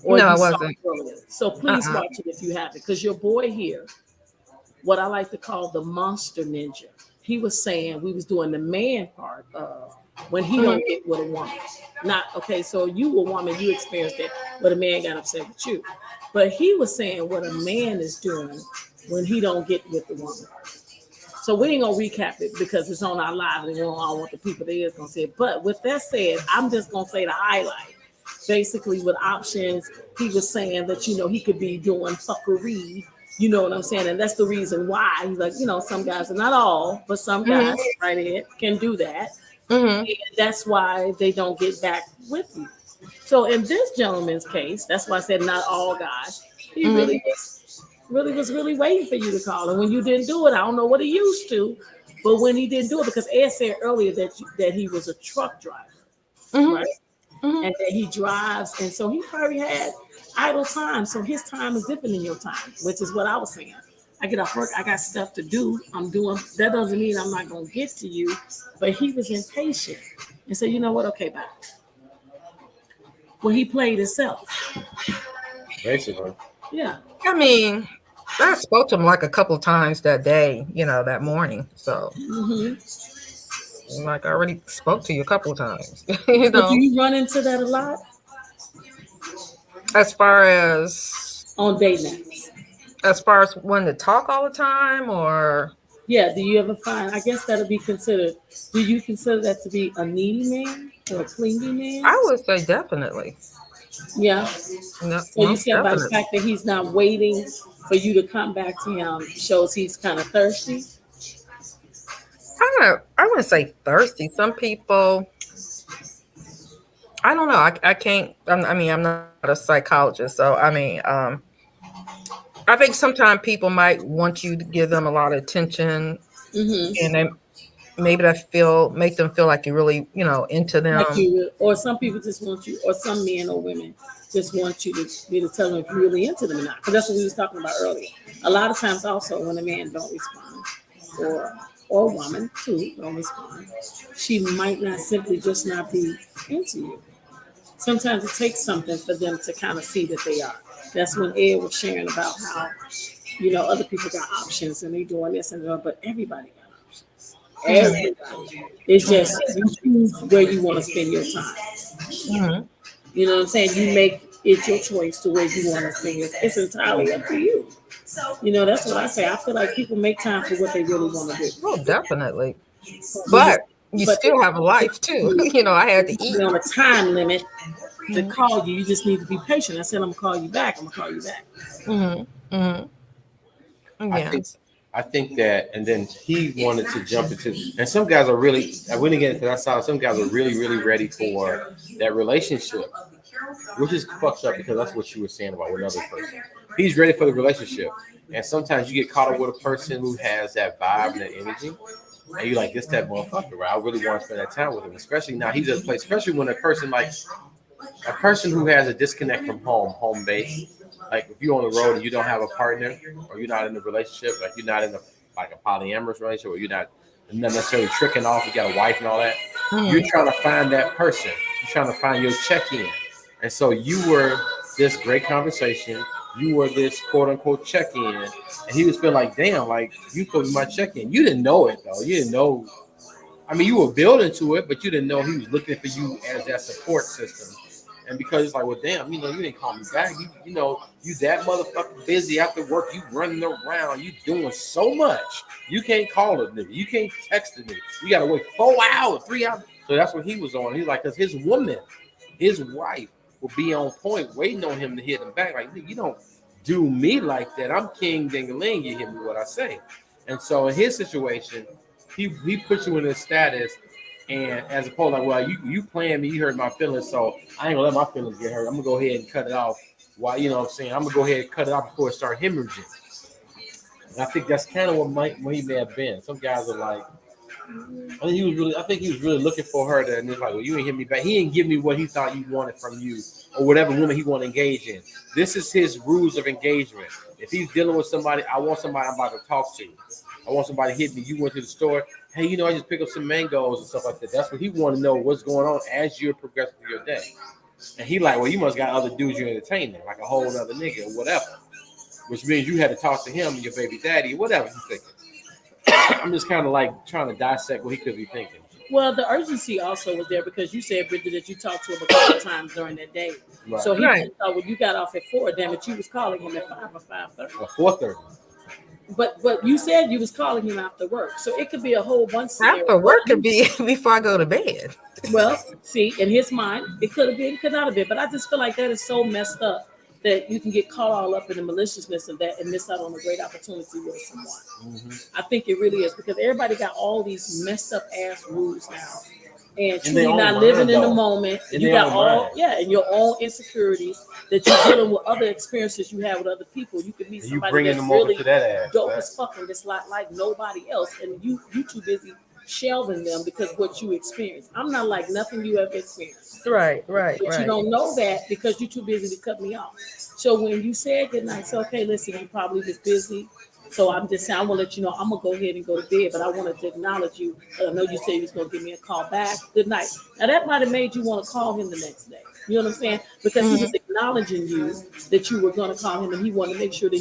No, I wasn't. Earlier. So please watch it if you have it. Because your boy here, what I like to call the monster ninja, he was saying we was doing the man part of when he don't get with a woman. Not okay, so you a woman, you experienced that, but a man got upset with you. But he was saying what a man is doing when he don't get with the woman. So we ain't gonna recap it because it's on our live and we don't all want the people that is gonna say it. But with that said, I'm just gonna say the highlight. Basically, with options, he was saying that he could be doing fuckery. You know what I'm saying? And that's the reason why he's like, some guys, and not all, but some guys, right, Ed, can do that. And that's why they don't get back with you. So in this gentleman's case, that's why I said not all guys. He really was waiting for you to call. And when you didn't do it, I don't know what he used to, but when he didn't do it, because Ed said earlier that he was a truck driver, right? And that he drives, and so he probably had idle time. So his time is different than your time, which is what I was saying. I get off work, I got stuff to do. I'm doing that doesn't mean I'm not gonna get to you, but he was impatient and said, you know what, okay, bye. Well, he played himself. Basically. Yeah. I mean, I spoke to him like a couple of times that day, that morning. So, like, I already spoke to you a couple of times. But do you run into that a lot? As far as on date nights? As far as wanting to talk all the time, or yeah, do you ever find? I guess that'll be considered. Do you consider that to be a needy man or a clingy man? I would say definitely. Yeah. No, so you said by the fact that he's not waiting for you to come back to him shows he's kind of thirsty. I wouldn't say thirsty. Some people, I don't know. I can't. I'm not a psychologist, so I think sometimes people might want you to give them a lot of attention, and then maybe make them feel like you're really, into them. Like or some people just want you, or some men or women just want you to tell them if you're really into them or not. Because that's what we was talking about earlier. A lot of times, also, when a man don't respond, or a woman too don't respond, she might not simply just not be into you. Sometimes it takes something for them to kind of see that they are. That's when Ed was sharing about how, other people got options and they doing this and that, but everybody got options. Everybody. It's just you choose where you want to spend your time. You know what I'm saying? You make it your choice to where you want to spend your time. It's entirely up to you. That's what I say. I feel like people make time for what they really want to do. Oh, definitely. But you still have a life too. I had to eat. On a time limit to call you. You just need to be patient. I said, I'm gonna call you back. Yeah. I think that, and then he wanted to jump into, and some guys are really, I wouldn't get into that side. Some guys are really, really ready for that relationship, which is fucked up because that's what you were saying about another person. He's ready for the relationship. And sometimes you get caught up with a person who has that vibe and that energy. And you're like, this that motherfucker, right? I really want to spend that time with him. Especially now he's at a place, especially when a person who has a disconnect from home base. Like if you're on the road and you don't have a partner, or you're not in a relationship, like you're not in a polyamorous relationship, or you're not necessarily tricking off, you got a wife and all that. You're trying to find that person. You're trying to find your check-in. And so you were this great conversation. You were this quote unquote check-in, and he was feeling like, damn, like you could be my check-in. You didn't know it though. You didn't know. I mean, you were building to it, but you didn't know he was looking for you as that support system. And because it's like, well, damn, you didn't call me back. You that motherfucker busy after work. You running around. You doing so much. You can't call a nigga. You can't text a nigga. You gotta wait 4 hours, 3 hours. So that's what he was on. He's like, because his woman, his wife, will be on point, waiting on him to hit him back. Like, you don't do me like that. I'm king ding-a-ling. You hear me what I say. And so in his situation, he puts you in this status, and as opposed to, well, you playing me, you hurt my feelings, so I ain't gonna let my feelings get hurt. I'm gonna go ahead and cut it off. Why, I'm gonna go ahead and cut it off before it starts hemorrhaging. And I think that's kind of what he may have been. Some guys are like, I think he was really looking for her to, and it's like, well, you didn't hit me back. He didn't give me what he thought he wanted from you, or whatever woman he want to engage in. This is his rules of engagement. If he's dealing with somebody, I want somebody I'm about to talk to. I want somebody to hit me. You went to the store. Hey, I just picked up some mangoes and stuff like that. That's what he want to know, what's going on as you're progressing through your day. And he like, well, you must got other dudes you're entertaining, like a whole other nigga or whatever. Which means you had to talk to him and your baby daddy or whatever he's thinking. I'm just kind of like trying to dissect what he could be thinking. Well, the urgency also was there because you said, Bridget, that you talked to him a couple of times during that day. Right. So he Right. thought when you got off at 4, damn it, you was calling him at 5 or 5:30. Or 4:30. But you said you was calling him after work, so it could be a whole bunch. After work could be before I go to bed. Well, see, in his mind, it could have been, it could not have been. But I just feel like that is so messed up that you can get caught all up in the maliciousness of that and miss out on a great opportunity with someone. I think it really is because everybody got all these messed up ass rules now. And truly not living in the moment. You got all, in your own insecurities that you're dealing with other experiences you have with other people. You could meet somebody that's really dope as fucking that's like nobody else. And you too busy shelving them because what you experienced. I'm not like nothing you ever experienced. Right. But you don't know that because you're too busy to cut me off. So when you said goodnight, say, okay, listen, I'm probably just busy. So I'm just saying, I want to let you know, I'm going to go ahead and go to bed, but I wanted to acknowledge you. I know you said you was going to give me a call back. Good night. Now, that might have made you want to call him the next day. You know what I'm saying? Because he was acknowledging you that you were going to call him, and he wanted to make sure that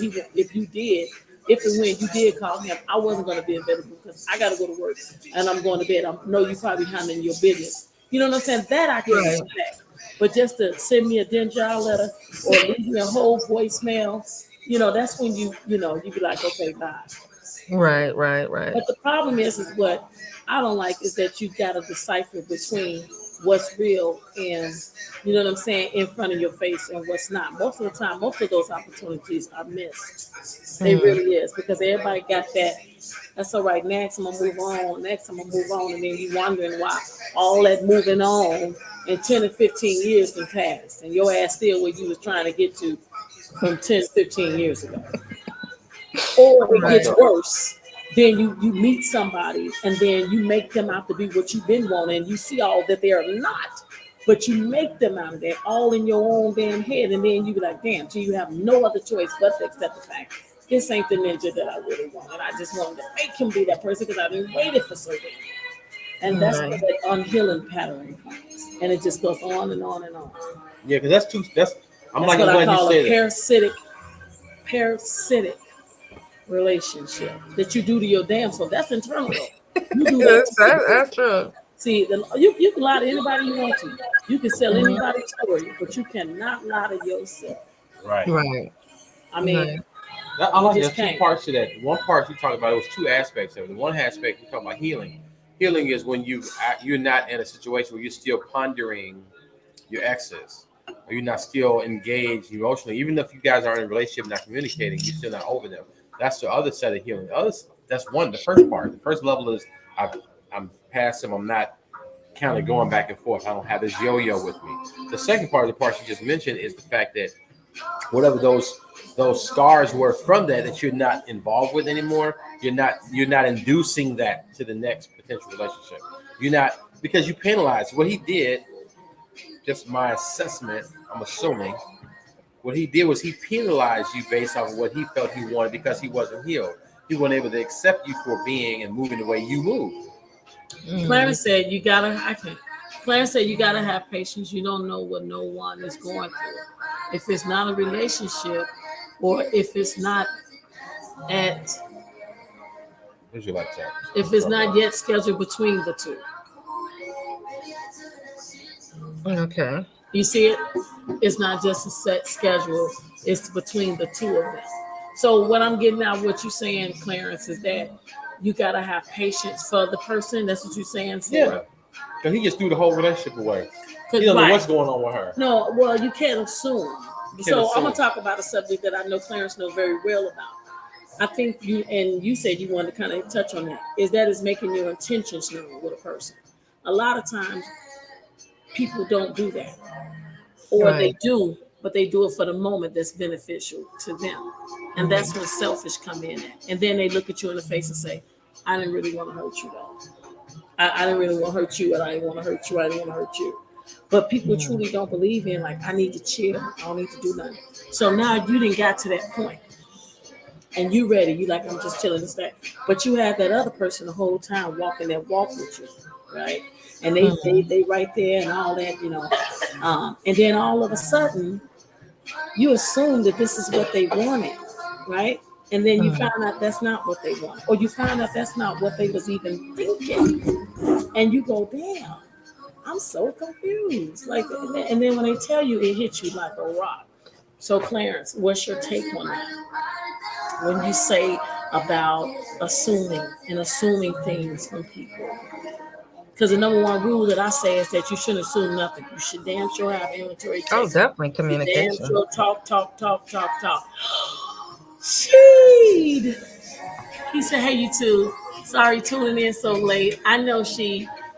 if and when you did call him, I wasn't going to be available because I got to go to work, and I'm going to bed. I know you probably handling your business. You know what I'm saying? That I can respect. But just to send me a dinner letter or leave me a whole voicemail, that's when you be like, okay, bye. Right. But the problem is what I don't like is that you got to decipher between what's real and, you know what I'm saying, in front of your face and what's not. Most of the time, most of those opportunities are missed. They really is because everybody got that. That's all right. Next, I'm going to move on. And then you wondering why all that moving on in 10 and 15 years can pass and your ass still where you was trying to get to from 10, 15 years ago. Or it gets worse. Then you meet somebody and then you make them out to be what you've been wanting. And you see all that they are not, but you make them out of that all in your own damn head. And then you be like, damn, so you have no other choice but to accept the fact this ain't the ninja that I really wanted. I just wanted to make him be that person because I've been waiting for so long. And that's where that unhealing pattern comes. And it just goes on and on and on. Yeah, because I'm that's like, what I glad call you a said parasitic relationship that you do to your damn self. That's internal. You do that. That's true. See, you can lie to anybody you want to. You can sell anybody's story, but you cannot lie to yourself. Right. I mean, I like there's two parts to that. One part you talked about, it was two aspects of it. The one aspect you talk about healing. Healing is when you're not in a situation where you're still pondering your exes, or you're not still engaged emotionally. Even if you guys aren't in a relationship, not communicating, you're still not over them. That's the other set of healing. That's one. The first part. The first level is I'm past them. I'm not kind of going back and forth. I don't have this yo-yo with me. The second part of the part you just mentioned is the fact that whatever those scars were from that you're not involved with anymore. You're not inducing that to the next potential relationship. You're not, because you penalized what he did. Just my assessment, I'm assuming what he did was he penalized you based on what he felt he wanted because he wasn't healed. He wasn't able to accept you for being and moving the way you move. Clarence said you gotta have patience. You don't know what no one is going through. If it's not a relationship or if it's not at if it's not yet scheduled between the two. Okay. You see it? It's not just a set schedule. It's between the two of them. So what I'm getting out, what you're saying, Clarence, is that you gotta have patience for the person. That's what you're saying. Yeah. Because he just threw the whole relationship away. He don't know what's going on with her. No, well, you can't assume. I'm gonna talk about a subject that I know Clarence knows very well about. I think you said you wanted to kind of touch on that. Is making your intentions known with a person. A lot of times people don't do that. Or they do, but they do it for the moment that's beneficial to them. And that's when selfish come in at. And then they look at you in the face and say, I didn't really want to hurt you though. I didn't really want to hurt you, and I didn't want to hurt you, I didn't want to hurt you. But people truly don't believe in, like, I need to chill, I don't need to do nothing. So now you didn't got to that point. And you ready, you like, I'm just chilling this day. But you had that other person the whole time walking that walk with you, right? And they right there and all that, you know. And then all of a sudden, you assume that this is what they wanted, right? And then you find out that's not what they want, or you find out that's not what they was even thinking, and you go, damn, I'm so confused. Like, and then when they tell you, it hits you like a rock. So, Clarence, what's your take on that? When you say about assuming things from people, because the number one rule that I say is that you shouldn't assume nothing. You should damn sure have inventory. Oh, definitely Damn communication. sure talk. Sheed. He said, hey, you two. Sorry tuning in so late. I know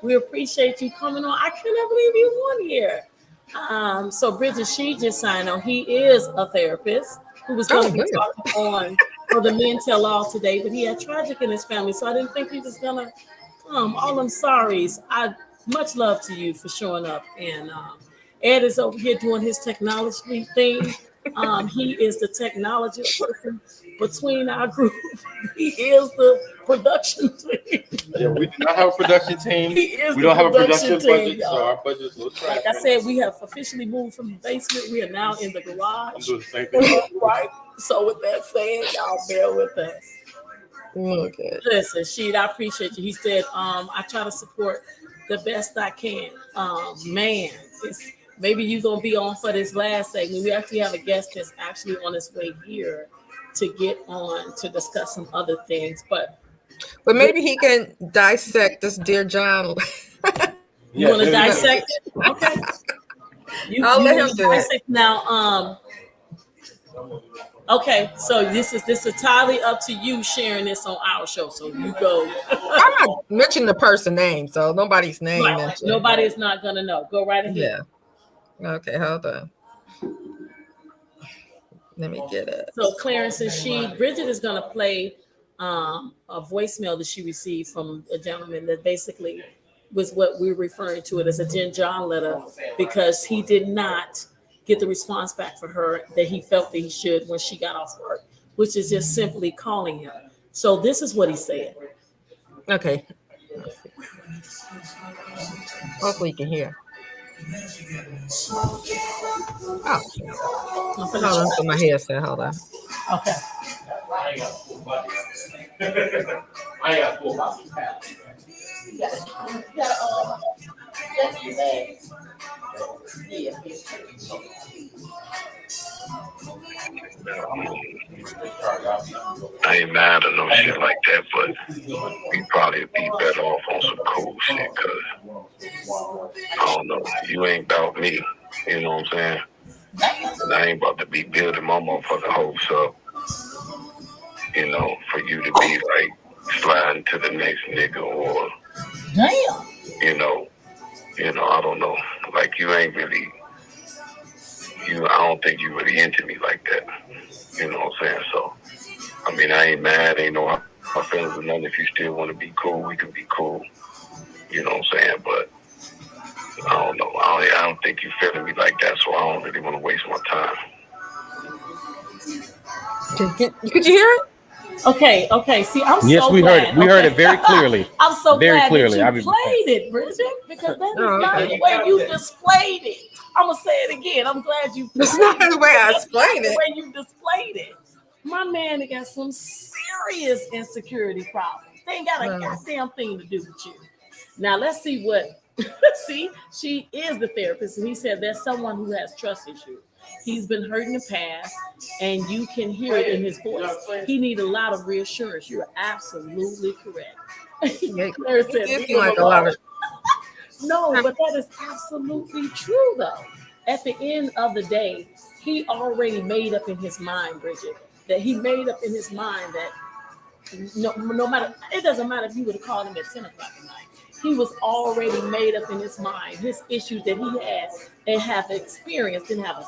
we appreciate you coming on. I cannot believe you won here. So Bridget, she just signed on. He is a therapist who was going to be good. talking on for the Men Tell All today, but he had tragic in his family, so I didn't think he was gonna come. All them sorries. I much love to you for showing up, and Ed is over here doing his technology thing. He is the technology person between our group. He is the production team. Yeah, we do not have a production team. We don't have a production budget, so our budget's a little trash. Like I said, we have officially moved from the basement. We are now in the garage. I'm doing the same thing. Right. So with that said, y'all bear with us. Okay. Listen, Sheed, I appreciate you. He said, I try to support the best I can. Man, maybe you're gonna be on for this last segment. We actually have a guest that's actually on his way here to get on to discuss some other things. But maybe he can dissect this Dear John. You want to dissect it? Okay. I'll let him do it. Now, okay, so this is entirely up to you sharing this on our show. So you go. I'm not mentioning the person name, so nobody's name Right. mentioned. Nobody is not gonna know. Go right ahead. Yeah. Okay, hold on. Let me get it. So Clarence and Bridget is gonna play a voicemail that she received from a gentleman that basically was what we're referring to it as a Jen John letter, because he did not get the response back for her that he felt that he should when she got off work, which is just simply calling him. So this is what he said. Okay. Hopefully you can hear. Oh, hold on to my headset. Hold on. Okay. I got full boxes. I ain't mad or no shit like that, but we probably be better off on some cool shit, cause I don't know, you ain't about me, you know what I'm saying? And I ain't about to be building my motherfucking hopes up, you know, for you to be like sliding to the next nigga or, you know, I don't know, like you ain't really, I don't think you really into me like that, you know what I'm saying? So, I mean, I ain't mad, ain't no hard feelings or nothing. If you still want to be cool, we can be cool, you know what I'm saying? But I don't know, I don't think you feeling me like that, so I don't really want to waste my time. Could you hear it? Okay. See, I'm yes, so we glad. heard it. We heard it very clearly. I'm so very glad clearly. that you played it, Bridget, because that is not the way you displayed it. I'm gonna say it again. I'm glad you. That's not the way I explained it. The way you displayed it. My man got some serious insecurity problems. They ain't got a goddamn thing to do with you. Now let's see what. See, she is the therapist, and he said there's someone who has trust issues. He's been hurt in the past, and you can hear it in his voice. He needs a lot of reassurance. You're absolutely correct. Claire said, like a lot of. No, but that is absolutely true, though. At the end of the day, he already made up in his mind, Bridget, that he made up in his mind that no matter, it doesn't matter if you would have called him at 10 o'clock at night. He was already made up in his mind. His issues that he had and have experienced didn't have a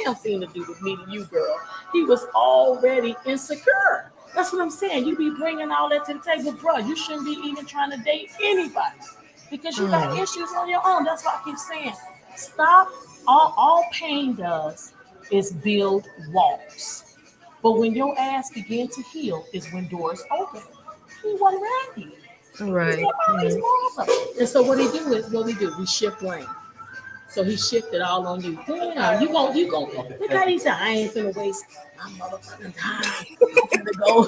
damn thing to do with meeting you, girl. He was already insecure. That's what I'm saying. You be bringing all that to the table, bro. You shouldn't be even trying to date anybody because you got issues on your own. That's why I keep saying, stop. All pain does is build walls. But when your ass begin to heal is when doors open. He wasn't ready. Right. And so what we do? We shift blame. So he shifted all on you. Damn, you gon' look how he said, I ain't finna waste my motherfucking time. I'm finna go.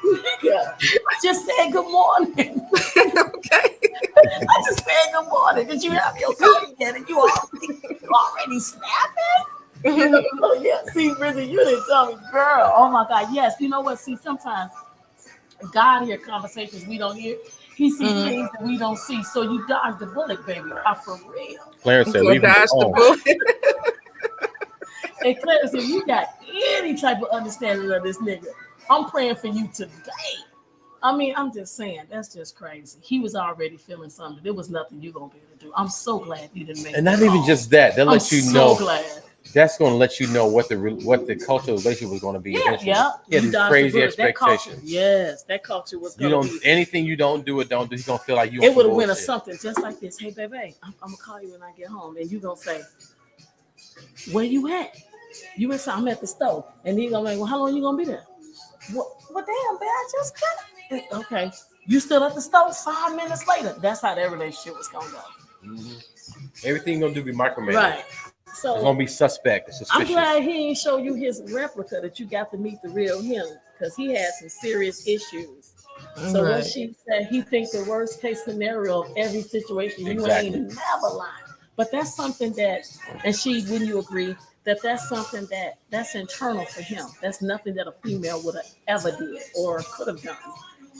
Nigga, I just said good morning. Okay. I just said good morning. Did you have your coffee yet? And you already snapping? Oh, yeah. See, Bridget, you didn't tell me, girl. Oh my God. Yes. You know what? See, sometimes God hear conversations we don't hear. He sees things that we don't see. So you dodge the bullet, baby. For real. Clarence said, So leave him dodge the alone. bullet. And Clarence, if you got any type of understanding of this nigga, I'm praying for you today. I mean, I'm just saying, that's just crazy. He was already feeling something. There was nothing you gonna be able to do. I'm so glad you didn't make it. And not even just that. They'll let you know. So glad. That's going to let you know what the cultural relationship was going to be. Eventually. Yeah. He had these crazy expectations. That culture was You going don't to be. anything you don't do. He's going to feel like you. It would have went or something just like this. Hey, baby, I'm gonna call you when I get home, and you gonna say, "Where you at?" You would say, "I'm at the stove," and he's gonna be like, "Well, how long you gonna be there?" Well, damn, babe, I just got it. Okay, you still at the stove? 5 minutes later, that's how that relationship was gonna go. Mm-hmm. Everything you're gonna do be micromanaged. Right. So it's gonna be suspect. It's suspicious. I'm glad he didn't show you his replica that you got to meet the real him because he had some serious issues. So Right. when she said he thinks the worst case scenario of every situation, you ain't never lying. But that's something that, and wouldn't you agree that that's something that's internal for him. That's nothing that a female would have ever did or could have done.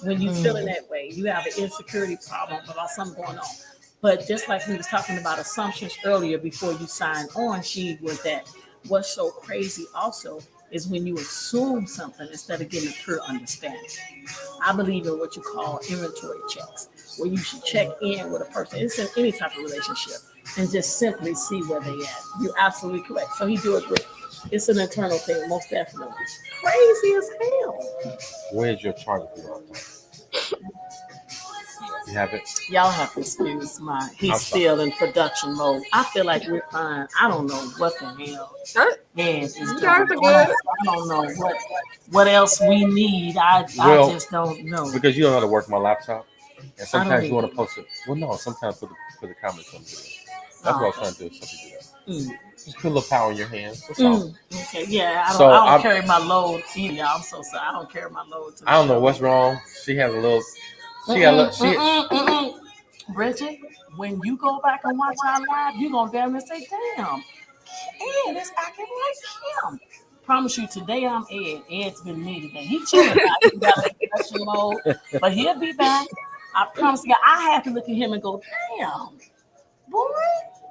When you feeling that way, you have an insecurity problem about something going on. But just like we was talking about assumptions earlier before you signed on, she was that what's so crazy also is when you assume something instead of getting a pure understanding. I believe in what you call inventory checks, where you should check in with a person. It's in any type of relationship and just simply see where they at. You're absolutely correct. So he do agree. It's an internal thing, most definitely. Crazy as hell. Where's your charger for? You have it? Y'all have to excuse my. He's still in production mode. I feel like we're fine. I don't know what the hell. Man, You guys are good. I don't know what else we need. I just don't know. Because you don't know how to work my laptop. And sometimes you want to either. post it. Well, no, sometimes for the comments on the video. That's what I was trying to do. Just put a little power in your hands. That's all. Okay, yeah. I don't carry my load either, y'all. I'm so sorry. I don't carry my load. I don't know what's wrong. She has a little. Bridget, when you go back and watch our live, you're gonna damn near say, "Damn, Ed is acting like him." Promise you, today I'm Ed. Ed's been me today. He chilling out. He got a production mode, but he'll be back. I promise you. I have to look at him and go, "Damn, boy."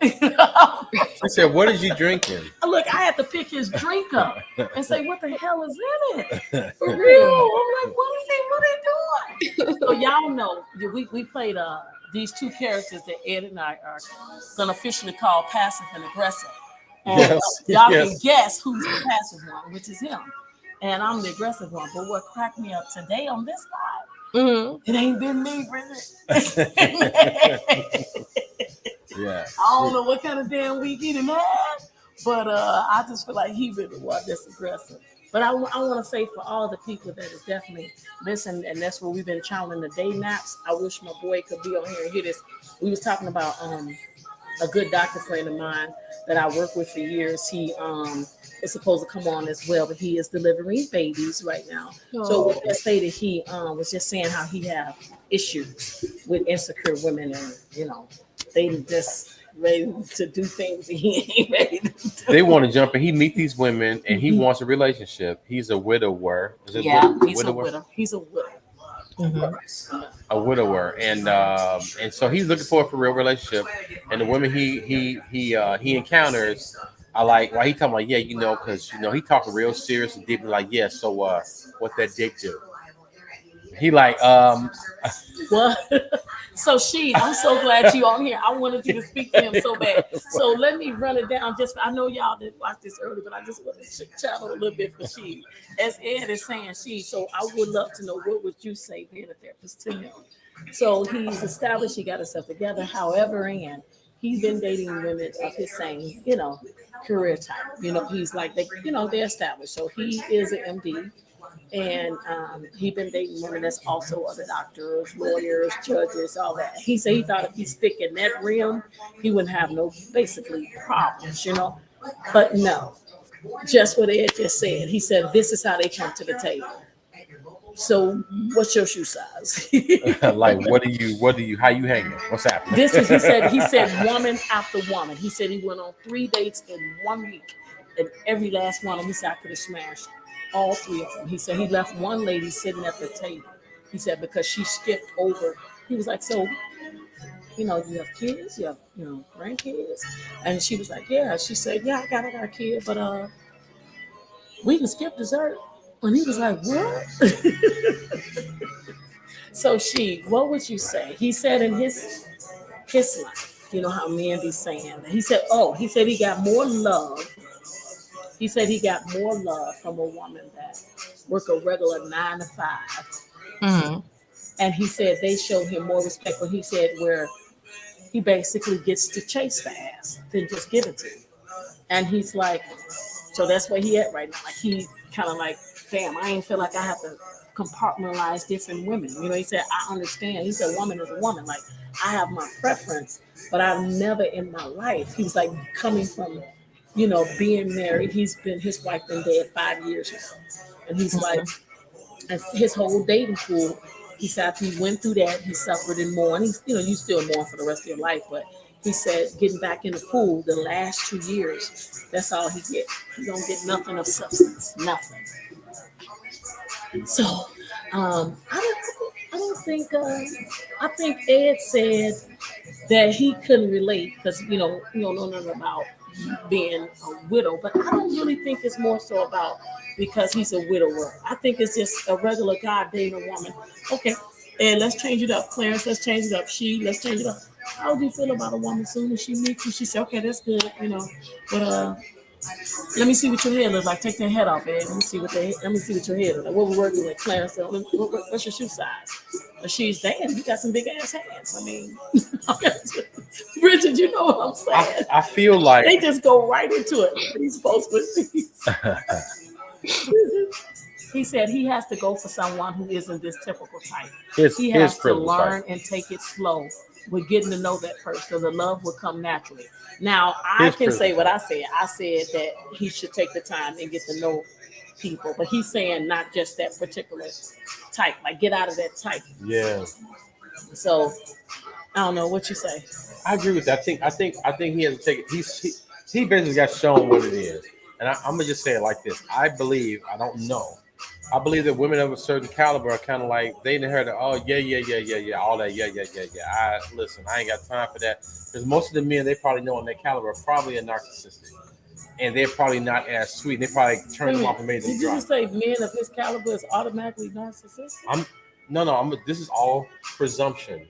I said, "What is you drinking?" Look, I had to pick his drink up and say, "What the hell is in it?" For real. I'm like, "What is he? What are they doing?" So y'all know we played these two characters that Ed and I are gonna officially call passive and aggressive. And y'all can guess who's the passive one, which is him, and I'm the aggressive one. But what cracked me up today on this live, it ain't been me, Bridget. Yeah. I don't know what kind of damn week he done had, but I just feel like he been the one that's aggressive. But I want to say for all the people that is definitely listening, and that's where we've been channeling the day naps. I wish my boy could be on here and hear this. We was talking about a good doctor friend of mine that I work with for years. He is supposed to come on as well, but he is delivering babies right now. So with that stated, he was just saying how he have issues with insecure women, and they just ready to do things he ain't ready to do. They want to jump in. He meet these women and he wants a relationship. He's a widower. He's a widow. He's a widow. A widower, and so he's looking for a real relationship. And the women he encounters are like, why he talking about, because he talking real serious and deep, like, so what that dick do? He like what? So I'm so glad you on here. I wanted you to speak to him so bad. So let me run it down. I know y'all didn't watch this early, but I just want to channel a little bit for she. As Ed is saying, so I would love to know, what would you say being a therapist to him? So he's established, he got himself together. However, and he's been dating women of his same, career type. He's like they're established. So he is an MD. And he been dating women that's also other doctors, lawyers, judges, all that. He said he thought if he stick in that realm, he wouldn't have no basically problems, But no, just what Ed just said. He said this is how they come to the table. So what's your shoe size? Like, what do you, how you hanging? What's happening? This is, he said woman after woman. He said he went on 3 dates in 1 week, and every last one of them, he said I could have smashed all 3 of them. He said he left one lady sitting at the table. He said because she skipped over. He was like, so, you have kids, you have, grandkids, and she was like, yeah. She said, yeah, I got a kid, but we can skip dessert. And he was like, what? So what would you say? He said in his life, how men be saying that. He said he got more love. He said he got more love from a woman that work a regular 9 to 5. Mm-hmm. And he said they showed him more respect when he said where he basically gets to chase the ass than just give it to you. And he's like, so that's where he at right now. Like he kind of like, damn, I ain't feel like I have to compartmentalize different women. He said, I understand. He said, woman is a woman. Like I have my preference, but I've never in my life. He was like coming from, being married. His wife been dead 5 years now. And he's like, and his whole dating pool, he said after he went through that, he suffered and more. And he's, you still mourn for the rest of your life, but he said getting back in the pool the last 2 years, that's all he get. He don't get nothing of substance, nothing. So I don't think I think Ed said that he couldn't relate because you don't know nothing about being a widow, but I don't really think it's more so about because he's a widower. I think it's just a regular guy dating a woman. Okay, and let's change it up. Clarence, let's change it up. Let's change it up. How do you feel about a woman as soon as she meets you? She said, okay, that's good, but let me see what your hair looks like. Take that head off, Ed. Let me see what your head looks like. What we're working with, Clarence. What's your shoe size? But she's damn, you got some big ass hands. I mean, Richard, you know what I'm saying? I feel like they just go right into it. He's supposed to. He said he has to go for someone who isn't this typical type. He has to learn and take it slow with getting to know that person. The love will come naturally. Now, I can say what I said. I said that he should take the time and get to know people, but he's saying not just that particular type. Like get out of that type. Yeah. So I don't know what you say. I agree with that. I think he has to take it. He basically got shown what it is, and I'm gonna just say it like this. I believe I believe that women of a certain caliber are kind of like they didn't hear the all that I ain't got time for that because most of the men they probably know on that caliber are probably a narcissistic, and they're probably not as sweet. They probably turn them off and made them dry. Did you just say men of his caliber is automatically narcissistic? This is all presumption.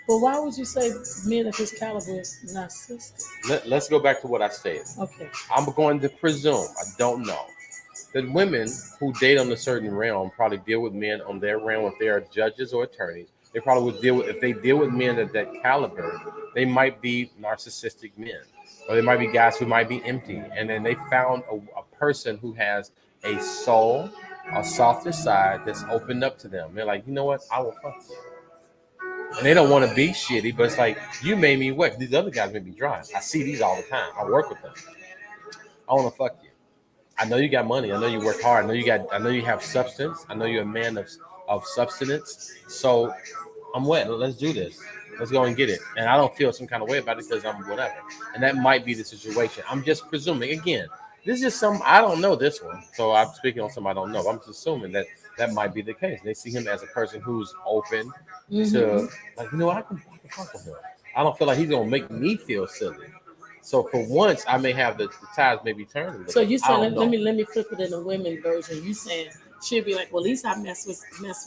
But why would you say men of his caliber is narcissistic? Let's go back to what I said. Okay. I'm going to presume, I don't know, that women who date on a certain realm probably deal with men on their realm. If they are judges or attorneys, they probably would deal with, if they deal with men of that caliber, they might be narcissistic men. Or they might be guys who might be empty. And then they found a person who has a soul, a softer side that's opened up to them. They're like, you know what? I will fuck you. And they don't want to be shitty, but it's like, you made me wet. These other guys made me dry. I see these all the time. I work with them. I want to fuck you. I know you got money. I know you work hard. I know you have substance. I know you're a man of substance. So I'm wet. Let's do this. Let's go and get it. And I don't feel some kind of way about it because I'm whatever. And that might be the situation. I'm just presuming. Again, this is I don't know this one. So I'm speaking on something I don't know. I'm just assuming that might be the case. They see him as a person who's open to, like, you know what, I can fuck with him. I don't feel like he's going to make me feel silly. So for once, I may have the ties maybe turned. So you said, let me flip it in the women version. You saying she'll be like, well, at least I mess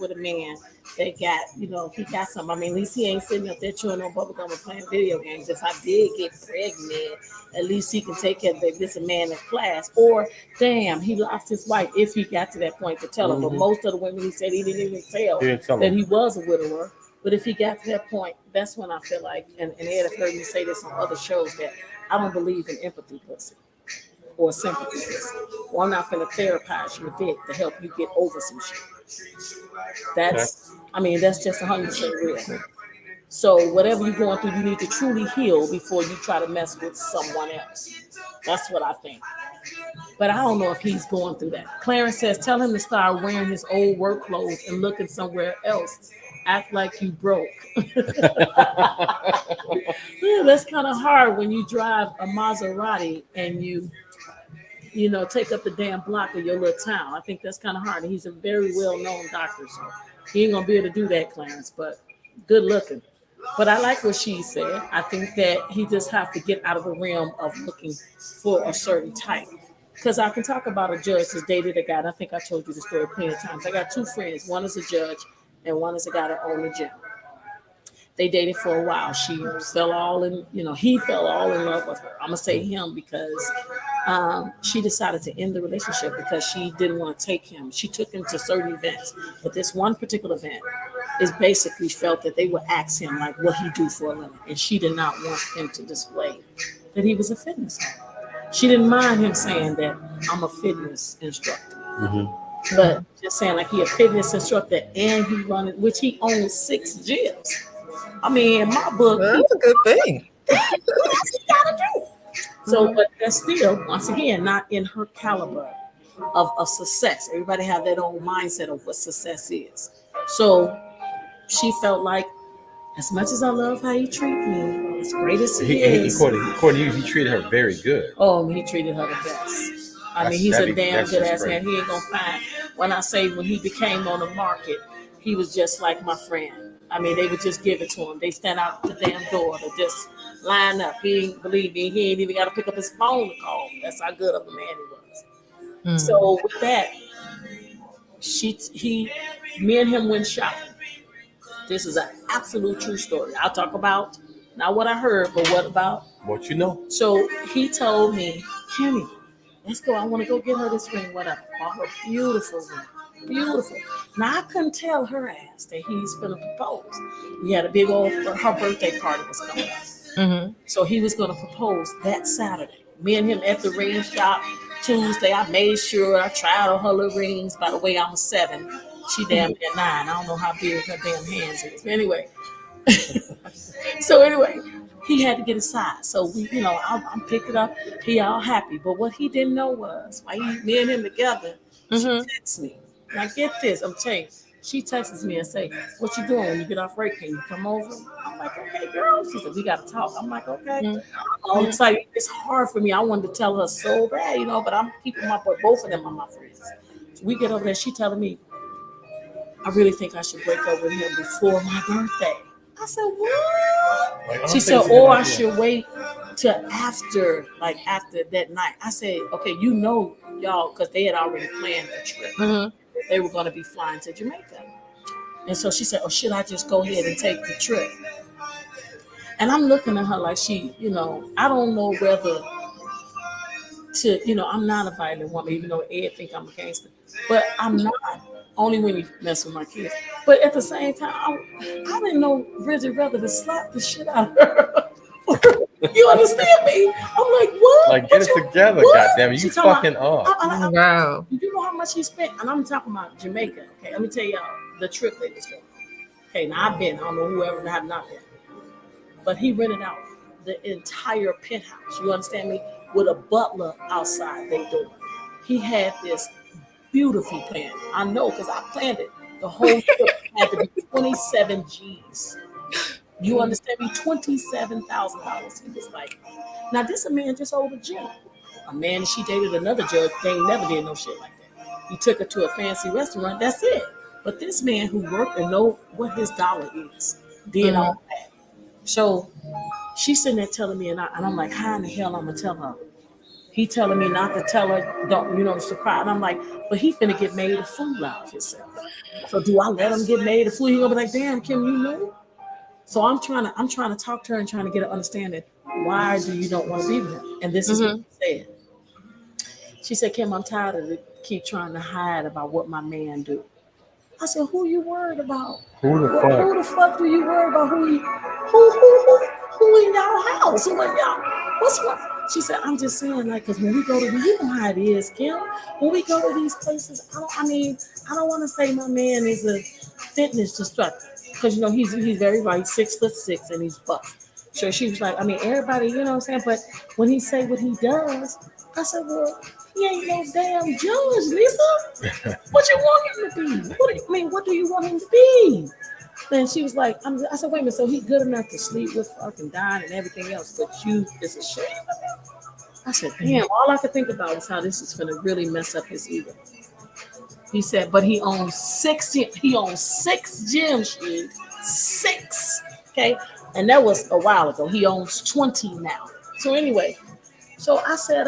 with a man that got, he got something. I mean, at least he ain't sitting up there chewing on bubblegum and playing video games. If I did get pregnant, at least he can take care of it. This a man in class. Or, damn, he lost his wife if he got to that point to tell her. But most of the women, he said he didn't even tell that he was a widower. But if he got to that point, that's when I feel like, and Ed have heard me say this on other shows, that I don't believe in empathy pussy. or a sympathy person. Or I'm not going to therapize you a bit to help you get over some shit. That's just 100% real. So whatever you're going through, you need to truly heal before you try to mess with someone else. That's what I think. But I don't know if he's going through that. Clarence says, tell him to start wearing his old work clothes and looking somewhere else. Act like you broke. Yeah, that's kind of hard when you drive a Maserati and you take up the damn block of your little town. I think that's kind of hard. And he's a very well-known doctor, so he ain't gonna be able to do that, Clarence. But good looking. But I like what she said. I think that he just have to get out of the realm of looking for a certain type. Because I can talk about a judge that's dated a guy. And I think I told you the story plenty of times. I got two friends. One is a judge, and one is a guy that owned a gym. They dated for a while. She fell all in, he fell all in love with her. I'm gonna say him because she decided to end the relationship because she didn't want to take him. She took him to certain events, but this one particular event is basically felt that they would ask him like what he do for a living, and she did not want him to display that he was a fitness owner. She didn't mind him saying that I'm a fitness instructor, but just saying like he a fitness instructor and he running, which he owns 6 gyms. I mean, in my book, That's a good thing. that's what he gotta do. So, but that's still, once again, not in her caliber of success. Everybody have that own mindset of what success is. So she felt like, as much as I love how he treat me, as great as he is. According to you, he treated her very good. Oh, he treated her the best. I mean, he's a damn good ass man. He ain't gonna find. When I say when he became on the market, he was just like my friend. I mean, they would just give it to him. They stand out the damn door to just line up. Believe me, he ain't even got to pick up his phone to call. That's how good of a man he was. So with that, me and him went shopping. This is an absolute true story. I'll talk about not what I heard, but what you know. So he told me, Kimmy, let's go. I want to go get her this ring. Whatever. Bought her beautiful ring. Beautiful. Now I couldn't tell her ass that he's gonna propose. We had a big old her birthday party was coming up. So he was gonna propose that Saturday. Me and him at the ring shop Tuesday. I made sure I tried on her little rings. By the way, I'm a 7. She damn near 9. I don't know how big her damn hands is. But anyway. So he had to get a size. So we, I'm picking up. He all happy. But what he didn't know was why me and him together, she texts me. Now get this, I'm telling you. She texts me and say, what you doing when you get off break? Can you come over? I'm like, okay, girl. She said, we got to talk. I'm like, okay. I'm all excited. It's hard for me. I wanted to tell her so bad, but I'm keeping both of them are my friends. So we get over there. She telling me, I really think I should break up with him before my birthday. I said, what? She said, or I should wait till after that night. I said, okay, y'all, because they had already planned a trip. They were going to be flying to Jamaica. And so she said, oh, should I just go ahead and take the trip? And I'm looking at her like she, I don't know whether to, I'm not a violent woman, even though Ed think I'm a gangster. But I'm not, only when you mess with my kids. But at the same time, I didn't know Bridget rather to slap the shit out of her. You understand me? I'm like, what? Like, get it together, goddamn it. You fucking up. Wow. You know how much he spent? And I'm talking about Jamaica. Okay, let me tell y'all the trip they was going. Okay, now I've been. I don't know whoever have not been. But he rented out the entire penthouse. You understand me? With a butler outside their door. He had this beautiful plan. I know because I planned it. The whole trip had to be 27 G's. You understand me? $27,000. He was like, now this a man just owed a gym. A man that she dated another judge, they ain't never did no shit like that. He took her to a fancy restaurant, that's it. But this man who worked and know what his dollar is, did all that. So she's sitting there telling me, and I'm like, how in the hell I'm gonna tell her? He telling me not to tell her, don't, surprise. And I'm like, but he finna get made a fool out of himself. So do I let him get made a fool? He gonna be like, damn, Kim, you know? So I'm trying to talk to her and trying to get her understanding. Why do you don't want to be with him? And this is what she said. She said, Kim, I'm tired of keep trying to hide about what my man do. I said, who you worried about? Who the fuck do you worry about? Who in y'all house? Who in y'all? What's what? She said, I'm just saying, like, because when we go to, you know how it is, Kim. When we go to these places, I don't want to say my man is a fitness instructor because he's very right, 6'6" and he's buff. So she was like, I mean, everybody, you know what I'm saying? But when he say what he does, I said, well, he ain't no damn judge, Lisa. What you want him to be? What do you want him to be? Then she was like, I said, wait a minute, so he good enough to sleep with fucking Don and everything else, but it's a shame of him? I said, damn, all I could think about is how this is gonna really mess up his ego. He said, but he owns 6 gyms, shit. 6. Okay. And that was a while ago. He owns 20 now. So anyway, so I said,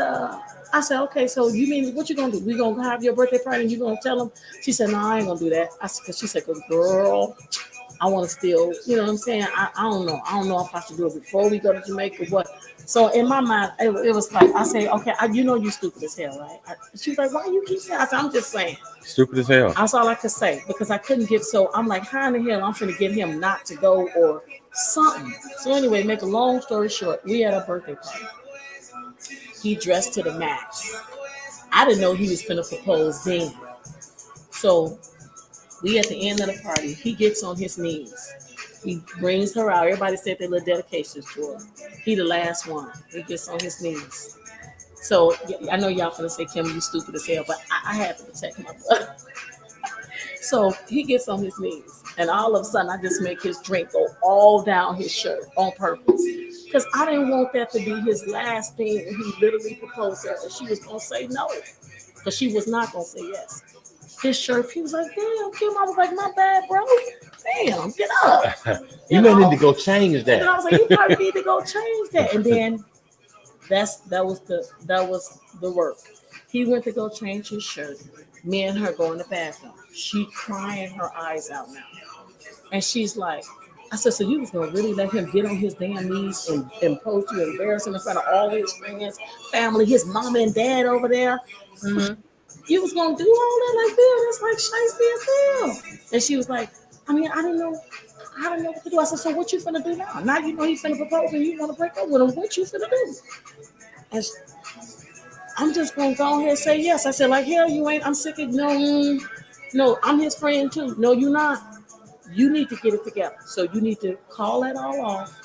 okay, so you mean what you gonna do? We gonna have your birthday party and you gonna tell him? She said, no, I ain't gonna do that. She said, cause girl, I want to still, you know what I'm saying? I don't know. I don't know if I should do it before we go to Jamaica or what. So in my mind, it was like, I say, okay, you stupid as hell, right? She was like, why you keep saying? I said, I'm just saying. Stupid as hell. That's all I could say because I couldn't get, so I'm like, how in the hell I'm finna get him not to go or something. So anyway, make a long story short, we had a birthday party. He dressed to the max. I didn't know he was finna propose then. So we at the end of the party, he gets on his knees. He brings her out. Everybody said their little dedications to her. He the last one. He gets on his knees. So I know y'all finna say, Kim, you stupid as hell, but I had to protect my brother. So he gets on his knees, and all of a sudden, I just make his drink go all down his shirt on purpose. Because I didn't want that to be his last thing. And he literally proposed to her, and she was going to say no. Because she was not going to say yes. His shirt, he was like, damn, Kim. I was like, my bad, bro. Damn, get up. You may need to go change that. And I was like, you probably need to go change that. And then that was the work. He went to go change his shirt. Me and her go in the bathroom. She crying her eyes out now. And she's like, I said, so you was going to really let him get on his damn knees and impose you, embarrass him in front of all his friends, family, his mama and dad over there? Mm-hmm. You was going to do all that like that? That's like shiesty as hell. And she was like, I mean, I didn't know what to do. I said, so what you finna do now? Now you know he's finna propose and you want to break up with him. What you finna do? And I'm just going to go ahead and say yes. I said, like, hell, you ain't. I'm sick of, no, I'm his friend too. No, you're not. You need to get it together. So you need to call that all off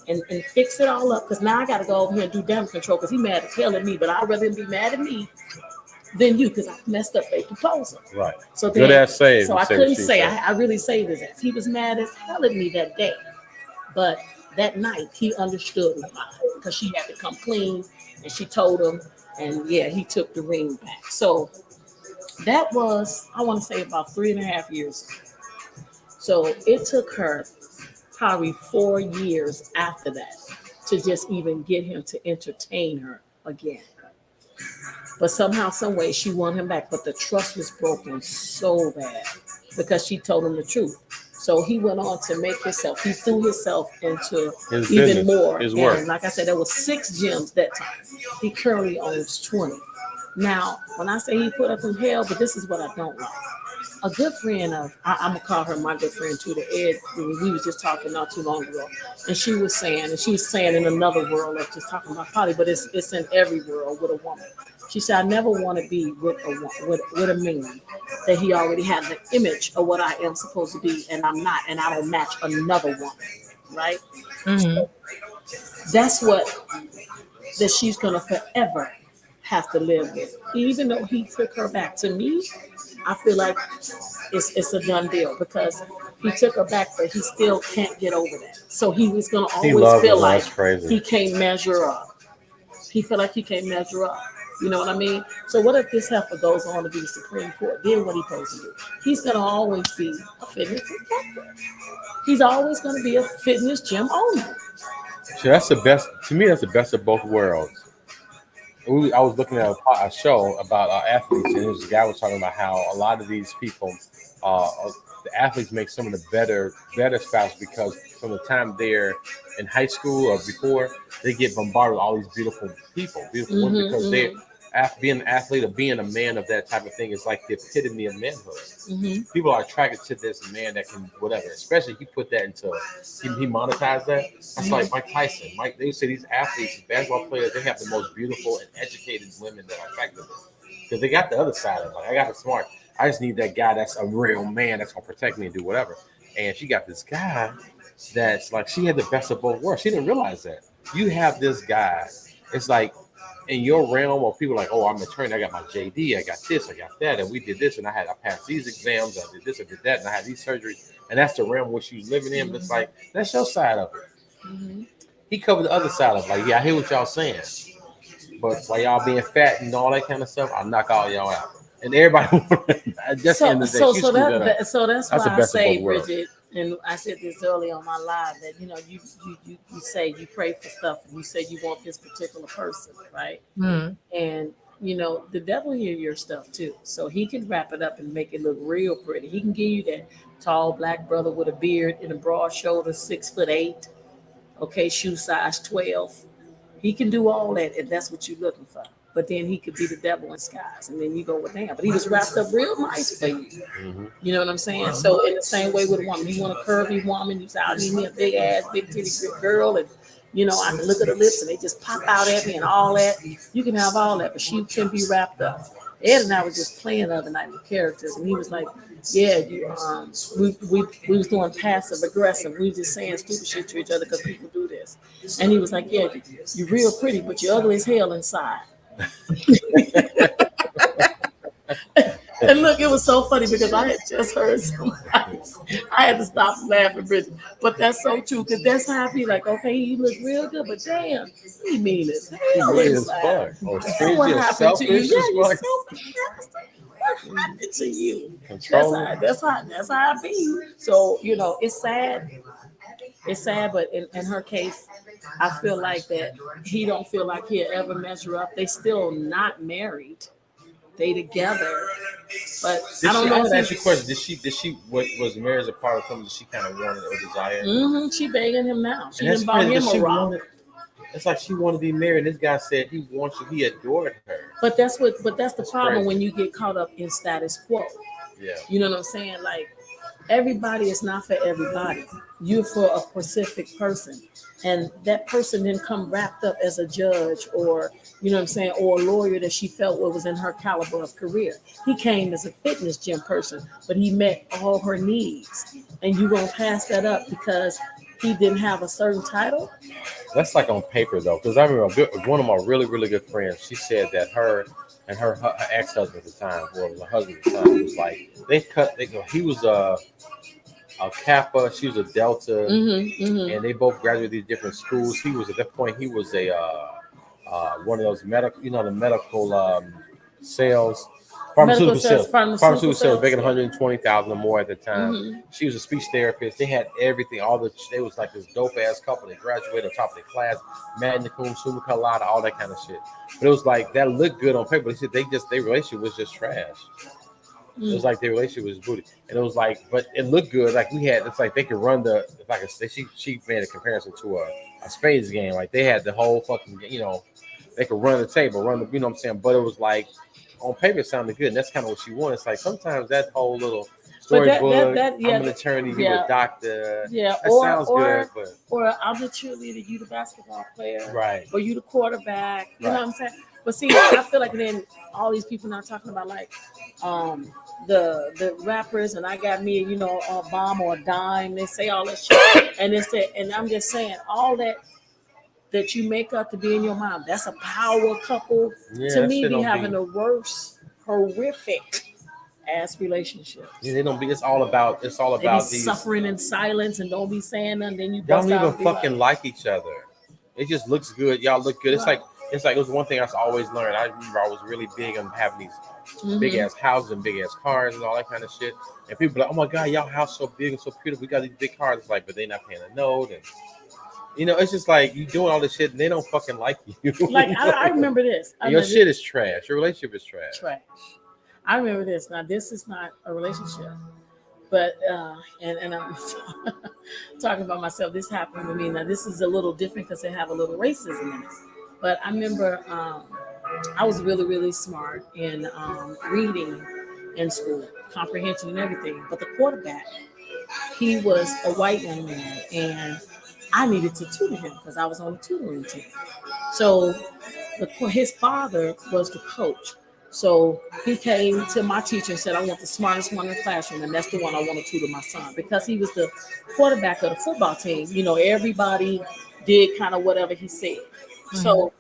and fix it all up. Because now I got to go over here and do damage control because he mad as hell at me. But I'd rather him be mad at me than you because I messed up a proposal. Right. So good ass save. So I couldn't say. I really saved his ass. He was mad as hell at me that day. But that night, he understood me because she had to come clean. And she told him. And yeah, he took the ring back. So that was, I want to say, about 3.5 years ago. So it took her probably 4 years after that to just even get him to entertain her again. But somehow, some way, she won him back. But the trust was broken so bad because she told him the truth. So he went on to make himself, he threw himself into his even business, more. His and work. like I said, there was 6 gyms that time. He currently owns 20. Now, when I say he put up in hell, but this is what I don't like. A good friend of, I'm going to call her my good friend too, the Ed, we was just talking not too long ago. And she was saying in another world, like just talking about poly, but it's in every world with a woman. She said, I never want to be with a man that he already has the image of what I am supposed to be, and I'm not, and I don't match another woman, right? Mm-hmm. So that's what that she's going to forever have to live with. Even though he took her back, to me, I feel like it's a done deal because he took her back, but he still can't get over that. So he was going to always feel like he can't measure up. He feel like he can't measure up. You know what I mean? So what if this heifer goes on to be the Supreme Court? Then what he supposed to do? He's going to always be a fitness instructor. He's always going to be a fitness gym owner. So that's the best. To me, that's the best of both worlds. I was looking at a show about athletes, and this guy was talking about how a lot of these people, the athletes make some of the better spouses because from the time they're in high school or before, they get bombarded with all these beautiful people, beautiful women, because being an athlete or being a man of that type of thing is like the epitome of manhood. Mm-hmm. People are attracted to this man that can whatever, especially he put that into he monetized that. That's like Mike Tyson. They say these athletes, these basketball players, they have the most beautiful and educated women that are attractive because they got the other side of it. Like I got the smart. I just need that guy that's a real man that's gonna protect me and do whatever. And she got this guy that's like she had the best of both worlds. She didn't realize that. You have this guy. It's like in your realm where people are like, oh, I'm an attorney, I got my JD, I got this, I got that, and we did this, and I passed these exams, I did this, I did that, and I had these surgeries, and that's the realm which you're living in. But it's like that's your side of it. Mm-hmm. He covered the other side of it. Like, yeah, I hear what y'all saying, but while y'all being fat and all that kind of stuff, I'll knock all y'all out. And everybody, that's the end of the day. So that's the why I best of say, both worlds. Bridget, and I said this earlier on my live that you say you pray for stuff and you say you want this particular person, right? Mm. And the devil hear your stuff too, so he can wrap it up and make it look real pretty. He can give you that tall black brother with a beard and a broad shoulders, 6'8", okay, shoe size 12. He can do all that if that's what you're looking for. But then he could be the devil in disguise, and then you go with damn. But he was wrapped up real nice for you. Mm-hmm. You know what I'm saying? So in the same way with a woman, you want a curvy woman, you say, I need me a big ass, big titty girl, and I can look at her lips and they just pop out at me and all that. You can have all that, but she can be wrapped up. Ed and I was just playing the other night with characters, and he was like, yeah, we was doing passive aggressive. We was just saying stupid shit to each other because people do this. And he was like, yeah, you're real pretty, but you're ugly as hell inside. And look, it was so funny because I had just heard somebody. I had to stop laughing, Bridget. But that's so true because that's how I be like, okay, you look real good, but damn, you mean as hell inside. What happened to you? Yeah, you're so fantastic. What happened to you? That's how I be. So it's sad. It's sad, but in her case, I feel like that he don't feel like he'll ever measure up. They still not married. They together. But I don't know. I'm gonna ask you a question. Did she was marriage a part of something that she kind of wanted or desired? Mm-hmm. She begging him now. She didn't buy him a rock. It's like she wanted to be married. This guy said he wants you. He adored her. But that's the problem crazy. When you get caught up in status quo. Yeah. You know what I'm saying? Like everybody is not for everybody. You're for a specific person. And that person didn't come wrapped up as a judge or, or a lawyer that she felt was in her caliber of career. He came as a fitness gym person, but he met all her needs. And you're going to pass that up because he didn't have a certain title? That's like on paper, though, because I remember one of my really, really good friends, she said that her and her ex-husband at the time, or the husband at the time, was like, he was a Kappa, she was a Delta, and they both graduated these different schools. He was, at that point, he was a one of those medical, the medical sales, pharmaceutical sales, making $120,000 or more at the time. Mm-hmm. She was a speech therapist. They had everything. They was like this dope ass couple. They graduated on top of their class, magna cum laude, all that kind of shit. But it was like that looked good on paper. They said their relationship was just trash. It was like their relationship was booty, and it was like, but it looked good. Like it's like they could run she made a comparison to a spades game. Like they had the whole fucking, they could run the table, what I'm saying. But it was like on paper it sounded good, and that's kind of what she wanted. It's like sometimes that whole little storybook, I'm an attorney, you a doctor. Yeah, that sounds good, but or I'm the cheerleader, you the basketball player, right? Or you the quarterback. You know what I'm saying? But see, I feel like then all these people now talking about like the rappers, and I got me, a bomb or a dime. They say all that shit, and I'm just saying all that you make up to be in your mind. That's a power couple. Yeah, to me, be having the worst, horrific ass relationship. Yeah, they don't be. It's all about these suffering in silence and don't be saying nothing. Then you don't even fucking like each other. It just looks good. Y'all look good. Right. It's like it was one thing I always learned. I remember I was really big on having these big ass houses and big ass cars and all that kind of shit. And people are like, oh my God, y'all house so big and so beautiful. We got these big cars. It's like, but they're not paying a note. And it's just like you doing all this shit and they don't fucking like you. Like I remember this. Your shit is trash. Your relationship is trash. I remember this. Now this is not a relationship. But and I'm talking about myself. This happened with me. Now this is a little different because they have a little racism in it. But I remember I was really, really smart in reading in school, comprehension and everything. But the quarterback, he was a white young man, and I needed to tutor him because I was on the tutoring team. So his father was the coach. So he came to my teacher and said, I want the smartest one in the classroom, and that's the one I want to tutor my son. Because he was the quarterback of the football team, everybody did kind of whatever he said. So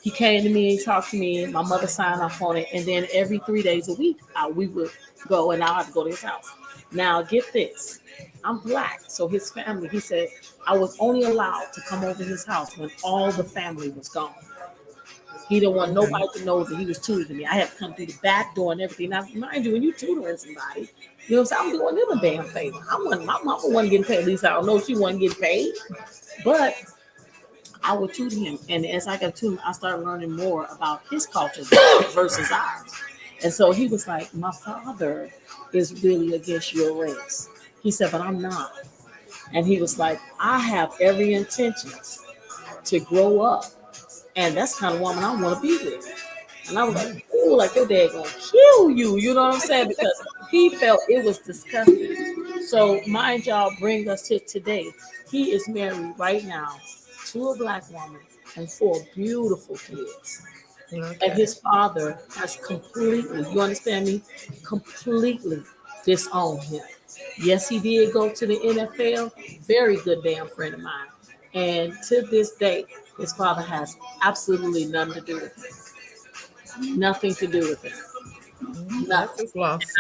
he came to me, talked to me, my mother signed off on it, and then every 3 days a week, we would go, and I had to go to his house. Now, get this. I'm black, so his family, he said, I was only allowed to come over his house when all the family was gone. He didn't want nobody to know that he was tutoring me. I had to come through the back door and everything. Now, mind you, when you tutoring somebody, what I'm saying? I'm doing them a damn favor. My mama wasn't getting paid. At least I don't know if she wasn't getting paid. But I would tutor him. And as I got to him, I started learning more about his culture versus ours. And so he was like, my father is really against your race. He said, but I'm not. And he was like, I have every intention to grow up. And that's the kind of woman I want to be with. And I was like, ooh, like your dad gonna kill you. You know what I'm saying? Because he felt it was disgusting. So mind y'all, bring us to today. He is married right now to a black woman and 4 beautiful kids. Okay. And his father has completely, you understand me? Completely disowned him. Yes, he did go to the NFL. Very good damn friend of mine. And to this day, his father has absolutely nothing to do with him. Nothing to do with him. Nothing.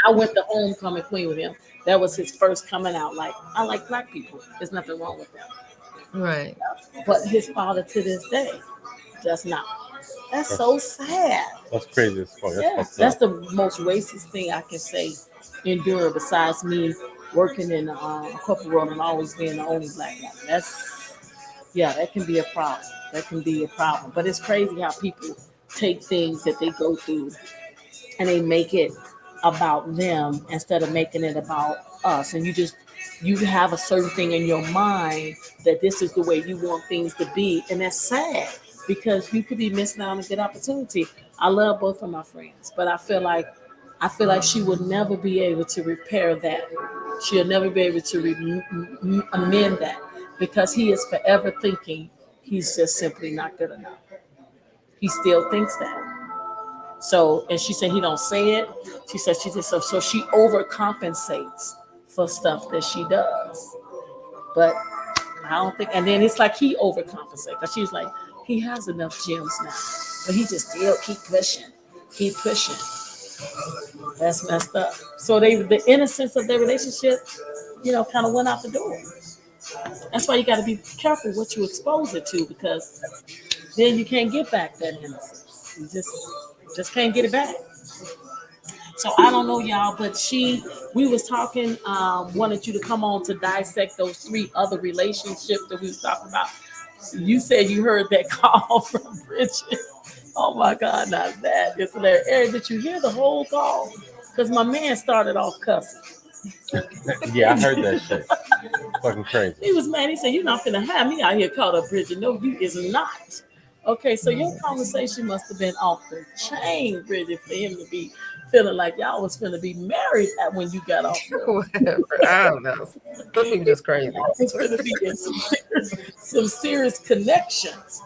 I went to homecoming queen with him. That was his first coming out. Like, I like black people. There's nothing wrong with that. Right. But his father to this day does not. That's so sad. That's crazy as fuck. That's the most racist thing I can say endure besides me working in the corporate world and always being the only black woman. That can be a problem. That can be a problem. But it's crazy how people take things that they go through and they make it about them instead of making it about us. And you have a certain thing in your mind that this is the way you want things to be. And that's sad because you could be missing out on a good opportunity. I love both of my friends, but I feel like she will never be able to repair that. She'll never be able to amend that because he is forever thinking he's just simply not good enough. He still thinks that. So, and she said he don't say it. She said she just so she overcompensates for stuff that she does. But I don't think, and then it's like he overcompensates. Because she's like, he has enough gyms now, but he just still keep pushing. That's messed up. So the innocence of their relationship, kind of went out the door. That's why you got to be careful what you expose it to, because then you can't get back that innocence. You just can't get it back. So I don't know, y'all, but we was talking, wanted you to come on to dissect those 3 other relationships that we was talking about. You said you heard that call from Bridget. Oh my God, not that. It's hilarious. Eric, did you hear the whole call? Because my man started off cussing. Yeah, I heard that shit. Fucking crazy. He was mad. He said, "You're not finna have me out here caught up, Bridget. No, you is not." Okay, so your conversation must have been off the chain, Bridget, for him to be feeling like y'all was finna be married when you got off. Whatever. I don't know. Those people just crazy. It's gonna be in some serious connections.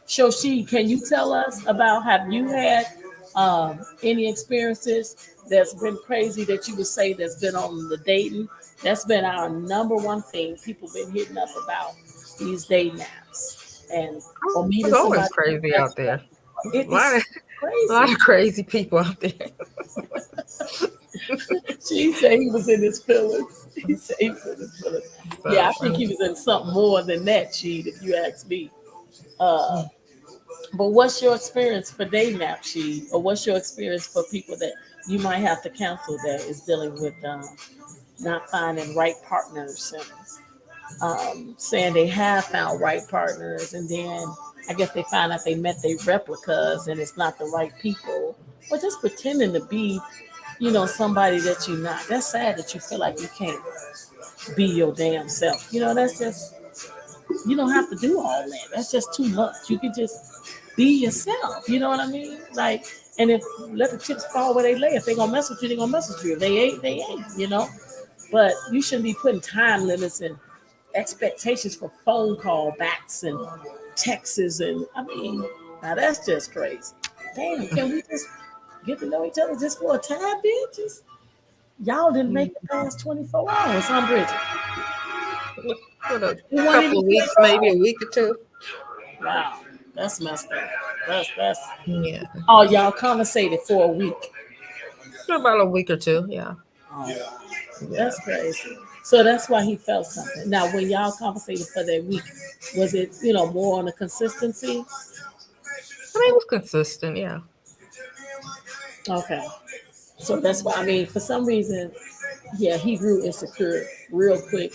So can you tell us about, have you had any experiences that's been crazy that you would say that's been on the dating? That's been our number one thing people been hitting up about, these dating apps. And or meeting it's always somebody crazy out there. It is crazy. A lot of crazy people out there. She said he was in his feelings. He said he was in his feelings. Yeah, I think he was in something more than that, Sheed, if you ask me. But what's your experience for dating app, Sheed? Or what's your experience for people that you might have to counsel that is dealing with not finding right partners and saying they have found right partners, and then I guess they find out they met their replicas and it's not the right people, or just pretending to be, somebody that you're not. That's sad that you feel like you can't be your damn self. That's just, you don't have to do all that. That's just too much. You can just be yourself. You know what I mean? Like, and if let the chips fall where they lay. If they gonna mess with you, they gonna mess with you. If they ain't, they ain't. You know. But you shouldn't be putting time limits and expectations for phone call backs and texts. And I mean, now that's just crazy. Damn, can we just get to know each other just for a tad bit? Just y'all didn't make it past 24 hours, huh, Bridget? For a You weren't couple even of weeks, 24 maybe a hours. week or two. Wow, that's messed up. That's Yeah, oh, y'all conversated for a week. for about a week or two. Yeah. Oh, that's crazy. So that's why he felt something. Now, when y'all conversated for that week, was it more on the consistency? I mean, it was consistent. Yeah. Okay, so that's why I mean, for some reason, yeah, he grew insecure real quick,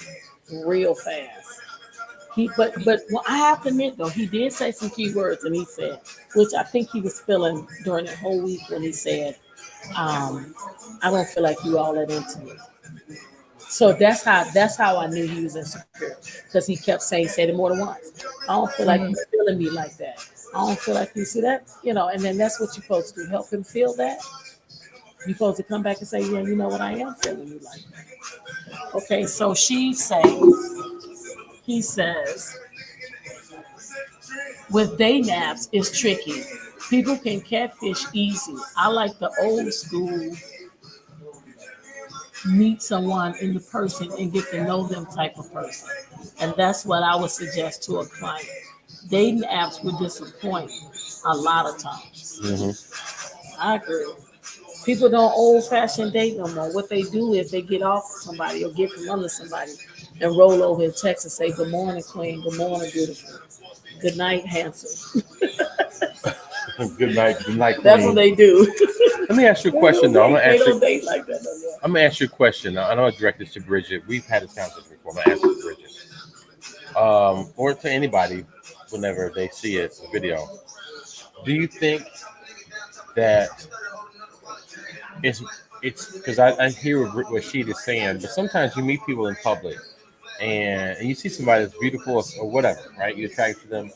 real fast. But well, I have to admit though, he did say some key words, and he said, which I think he was feeling during that whole week when he said, "I don't feel like you all that into me." So that's how I knew he was insecure because he kept said it more than once. I don't feel like Mhm. you're feeling me like that. I don't feel like you see that, and then that's what you're supposed to do. Help him feel that. You're supposed to come back and say, yeah, you know what, I am feeling you like that. Okay, so he says, with dating apps, it's tricky. People can catfish easy. I like the old school meet someone in the person and get to know them type of person. And that's what I would suggest to a client. Dating apps would disappoint a lot of times. I agree. People don't old fashioned date no more. What they do is they get off somebody or get from under somebody and roll over and text and say, good morning, queen. Good morning, beautiful. Good night, handsome. Good night, That's what queen. they do. Let me ask you a question, though. I'm gonna They ask don't you. date like that no more. I'm gonna ask you a question. I know I directed this to Bridget. We've had this conversation before. I'm gonna ask it to Bridget, or to anybody whenever they see it, the video. Do you think that it's because I hear what she is saying, but sometimes you meet people in public and you see somebody that's beautiful or whatever, right? You're attracted to them,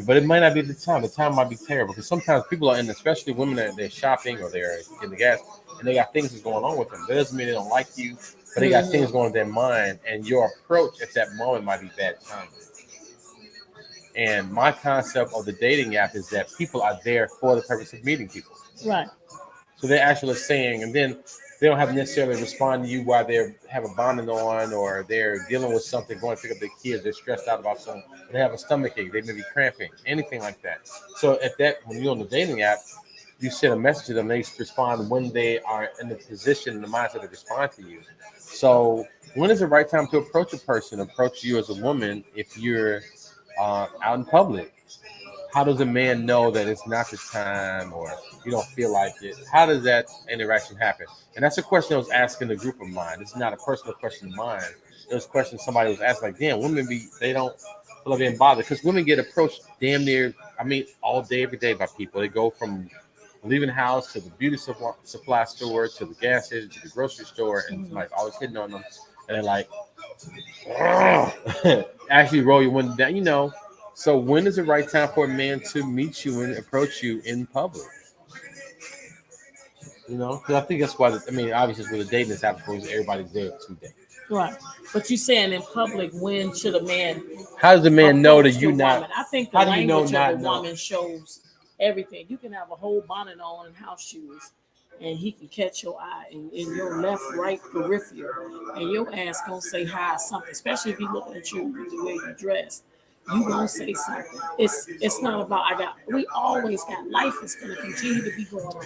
but it might not be the time. The time might be terrible because sometimes people are in, especially women that they're shopping or they're getting the gas, and they got things that's going on with them. That doesn't mean they don't like you, but they got things going in their mind, and your approach at that moment might be bad timing. And my concept of the dating app is that people are there for the purpose of meeting people. Right. So they're actually saying, and then they don't have to necessarily respond to you while they have a bonding on or they're dealing with something, going to pick up their kids, they're stressed out about something, they have a stomach ache, they may be cramping, anything like that. So at that, when you're on the dating app, you send a message to them, they respond when they are in the position, in the mindset to respond to you. So when is the right time to approach a person, approach you as a woman if you're out in public? How does a man know that it's not the time or you don't feel like it? How does that interaction happen? And that's a question I was asking a group of mine. It's not a personal question of mine. It was a question somebody was asking, like, damn, they don't feel like being bothered. Because women get approached damn near, all day, every day by people. They go from leaving the house to the beauty supply store, to the gas station, to the grocery store, and like always hitting on them. And they're like, actually roll your window down. So when is the right time for a man to meet you and approach you in public? Because I think that's why. Obviously, with the dating is happening, everybody's there today. Right. But you saying in public, when should a man How does the man know that approach you the not? woman? I think the How do you know language not of a know? woman shows everything. You can have a whole bonnet on and house shoes, and he can catch your eye in your left, right peripheral, and your ass gonna say hi or something. Especially if he looking at you with the way you dress, you gonna say something. It's not about we always got life is gonna continue to be going on.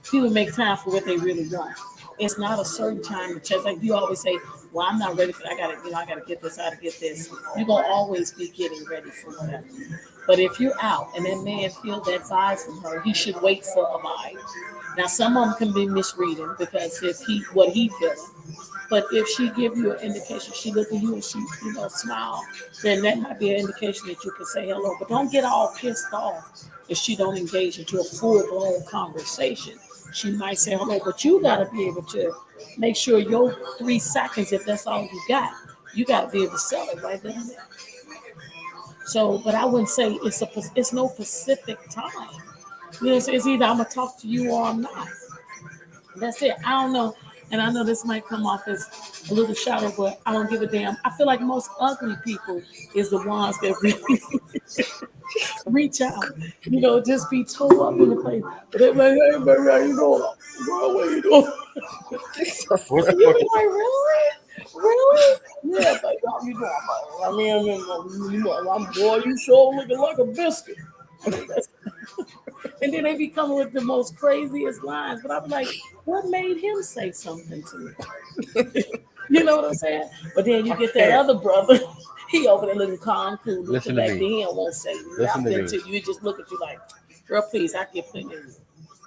People make time for what they really want. It's not a certain time to check. Like you always say, well, I'm not ready for that. I gotta get this, I gotta get this. You're gonna always be getting ready for whatever. But if you're out and that man feels that vibe from her, he should wait for a vibe. Now some of them can be misreading because if what he feeling. But if she give you an indication, she look at you and she, smile, then that might be an indication that you can say hello. But don't get all pissed off if she don't engage into a full-blown conversation. She might say hello, but you got to be able to make sure your 3 seconds, if that's all you got to be able to sell it right then and there. So, but I wouldn't say it's no specific time. You know, it's either I'm gonna talk to you or I'm not. That's it. I don't know. And I know this might come off as a little shallow, but I don't give a damn. I feel like most ugly people is the ones that really reach out. You know, just be toe up in the face. But they're like, hey, baby, how you doing? Girl, what you doing? What the You fuck be is like, really? Really? Yeah, baby, how you doing? I mean, I'm boy, you sure looking like a biscuit. And then they be coming with the most craziest lines. But I'm like, what made him say something to me? You know what I'm saying? But then you get that other brother, he over there looking calm, cool, Listen looking to back me. to him, won't say Listen to nothing me. to you. He just look at you like, girl, please, I get plenty of you.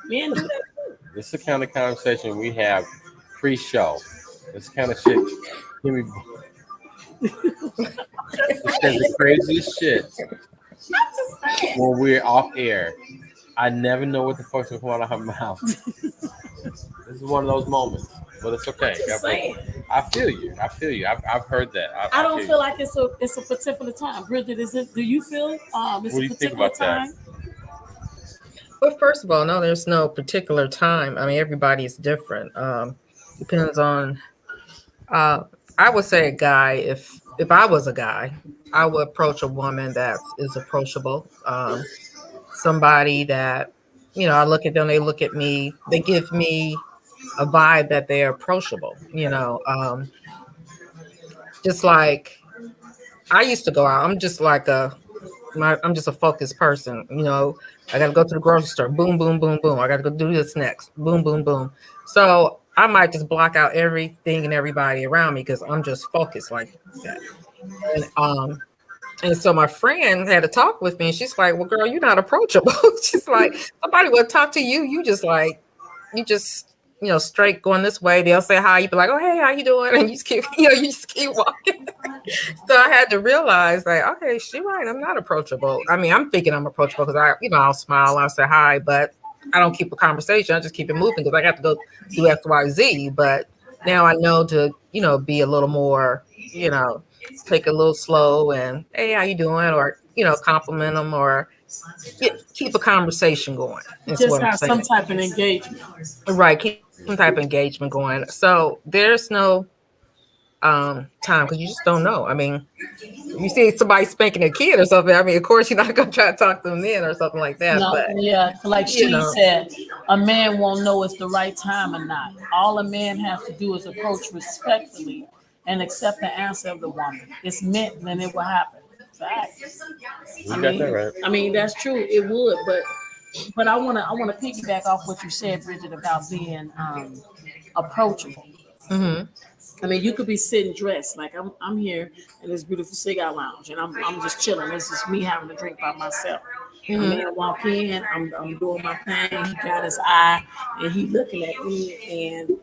Men do that too. this? Is the kind of conversation we have pre-show. This kind of shit. Give me. It says the craziest shit when we're off air. I never know what the fuck's gonna come out of her mouth. This is one of those moments, but it's okay. Just saying. I feel you. I feel you. I've heard that. I don't feel feel you. like it's a particular time. Bridget, is it? Do you feel it's What do a you think particular about that? time? Well, first of all, no, there's no particular time. I mean, everybody is different. Depends on. I would say a guy. If I was a guy, I would approach a woman that is approachable. Somebody that, you know, I look at them, they look at me, they give me a vibe that they're approachable. You know, just like I used to go out. I'm just like I'm just a focused person. You know, I got to go to the grocery store. Boom, boom, boom, boom. I got to go do this next. Boom, boom, boom. So I might just block out everything and everybody around me because I'm just focused like that. And so my friend had to talk with me, and she's like, "Well, girl, you're not approachable." She's like, "Somebody will talk to you. You just you know, straight going this way. They'll say hi. You be like, oh, hey, how you doing?" And you just keep, you just keep walking. So I had to realize, like, okay, she's right. I'm not approachable. I mean, I'm thinking I'm approachable because I'll smile, I'll say hi, but I don't keep a conversation. I just keep it moving because I got to go do X, Y, Z. But now I know to, be a little more, take it a little slow and, hey, how you doing? Or, compliment them or keep a conversation going. Is Just what I'm have saying. some type of engagement. Right. Keep some type of engagement going. So there's no time because you just don't know. I mean, you see somebody spanking a kid or something. I mean, of course, you're not going to try to talk to them then or something like that. No, But yeah, like she know. said, a man won't know it's the right time or not. All a man has to do is approach respectfully and accept the answer of the woman. It's meant, then it will happen. Facts. You got that right. I mean, that's true. It would, but I wanna piggyback off what you said, Bridget, about being approachable. Mm-hmm. I mean, you could be sitting dressed like I'm here in this beautiful cigar lounge, and I'm just chilling. It's just me having a drink by myself. Mm-hmm. A man walk in, I'm doing my thing. He got his eye, and he looking at me, and you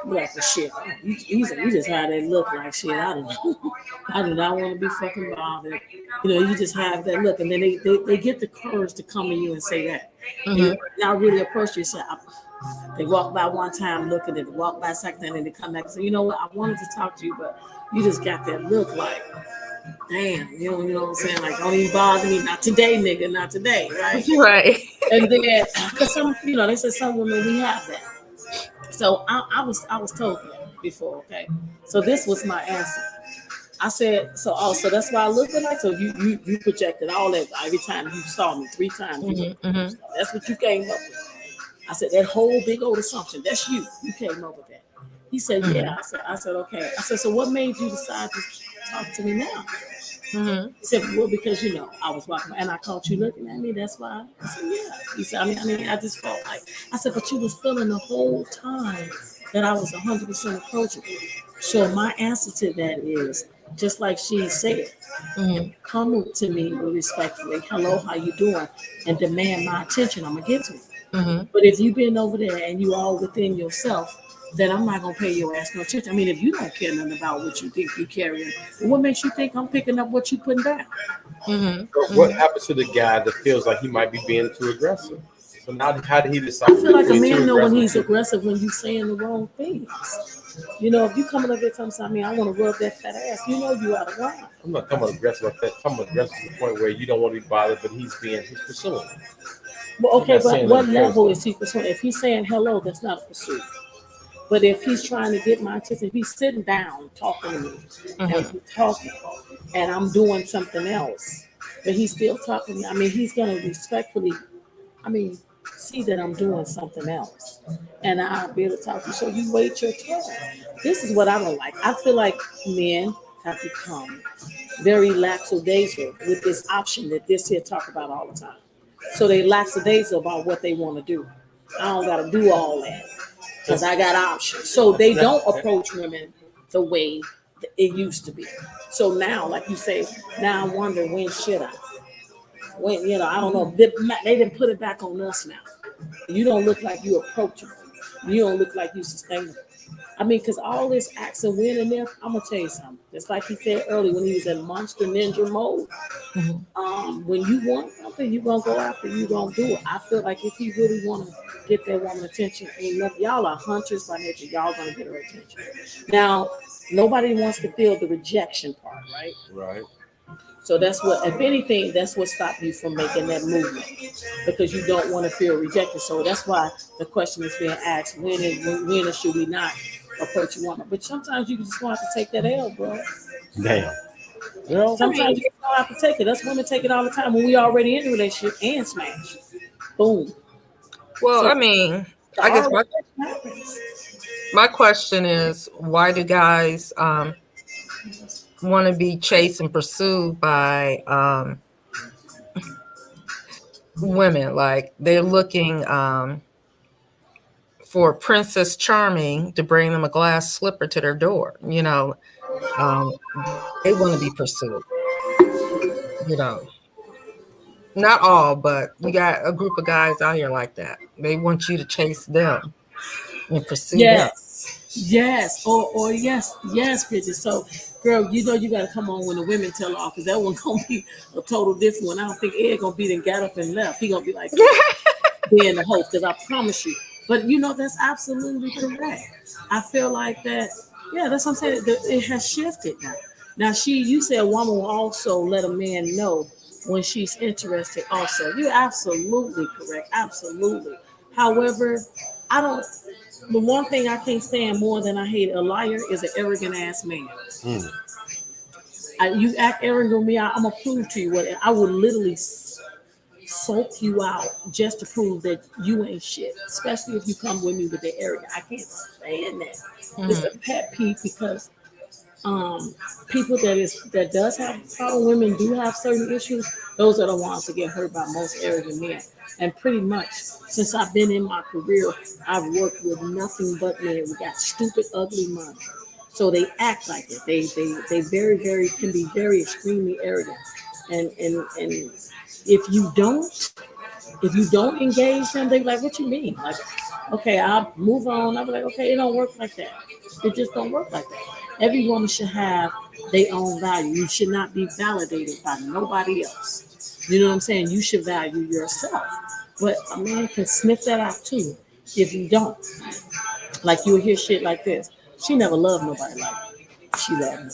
like, well, shit. You just had that look like shit. I don't know. I do not want to be fucking bothered. You just have that look, and then they get the courage to come to you and say that. Mm-hmm. Not really approach you. Say, they walk by one time looking at it, walk by a second, and then they come back and say, you know what, I wanted to talk to you, but you just got that look like, damn, you know what I'm saying? Like, don't even bother me. Not today, nigga, not today, right? Right. And then, because they said some women, we have that. So I was told that before, okay? So this was my answer. I said, so that's why I looked like, so you projected all that every time you saw me 3 times. Mm-hmm. Mm-hmm. That's what you came up with. I said, that whole big old assumption, that's you. You came up with that. He said, yeah. I said, okay. I said, so what made you decide to talk to me now? Mm-hmm. He said, well, because, I was walking and I caught you looking at me. That's why. I said, yeah. He said, I mean, I just felt like, I said, but you was feeling the whole time that I was 100% approachable. So my answer to that is, just like she said, come to me respectfully. Hello, how you doing? And demand my attention. I'm going to give to you. Mm-hmm. But if you've been over there and you all within yourself, then I'm not gonna pay your ass no attention. I mean, if you don't care nothing about what you think you carrying, what makes you think I'm picking up what you putting down? Mm-hmm. So what happens to the guy that feels like he might be being too aggressive? So now, how did he decide? I feel like a man too know when aggressive he's to- aggressive when you saying the wrong things. You know, if you coming up there telling me, I want to rub that fat ass, you know you out of line. I'm not coming aggressive like that. I'm aggressive to the point where you don't want to be bothered, but he's pursuing. Well, I'm okay, not but saying what nothing level crazy. is he pursuing? If he's saying hello, that's not a pursuit. But if he's trying to get my attention, if he's sitting down talking to me and Mhm. we're talking and I'm doing something else, but he's still talking to me, I mean, he's going to respectfully, I mean, see that I'm doing something else. And I'll be able to talk to you. So you wait your turn. This is what I don't like. I feel like men have become very lackadaisical with this option that this here talk about all the time. So they lackadaisical about what they want to do. I don't got to do all that because I got options. So they don't approach women the way it used to be. So now, like you say, now I wonder when should I? When I don't know. They didn't put it back on us now. You don't look like you approachable. You don't look like you sustainable. I mean, because all this acts and win and there, I'm gonna tell you something. Just like he said earlier when he was in Monster Ninja mode. Mhm. When you want something, you're gonna go after it, you're gonna do it. I feel like if he really wanna get that woman attention, ain't nothing. Y'all are hunters by nature, y'all gonna get her attention. Now, nobody wants to feel the rejection part, right? Right. So that's what, if anything, that's what stopped you from making that movement because you don't want to feel rejected. So that's why the question is being asked: when should we not approach a woman? But sometimes you just want to take that L, bro. Damn. You know. I mean, Sometimes you don't have to take it. That's women take it all the time when we already in a relationship and smash. Boom. well, So I mean, the I guess already happens. my question is, why do guys want to be chased and pursued by women? Like they're looking for Princess Charming to bring them a glass slipper to their door. Um, they want to be pursued. You know, not all, but you got a group of guys out here like that. They want you to chase them and pursue them. Yes, or yes, Bridget. So, girl, you gotta come on when the women tell off because that one gonna be a total different one. I don't think Ed gonna be then got up and left. He gonna be like being the host because I promise you. But that's absolutely correct. I feel like that. Yeah, that's what I'm saying. It has shifted now. Now you said a woman will also let a man know when she's interested. Also, you're absolutely correct. Absolutely. However, I don't. The one thing I can't stand more than I hate a liar is an arrogant ass man. Mm. You act arrogant with me, I'm gonna prove to you what I would literally soak you out just to prove that you ain't shit. Especially if you come with me with the arrogance. I can't stand that. It's Mhm. a pet peeve because people that does have problem, women do have certain issues. Those are the ones that get hurt by most arrogant men. And pretty much since I've been in my career, I've worked with nothing but men. We got stupid, ugly money. So they act like it. They very, very can be very extremely arrogant. And if you don't engage them, they be like, what you mean? Like, okay, I'll move on. I'll be like, okay, it don't work like that. It just don't work like that. Every woman should have their own value. You should not be validated by nobody else. You know what I'm saying? You should value yourself. But a man can sniff that out too if you don't. Like you'll hear shit like this. She never loved nobody like she loved me.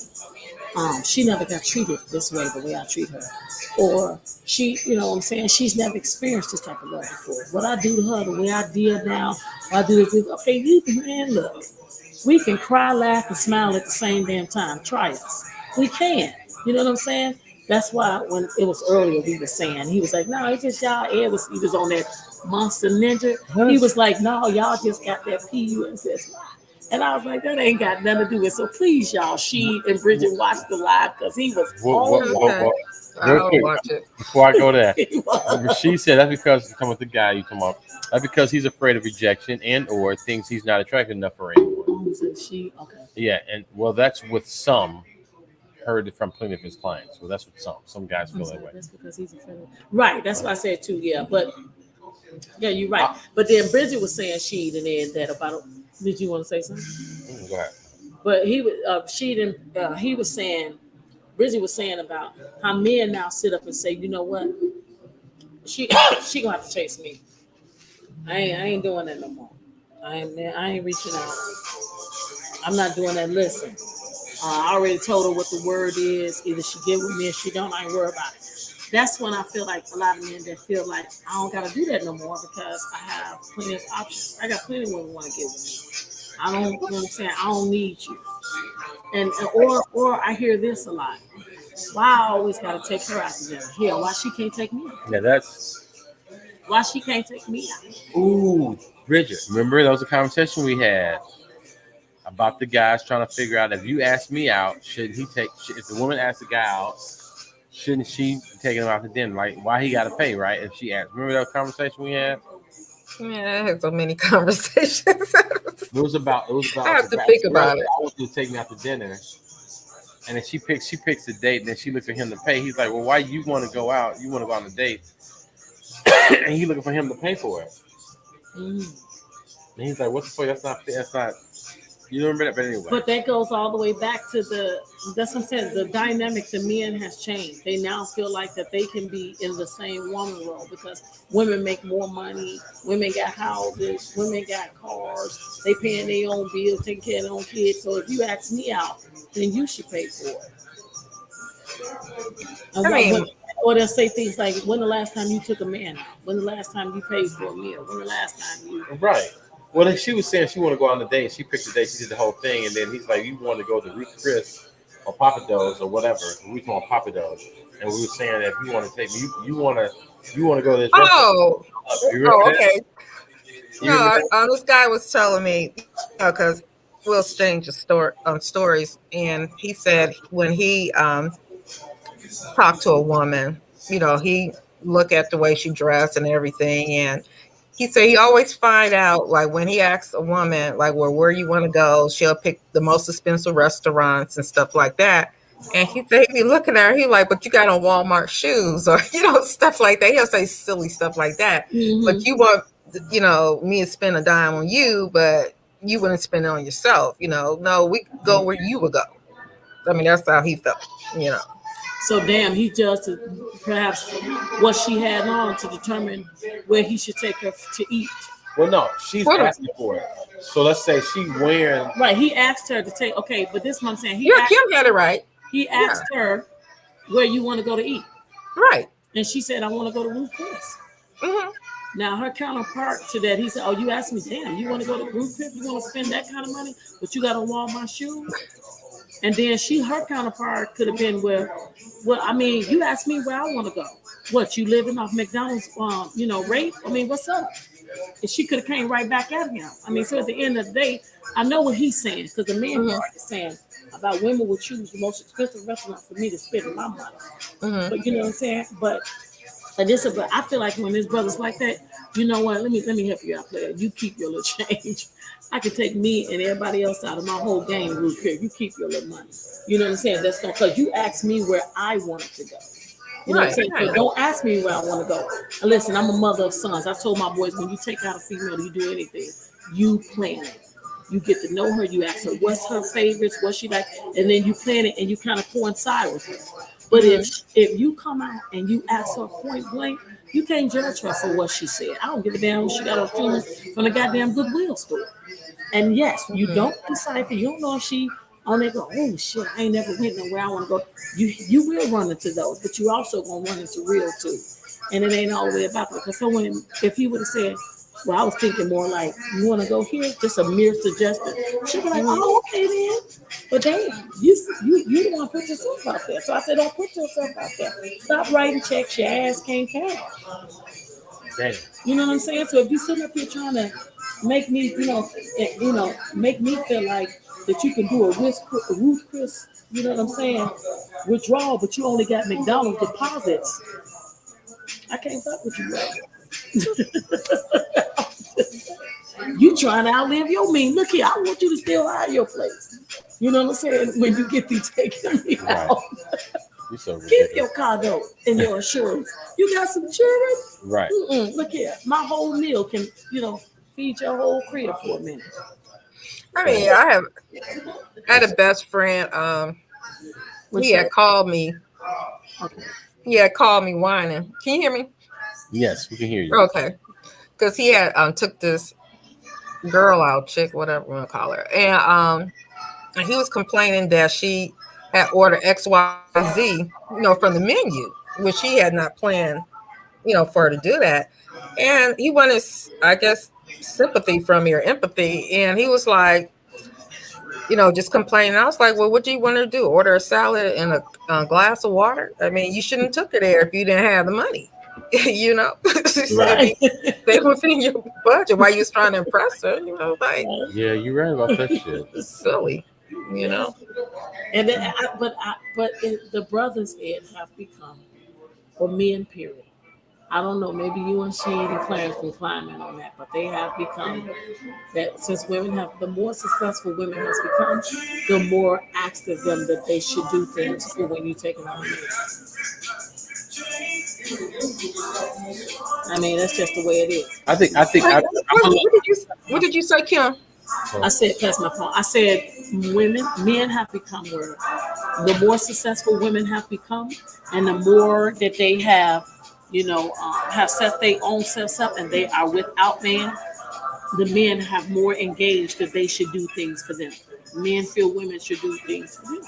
She never got treated this way, the way I treat her. Or she, what I'm saying, she's never experienced this type of love before. What I do to her, the way I deal now, I do this, okay, you man, look, we can cry, laugh, and smile at the same damn time. Try us. We can. You know what I'm saying? That's why when it was earlier, we were saying, he was like, no, it's just y'all. He was on that Monster Ninja. He was like, no, y'all just got that PUSS. And I was like, that ain't got nothing to do with it. So please, y'all, she and Bridget watched the live because he was Okay, Real I'll quick, watch it. before I go there, he was. she said that's because you come with the guy you come up. That's because he's afraid of rejection and or thinks he's not attractive enough for anyone. So she, okay. Yeah, and well, that's with some. Heard it from plenty of his clients. Well, that's what some guys I'm feel that sorry, way. that's because he's a friend. Right, that's what I said too, yeah. But yeah, you're right. But then Bridget was saying she and then that about. Did you want to say something? Go ahead. But he was she didn't. He was saying Bridget was saying about how men now sit up and say, you know what, she she gonna have to chase me. I ain't doing that no more. I ain't reaching out. I'm not doing that. Listen, I already told her what the word is. Either she get with me or she don't. I ain't worried about it. That's when I feel like a lot of men that feel like I don't gotta do that no more because I have plenty of options. I got plenty of women want to get with me. I don't, you know what I'm saying? I don't need you. And or I hear this a lot. Why I always gotta take her out to dinner? Hell, why she can't take me out? Yeah, that's Why she can't take me out? ooh, Bridget. Remember that was a conversation we had about the guys trying to figure out if you ask me out, should he take? If the woman asks the guy out, shouldn't she take him out to dinner? Like, why he got to pay, right? If she asked. Remember that conversation we had? Yeah, I had so many conversations. It was about. I have to think about it. I want you to take me out to dinner, and then she picks the date, and then she looks for him to pay. He's like, well, why you want to go out? You want to go on a date, and he looking for him to pay for it. Mm. And he's like, what the fuck? That's not. You remember that, but anyway. But that goes all the way back to that's what I'm saying, the dynamic the men has changed. They now feel like that they can be in the same woman role because women make more money, women got houses, women got cars, they paying their own bills, taking care of their own kids. So if you ask me out, then you should pay for it. And or they'll say things like, when the last time you took a man out? When the last time you paid for a meal? When the last time you... Right. Well, then she was saying she want to go on the date. She picked the date. She did the whole thing, and then he's like, "You want to go to Ruth Chris or Papa Do's or whatever?" We call Papa Do's, and we were saying that if you want to take me, you want to go to this. Oh, okay. No, this guy was telling me because we'll exchange stories, and he said when he talked to a woman, he look at the way she dressed and everything, and he said he always find out, like when he asks a woman, like, well, where you want to go, she'll pick the most expensive restaurants and stuff like that. And he said he'd be looking at her, he like, but you got on Walmart shoes or, stuff like that. He'll say silly stuff like that. Mm-hmm. But you want, me to spend a dime on you, but you wouldn't spend it on yourself. No, we go where you would go. I mean, that's how he felt, So damn, he judged perhaps what she had on to determine where he should take her to eat. Well, no, she's asking for it. So let's say she wearing right. He asked her to take. Okay, but this is what I'm saying. Kim had it right. He asked her where you want to go to eat. Right. And she said, I want to go to Ruth Chris. Mm-hmm. Now her counterpart to that, he said, oh, you asked me, damn, you want to go to Ruth Chris? You want to spend that kind of money, but you got on Walmart shoes? And then her counterpart could have been well, I mean, you asked me where I want to go. What, you living off McDonald's, rate? I mean, what's up? And she could have came right back at him. I mean, so at the end of the day, I know what he's saying because the man part is saying about women will choose the most expensive restaurant for me to spend my money. Mm-hmm. But you know what I'm saying? But I feel like when there's brothers like that, you know what? Let me help you out there. You keep your little change. I can take me and everybody else out of my whole game route here. You keep your little money. You know what I'm saying? That's because you asked me where I wanted to go. You know what I'm saying? So don't ask me where I want to go. And listen, I'm a mother of sons. I told my boys, when you take out a female, you do anything, you plan it. You get to know her. You ask her what's her favorites, what she like, and then you plan it and you kind of coincide with her. But if you come out and you ask her point blank, you can't judge her for what she said. I don't give a damn what she got her shoes from the goddamn Goodwill store. And yes, you don't decipher. You don't know if she on there go, oh shit, I ain't never went nowhere I want to go. You will run into those, but you also gonna run into real too. And it ain't all the way about that. Because if he would have said, well, I was thinking more like, you want to go here? Just a mere suggestion. She'd be like, oh, okay then. But damn, you don't want to put yourself out there. So I said, don't put yourself out there. Stop writing checks. Your ass can't cash. Damn. You know what I'm saying? So if you sit up here trying to make me, make me feel like that you can do a Ruth Chris, you know what I'm saying, withdrawal, but you only got McDonald's deposits. I can't fuck with you, right? You trying to outlive your mean. Look here, I want you to still hire your place. You know what I'm saying? When you get these taking me out. You're so keep your cargo and your insurance. You got some children? Right. Look here. My whole meal can, feed your whole crib for a minute. I mean, I had a best friend. He had called me. Okay. He had called me whining. Can you hear me? Yes, we can hear you. Okay. Because he had took this girl out, chick, whatever you want to call her. And and he was complaining that she had ordered X, Y, Z, from the menu, which he had not planned, for her to do that. And he wanted, I guess, sympathy from me or empathy. And he was like, just complaining. I was like, well, what do you want her to do? Order a salad and a glass of water? I mean, you shouldn't have took her there if you didn't have the money. Right. They within your budget while you was trying to impress her. Like, Yeah, you're right about that shit. it's silly. And then, the brothers, Ed, have become, or men, period. I don't know, maybe you and Sheen and Clarence can climb in on that, but they have become that since the more successful women has become, the more asked of them that they should do things for when you take them on. I mean, that's just the way it is. I think. What did you say, Kim? I said, pass my phone. I said, men have become where the more successful women have become, and the more that they have, have set their own selves up, and they are without man. The men have more engaged that they should do things for them. Men feel women should do things for them.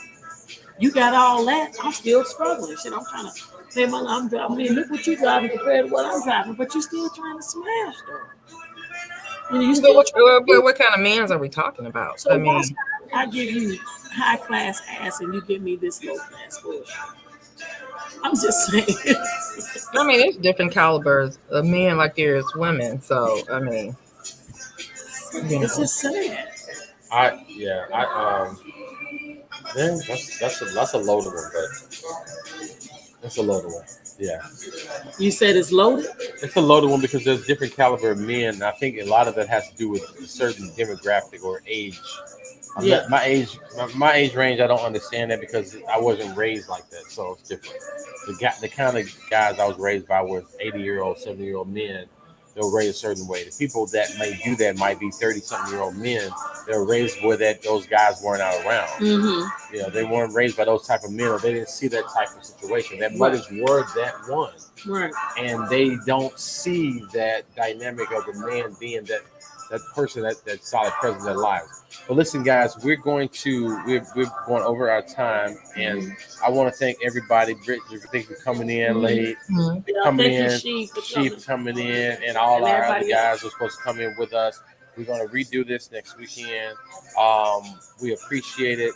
You got all that. I'm still struggling. Shit, I'm trying to pay my. I'm driving. I mean, look what you driving compared to what I'm driving, but you still trying to smash though. What kind of mans are we talking about? So I give you high class ass, and you give me this low class bullshit. I'm just saying. I mean, it's different calibers of men like there is women. So I mean, it's just sad. That's a loaded one, but that's a loaded one. Yeah. You said it's loaded? It's a loaded one because there's different caliber of men. And I think a lot of that has to do with a certain demographic or age. Yeah. My age range, I don't understand that because I wasn't raised like that, so it's different. The kind of guys I was raised by were 80-year-old, 70-year-old men. They were raised a certain way. The people that may do that might be 30-something-year-old men. They were raised where those guys weren't out around. Mm-hmm. They weren't raised by those type of men, or they didn't see that type of situation. Their mothers were that one, right? And they don't see that dynamic of the man being that person, that solid presence in their lives. But listen, guys, we're going over our time, and I want to thank everybody. Britt, thank you for coming in late, coming in, Chief for coming in, and all our other guys who are supposed to come in with us. We're going to redo this next weekend. We appreciate it.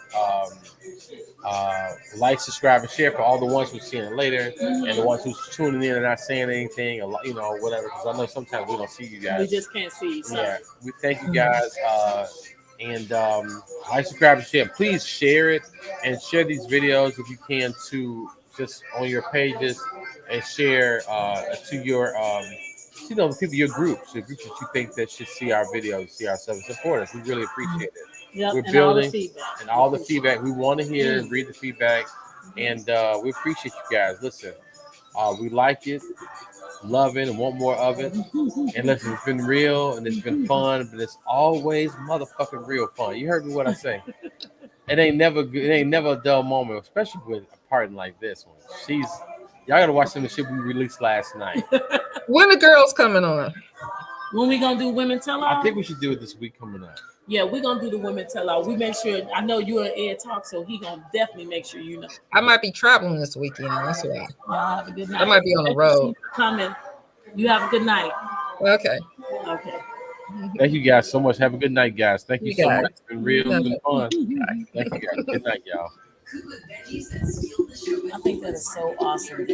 Like, subscribe, and share for all the ones who's seeing it later, and the ones who's tuning in and not saying anything, or whatever. Because I know sometimes we don't see you guys. We just can't see you. So. Yeah, we thank you guys. And like, subscribe, and share. Please share it and share these videos if you can to just on your pages, and share to your the people, your groups that you think that should see our videos, see ourselves, support us. We really appreciate it. Yep, we're building all the feedback. We want to hear and read the feedback, and we appreciate you guys. Listen, we like it, love it, and want more of it. And listen, it's been real and it's been fun, but it's always motherfucking real fun. You heard me what I say. It ain't never a dull moment, especially with a party like this one. Y'all gotta watch some of the shit we released last night. When the girls coming on? When we gonna do Women Tell All? I think we should do it this week coming up. Yeah, we're gonna do the Women Tell All. We make sure. I know you and Ed talk, so he gonna definitely make sure you know. I might be traveling this weekend. That's why. Y'all have a good night. I might be on the road. Coming. You have a good night. Okay. Okay. Thank you guys so much. Have a good night, guys. Thank you so guys. much. It's been real. It's been fun. Thank you guys. Good night, y'all. I think that is so awesome.